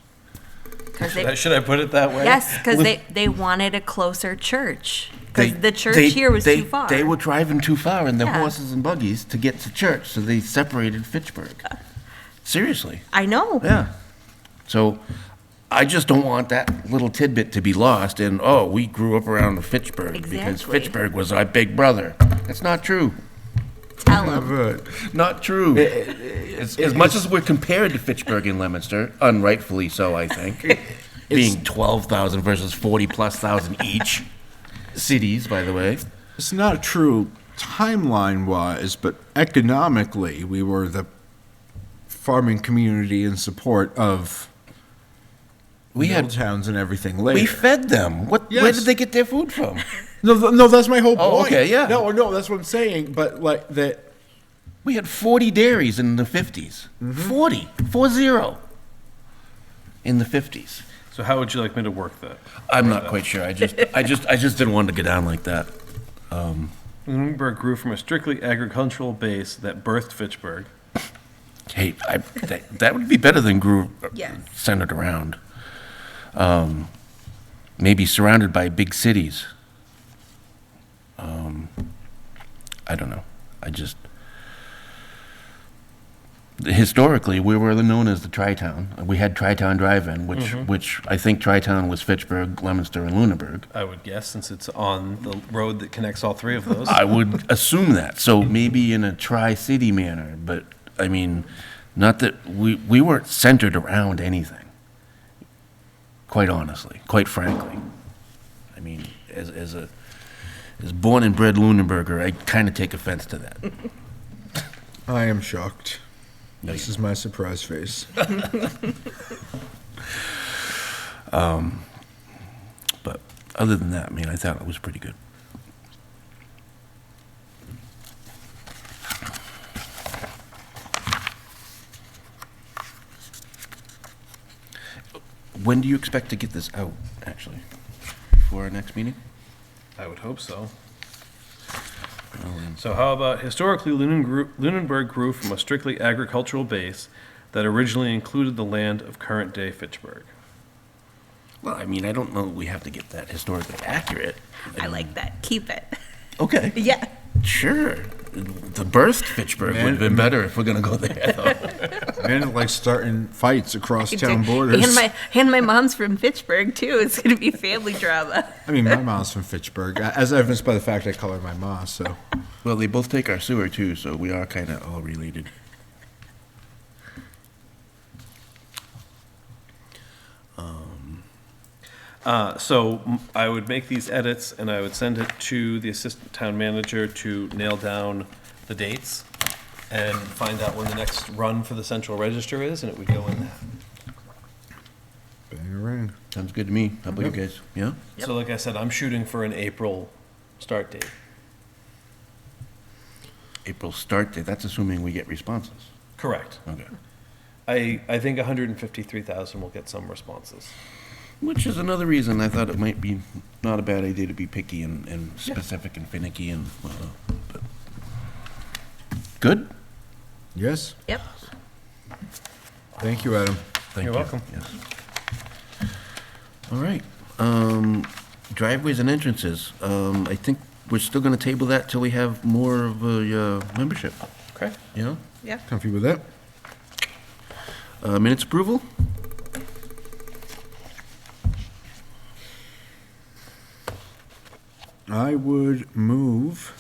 Should I put it that way? Yes, because they wanted a closer church. Because the church they- here was they- too far. They were driving too far in their Yeah. horses and buggies to get to church, so they separated Fitchburg. Seriously, I know. yeah. So I just don't want that little tidbit to be lost in, oh, we grew up around Fitchburg because Exactly. Fitchburg was our big brother. That's not true. Tell them. Not true. As much as we're compared to Fitchburg and Leominster, unrightfully so, I think, being 12,000 versus 40-plus thousand each cities, by the way. It's not true timeline-wise, but economically, we were the farming community in support of We mill had towns and everything later. we fed them. Where Yes. did they get their food from? No, that's my whole point. Oh, okay, yeah. No, that's what I'm saying. But like that, We had 40 dairies in the 50s. 40 in the 50s. So how would you like me to work that? I'm not quite sure. I just didn't want to get down like that. Lunenburg grew from a strictly agricultural base that birthed Fitchburg. Hey, that would be better than grew Yes. centered around. Maybe surrounded by big cities. I don't know. Historically, we were known as the Tri-Town. We had Tri-Town Drive-In, which I think Tri-Town was Fitchburg, Leominster, and Lunenburg. I would guess, since it's on the road that connects all three of those. I would assume that. So maybe in a Tri-City manner, but I mean, Not that we weren't centered around anything, quite honestly, quite frankly. I mean, as born and bred Lunenburger, I kind of take offense to that. I am shocked. No, This is my surprise face. But other than that, I mean, I thought it was pretty good. When do you expect to get this out, actually? For our next meeting? I would hope so. So how about historically Lunenburg grew from a strictly agricultural base that originally included the land of current-day Fitchburg. Well, I mean, I don't know that we have to get that historically accurate. I like that. Keep it. Okay. Yeah. Sure. The birthed Fitchburg would have been better if we're gonna go there, though. Man, like starting fights across town borders. And my mom's from Fitchburg too. It's gonna be family drama. I mean, my mom's from Fitchburg, as evidenced by the fact I call her my ma, so. Well, they both take our sewer too, so we are kind of all related. I would make these edits and I would send it to the assistant town manager to nail down the dates and find out when the next run for the central register is, and it would go in that. Bang. Sounds good to me. How about you guys? Yeah? So like I said, I'm shooting for an April start date. April start date, that's assuming we get responses. Correct. Okay. I think 153,000 will get some responses. Which is another reason I thought it might be not a bad idea to be picky and specific and finicky and whatnot. But good? Yes? Yep. Thank you, Adam. Thank You're you. welcome. Yes. All right. Driveways and entrances. I think we're still gonna table that till we have more of a membership, Okay. you know? Yeah. Comfy with that? Minutes approval? I would move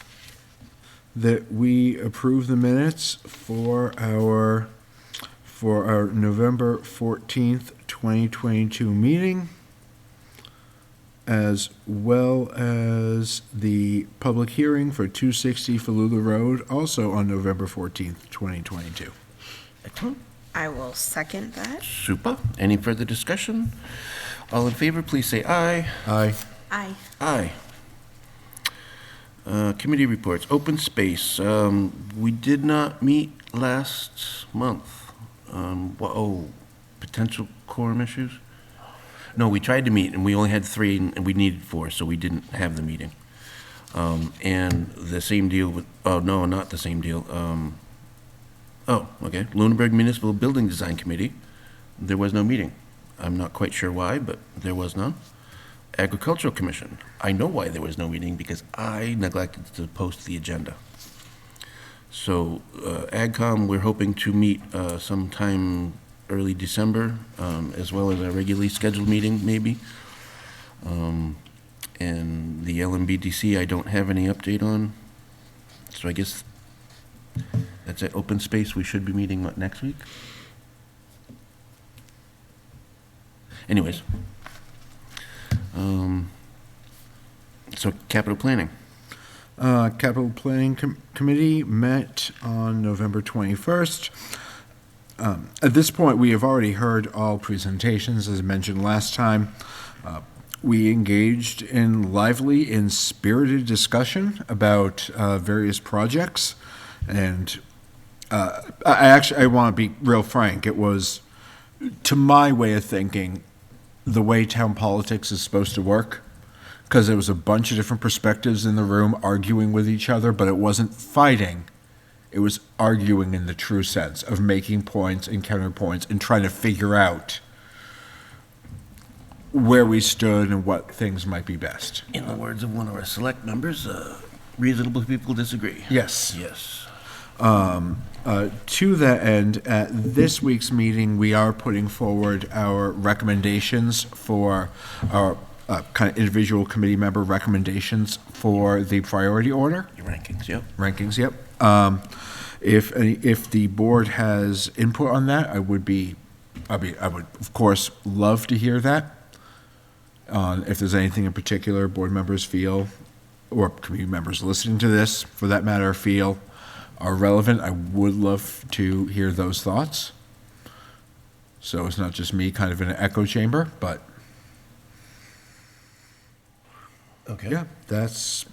that we approve the minutes for our November 14th, 2022 meeting, as well as the public hearing for 260 Falula Road, also on November 14th, 2022. Excellent. I will second that. Super. Any further discussion? All in favor, please say aye. Aye. Aye. Aye. Committee reports, open space. We did not meet last month. Potential quorum issues? No, we tried to meet, and we only had 3, and we needed 4, so we didn't have the meeting. And the same deal with, oh, no, not the same deal. Okay, Lunenburg Municipal Building Design Committee, there was no meeting. I'm not quite sure why, but there was none. Agricultural Commission, I know why there was no meeting, because I neglected to post the agenda. So, AgCom, we're hoping to meet sometime early December, as well as our regularly scheduled meeting, maybe. And the LMBDC, I don't have any update on. So I guess that's it. Open space, we should be meeting, what, next week? Anyways. So capital planning. Capital Planning Committee met on November 21st. At this point, we have already heard all presentations, as mentioned last time. We engaged in lively and spirited discussion about various projects, and I want to be real frank. It was, to my way of thinking, the way town politics is supposed to work, because there was a bunch of different perspectives in the room arguing with each other, but it wasn't fighting. It was arguing in the true sense of making points and counterpoints and trying to figure out where we stood and what things might be best. In the words of one of our select members, reasonable people disagree. Yes. Yes. To that end, at this week's meeting, we are putting forward our recommendations for our kind of individual committee member recommendations for the priority order. Your rankings, yep. Rankings, yep. If the board has input on that, I would of course love to hear that. If there's anything in particular board members feel, or community members listening to this, for that matter, feel are relevant, I would love to hear those thoughts. So it's not just me kind of in an echo chamber, but Okay. yeah, that's,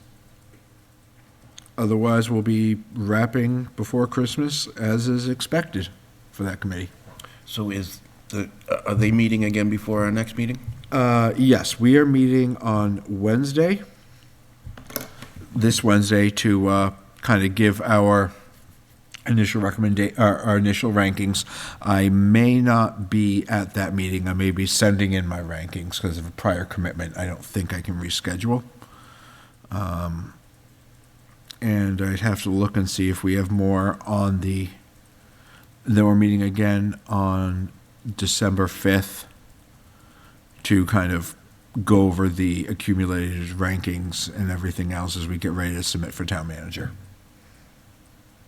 otherwise we'll be wrapping before Christmas as is expected for that committee. So are they meeting again before our next meeting? Yes, we are meeting on Wednesday, this Wednesday, to kind of give our initial our initial rankings. I may not be at that meeting. I may be sending in my rankings because of a prior commitment. I don't think I can reschedule. And I'd have to look and see if we have more on the, then we're meeting again on December 5th to kind of go over the accumulated rankings and everything else as we get ready to submit for town manager.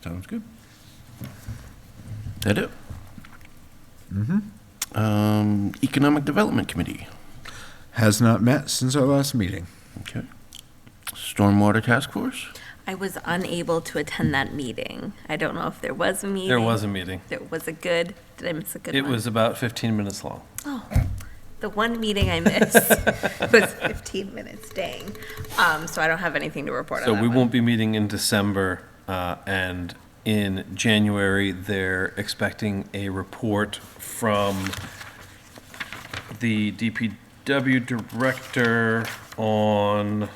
Sounds good. That it? Mm-hmm. Economic Development Committee. Has not met since our last meeting. Okay. Stormwater Task Force? I was unable to attend that meeting. I don't know if there was a meeting. There was a meeting. Was it good? Did I miss a good It one? was about 15 minutes long. Oh, the one meeting I missed was 15 minutes, dang. So I don't have anything to report on So that we one. won't be meeting in December, and in January, they're expecting a report from the DPW director on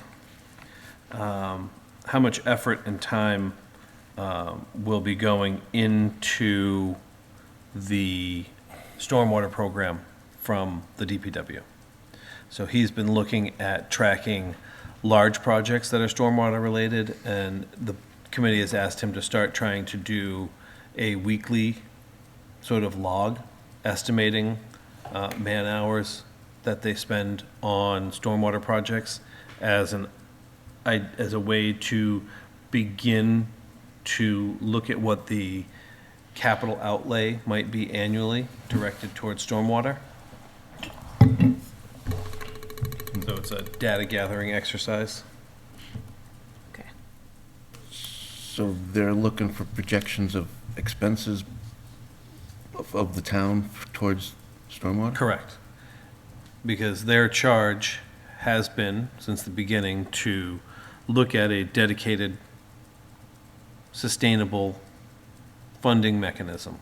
how much effort and time will be going into the stormwater program from the DPW. So he's been looking at tracking large projects that are stormwater related, and the committee has asked him to start trying to do a weekly sort of log estimating man hours that they spend on stormwater projects as a way to begin to look at what the capital outlay might be annually directed towards stormwater. So it's a data gathering exercise. Okay. So they're looking for projections of expenses of the town towards stormwater? Correct. Because their charge has been, since the beginning, to look at a dedicated, sustainable funding mechanism.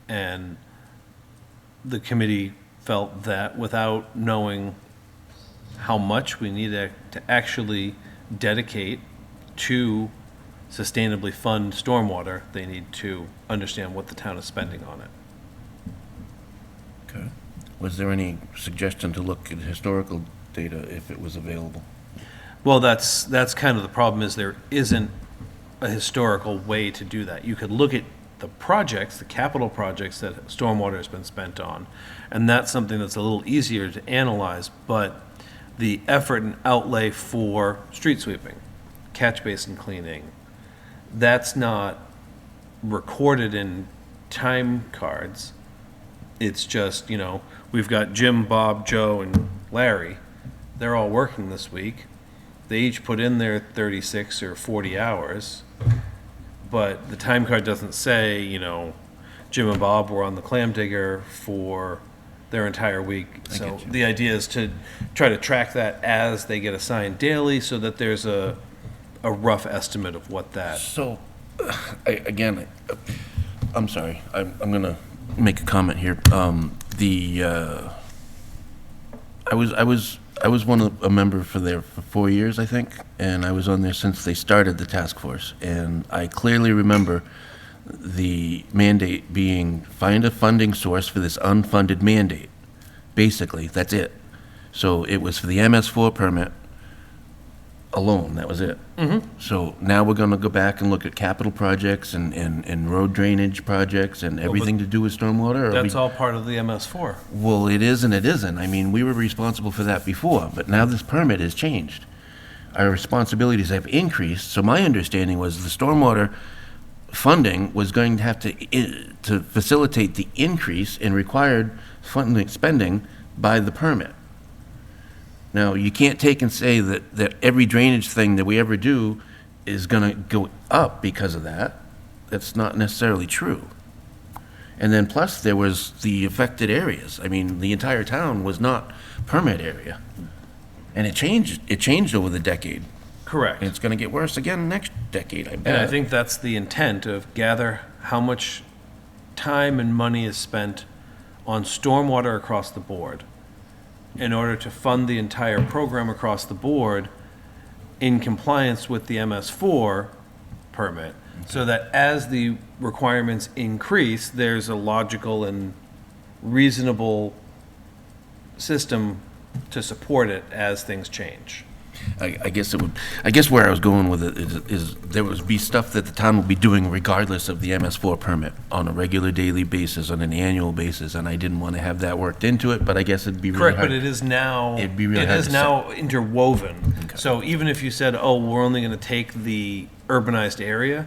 And the committee felt that without knowing how much we need to actually dedicate to sustainably fund stormwater, they need to understand what the town is spending on it. Okay. Was there any suggestion to look at historical data if it was available? Well, that's kind of the problem, is there isn't a historical way to do that. You could look at the projects, the capital projects that stormwater has been spent on, and that's something that's a little easier to analyze, but the effort and outlay for street sweeping, catch basin cleaning, that's not recorded in time cards. It's just, we've got Jim, Bob, Joe, and Larry. They're all working this week. They each put in their 36 or 40 hours, but the time card doesn't say, Jim and Bob were on the clam digger for their entire week. So get you. the idea is to try to track that as they get assigned daily so that there's a rough estimate of what that. So, I'm sorry, I'm going to make a comment here. I was a member for 4 years, I think, and I was on there since they started the task force. And I clearly remember the mandate being find a funding source for this unfunded mandate. Basically, that's it. So it was for the MS4 permit alone, that was it. Mm-hmm. So now we're gonna go back and look at capital projects and road drainage projects and everything to do with stormwater? or That's we- all part of the MS4. Well, it is and it isn't. I mean, we were responsible for that before, but now this permit has changed. Our responsibilities have increased, so my understanding was the stormwater funding was going to have to facilitate the increase in required funding spending by the permit. Now, you can't take and say that every drainage thing that we ever do is gonna go up because of that. That's not necessarily true. And then plus, there was the affected areas. I mean, the entire town was not permit area. And it changed over the decade. Correct. And it's gonna get worse again next decade, I And bet. I think that's the intent of gather how much time and money is spent on stormwater across the board in order to fund the entire program across the board in compliance with the MS4 permit, so that as the requirements increase, there's a logical and reasonable system to support it as things change. I guess where I was going with it is there would be stuff that the town would be doing regardless of the MS4 permit on a regular daily basis, on an annual basis, and I didn't want to have that worked into it, but I guess it'd be really Correct, hard. but it is now, It'd be really it hard is to now interwoven. So even if you said, oh, we're only gonna take the urbanized area,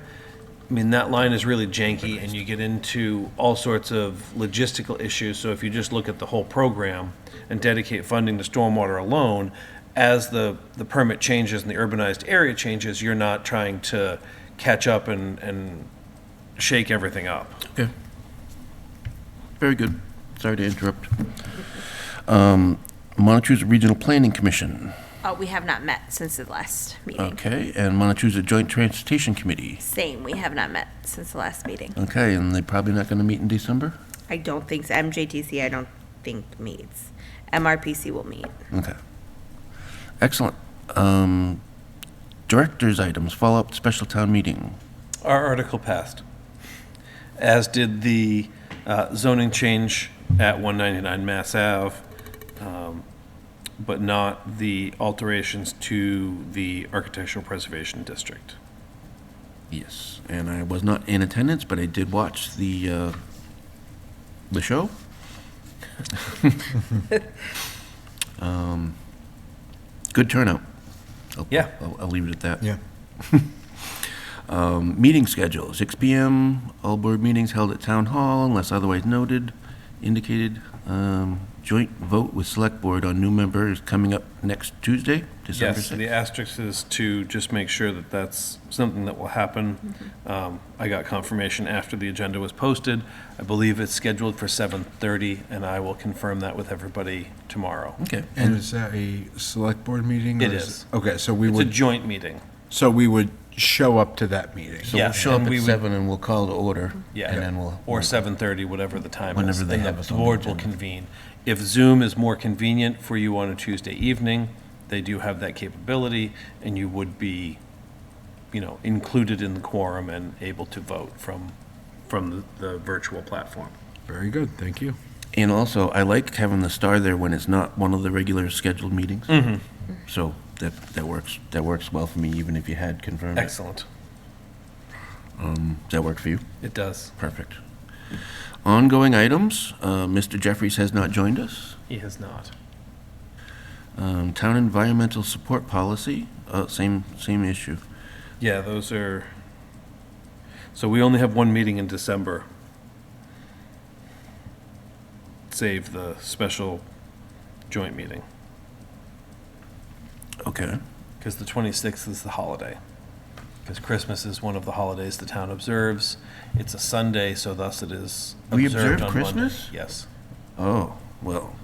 I mean, that line is really janky, and you get into all sorts of logistical issues. So if you just look at the whole program and dedicate funding to stormwater alone, as the permit changes and the urbanized area changes, you're not trying to catch up and shake everything up. Okay. Very good. Sorry to interrupt. Montezuma Regional Planning Commission. We have not met since the last meeting. Okay, and Montezuma Joint Transportation Committee. Same, we have not met since the last meeting. Okay, and they're probably not gonna meet in December? I don't think, so. MJTC I don't think meets. MRPC will meet. Okay. Excellent. Director's items, follow-up special town meeting. Our article passed, as did the zoning change at 199 Mass Ave, but not the alterations to the Architectural Preservation District. Yes, and I was not in attendance, but I did watch the show. Good turnout. Yeah. I'll leave it at that. Yeah. Meeting schedule, 6 PM, all board meetings held at Town Hall unless otherwise indicated. Joint vote with Select Board on new members coming up next Tuesday, December 6th. Yes, the asterisk is to just make sure that that's something that will happen. I got confirmation after the agenda was posted. I believe it's scheduled for 7:30, and I will confirm that with everybody tomorrow. Okay. And is that a select board meeting? or It is. Okay, so we It's a would, joint meeting. so we would show up to that meeting. So we'll Yeah, show up and we at would- 7 and we'll call to order. Yeah. And then we'll. Or 7:30, whatever the time is. Whenever they and have the us on the board will agenda. convene. If Zoom is more convenient for you on a Tuesday evening, they do have that capability, and you would be, included in the quorum and able to vote from the virtual platform. Very good, thank you. And also, I like having the star there when it's not one of the regular scheduled meetings. Mm-hmm. So that works well for me, even if you had confirmed it. Excellent. Does that work for you? It does. Perfect. Ongoing items, Mr. Jeffries has not joined us. He has not. Town environmental support policy, same issue. Yeah, those are, so we only have one meeting in December. Save the special joint meeting, Okay. because the 26th is the holiday. Because Christmas is one of the holidays the town observes. It's a Sunday, so thus it is We observed observe on Monday. Christmas? Yes. Oh, well,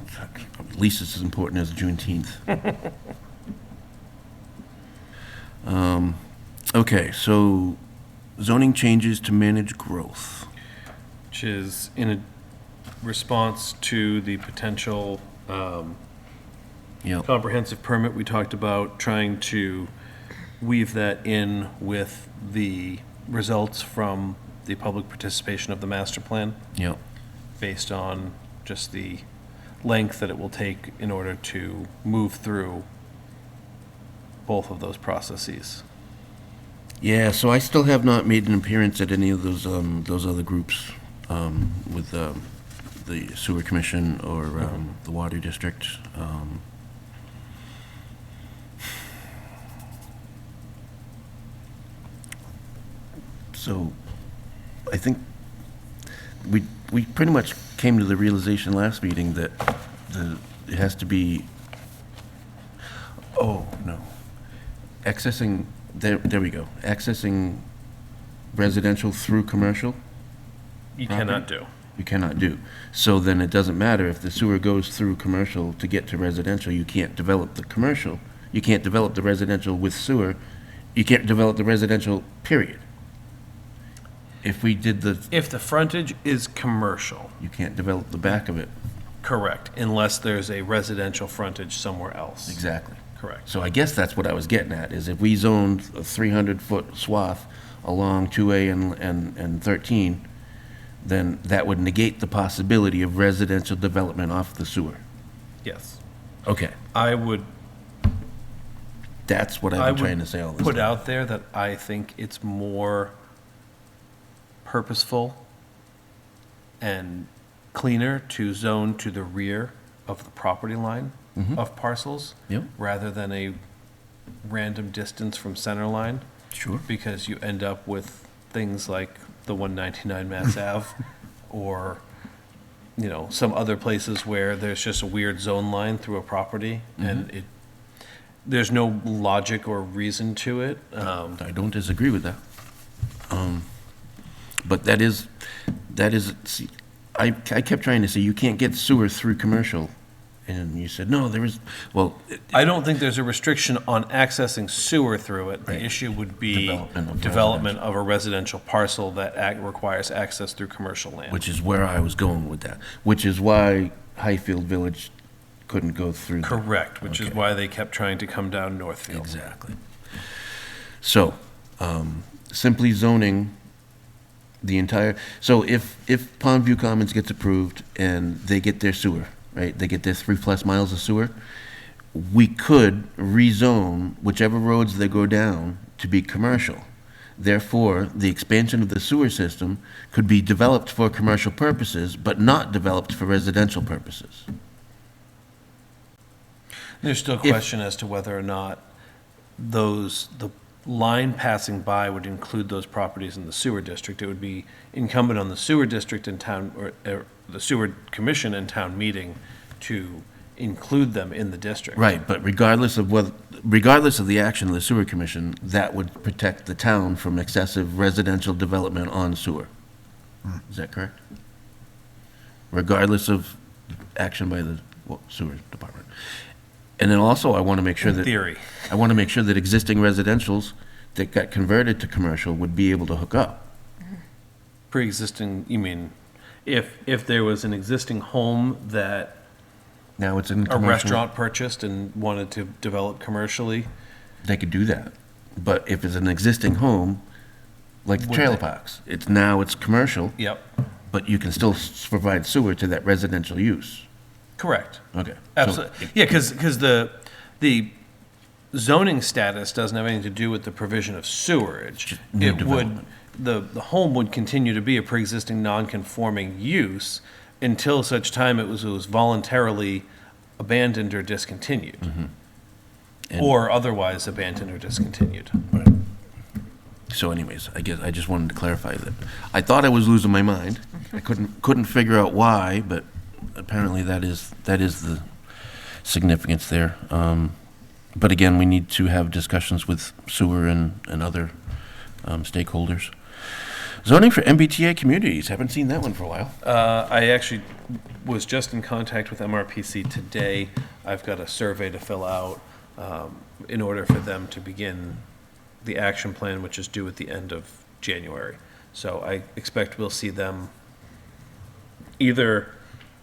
at least it's as important as Juneteenth. Okay, so zoning changes to manage growth. Which is in a response to the potential Yep. comprehensive permit we talked about, trying to weave that in with the results from the public participation of the master plan, Yep. based on just the length that it will take in order to move through both of those processes. Yeah, so I still have not made an appearance at any of those other groups, with, the sewer commission or, the water district. So, I think we pretty much came to the realization last meeting that it has to be, oh, no. Accessing, there we go. Accessing residential through commercial, You cannot do. you cannot do. So then it doesn't matter if the sewer goes through commercial to get to residential, you can't develop the commercial. You can't develop the residential with sewer. You can't develop the residential, period. If we did If the frontage is commercial, you can't develop the back of it. correct, unless there's a residential frontage somewhere else. Exactly. Correct. So I guess that's what I was getting at, is if we zoned a 300-foot swath along 2A and 13, then that would negate the possibility of residential development off the sewer. Yes. Okay. I would That's what I I've been would trying to say all this put time. out there that I think it's more purposeful and cleaner to zone to the rear of the property line of parcels, Yep. rather than a random distance from center line, Sure. because you end up with things like the 199 Mass Ave, or, you know, some other places where there's just a weird zone line through a property, and there's no logic or reason to it. I don't disagree with that. But that is, see, I kept trying to say, you can't get sewer through commercial. And you said, no, there is, well, I don't think there's a restriction on accessing sewer through it. The Right. issue would be Development development of of a residential parcel that requires access through commercial land. which is where I was going with that, which is why Highfield Village couldn't go through. there. Correct, which is Okay. why they kept trying to come down Northfield. Exactly. So, simply zoning the entire, so if Pondview Commons gets approved and they get their sewer, right, they get their 3+ miles of sewer, we could rezone whichever roads they go down to be commercial. Therefore, the expansion of the sewer system could be developed for commercial purposes, but not developed for residential purposes. There's still a question as to whether or not the line passing by would include those properties in the sewer district. It would be incumbent on the sewer district and town, or the sewer commission and town meeting to include them in the district. Right, but regardless of the action of the sewer commission, that would protect the town from excessive residential development on sewer. Is that correct? Regardless of action by the sewer department. And then also, I want to make sure In that. theory. I want to make sure that existing residentials that got converted to commercial would be able to hook up. Pre-existing, you mean, if there was an existing home that Now it's in a commercial. restaurant purchased and wanted to develop commercially, They could do that. But if it's an existing home, like the Would trailer they? parks, it's commercial, yep, but you can still provide sewer to that residential use. correct. Okay. So Absolutely. Yeah, because the zoning status doesn't have anything to do with the provision of sewerage. new It would, development. the home would continue to be a pre-existing non-conforming use until such time it was voluntarily abandoned or discontinued. And- Or otherwise abandoned or discontinued. So anyways, I guess I just wanted to clarify that. I thought I was losing my mind. I couldn't figure out why, but apparently that is the significance there. But again, we need to have discussions with sewer and other stakeholders. Zoning for MBTA communities, haven't seen that one for a while. I actually was just in contact with MRPC today. I've got a survey to fill out in order for them to begin the action plan, which is due at the end of January. So I expect we'll see them either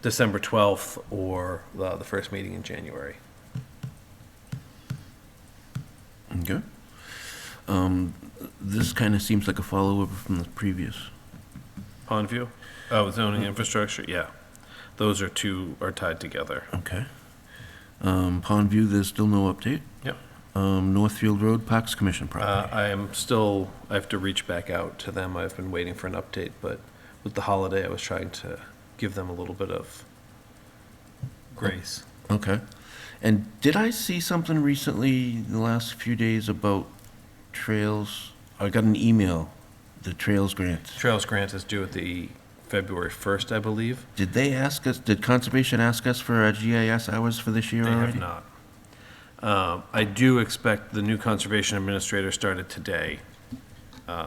December 12th or the first meeting in January. Okay. This kind of seems like a follow-up from the previous. Pondview? Oh, zoning infrastructure, yeah. Those are tied together. Okay. Pondview, there's still no update. Yep. Northfield Road, Parks Commission property. I have to reach back out to them. I've been waiting for an update, but with the holiday, I was trying to give them a little bit of grace. Okay. And did I see something recently in the last few days about trails? I got an email the Trails grant. Trails grant is due at the February 1st, I believe. Did they ask us, did Conservation ask us for GIS hours for this year They already? have not. I do expect the new conservation administrator started today.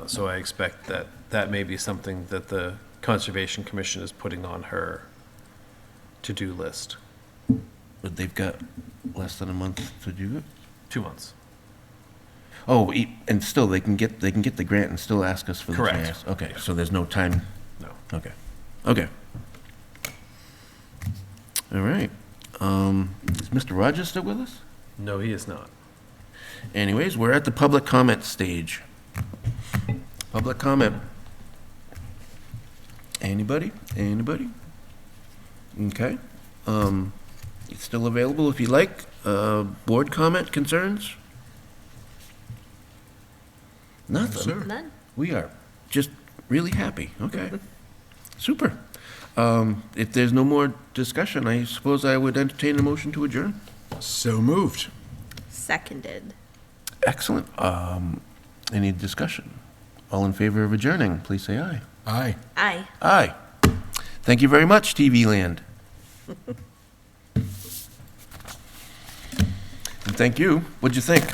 So I expect that that may be something that the Conservation Commission is putting on her to-do list. But they've got less than a month to do it? 2 months. Oh, and still, they can get the grant and still ask us for the Correct. GIS? Okay, so there's no time, No. okay, okay. All right. Is Mr. Rogers still with us? No, he is not. Anyways, we're at the public comment stage. Public comment. Anybody? Anybody? Okay. It's still available if you like. Board comment, concerns? Nothing. None. We are just really happy. Okay. Super. If there's no more discussion, I suppose I would entertain a motion to adjourn. So moved. Seconded. Excellent. Any discussion? All in favor of adjourning, please say aye. Aye. Aye. Aye. Thank you very much, TV Land. And thank you. What'd you think?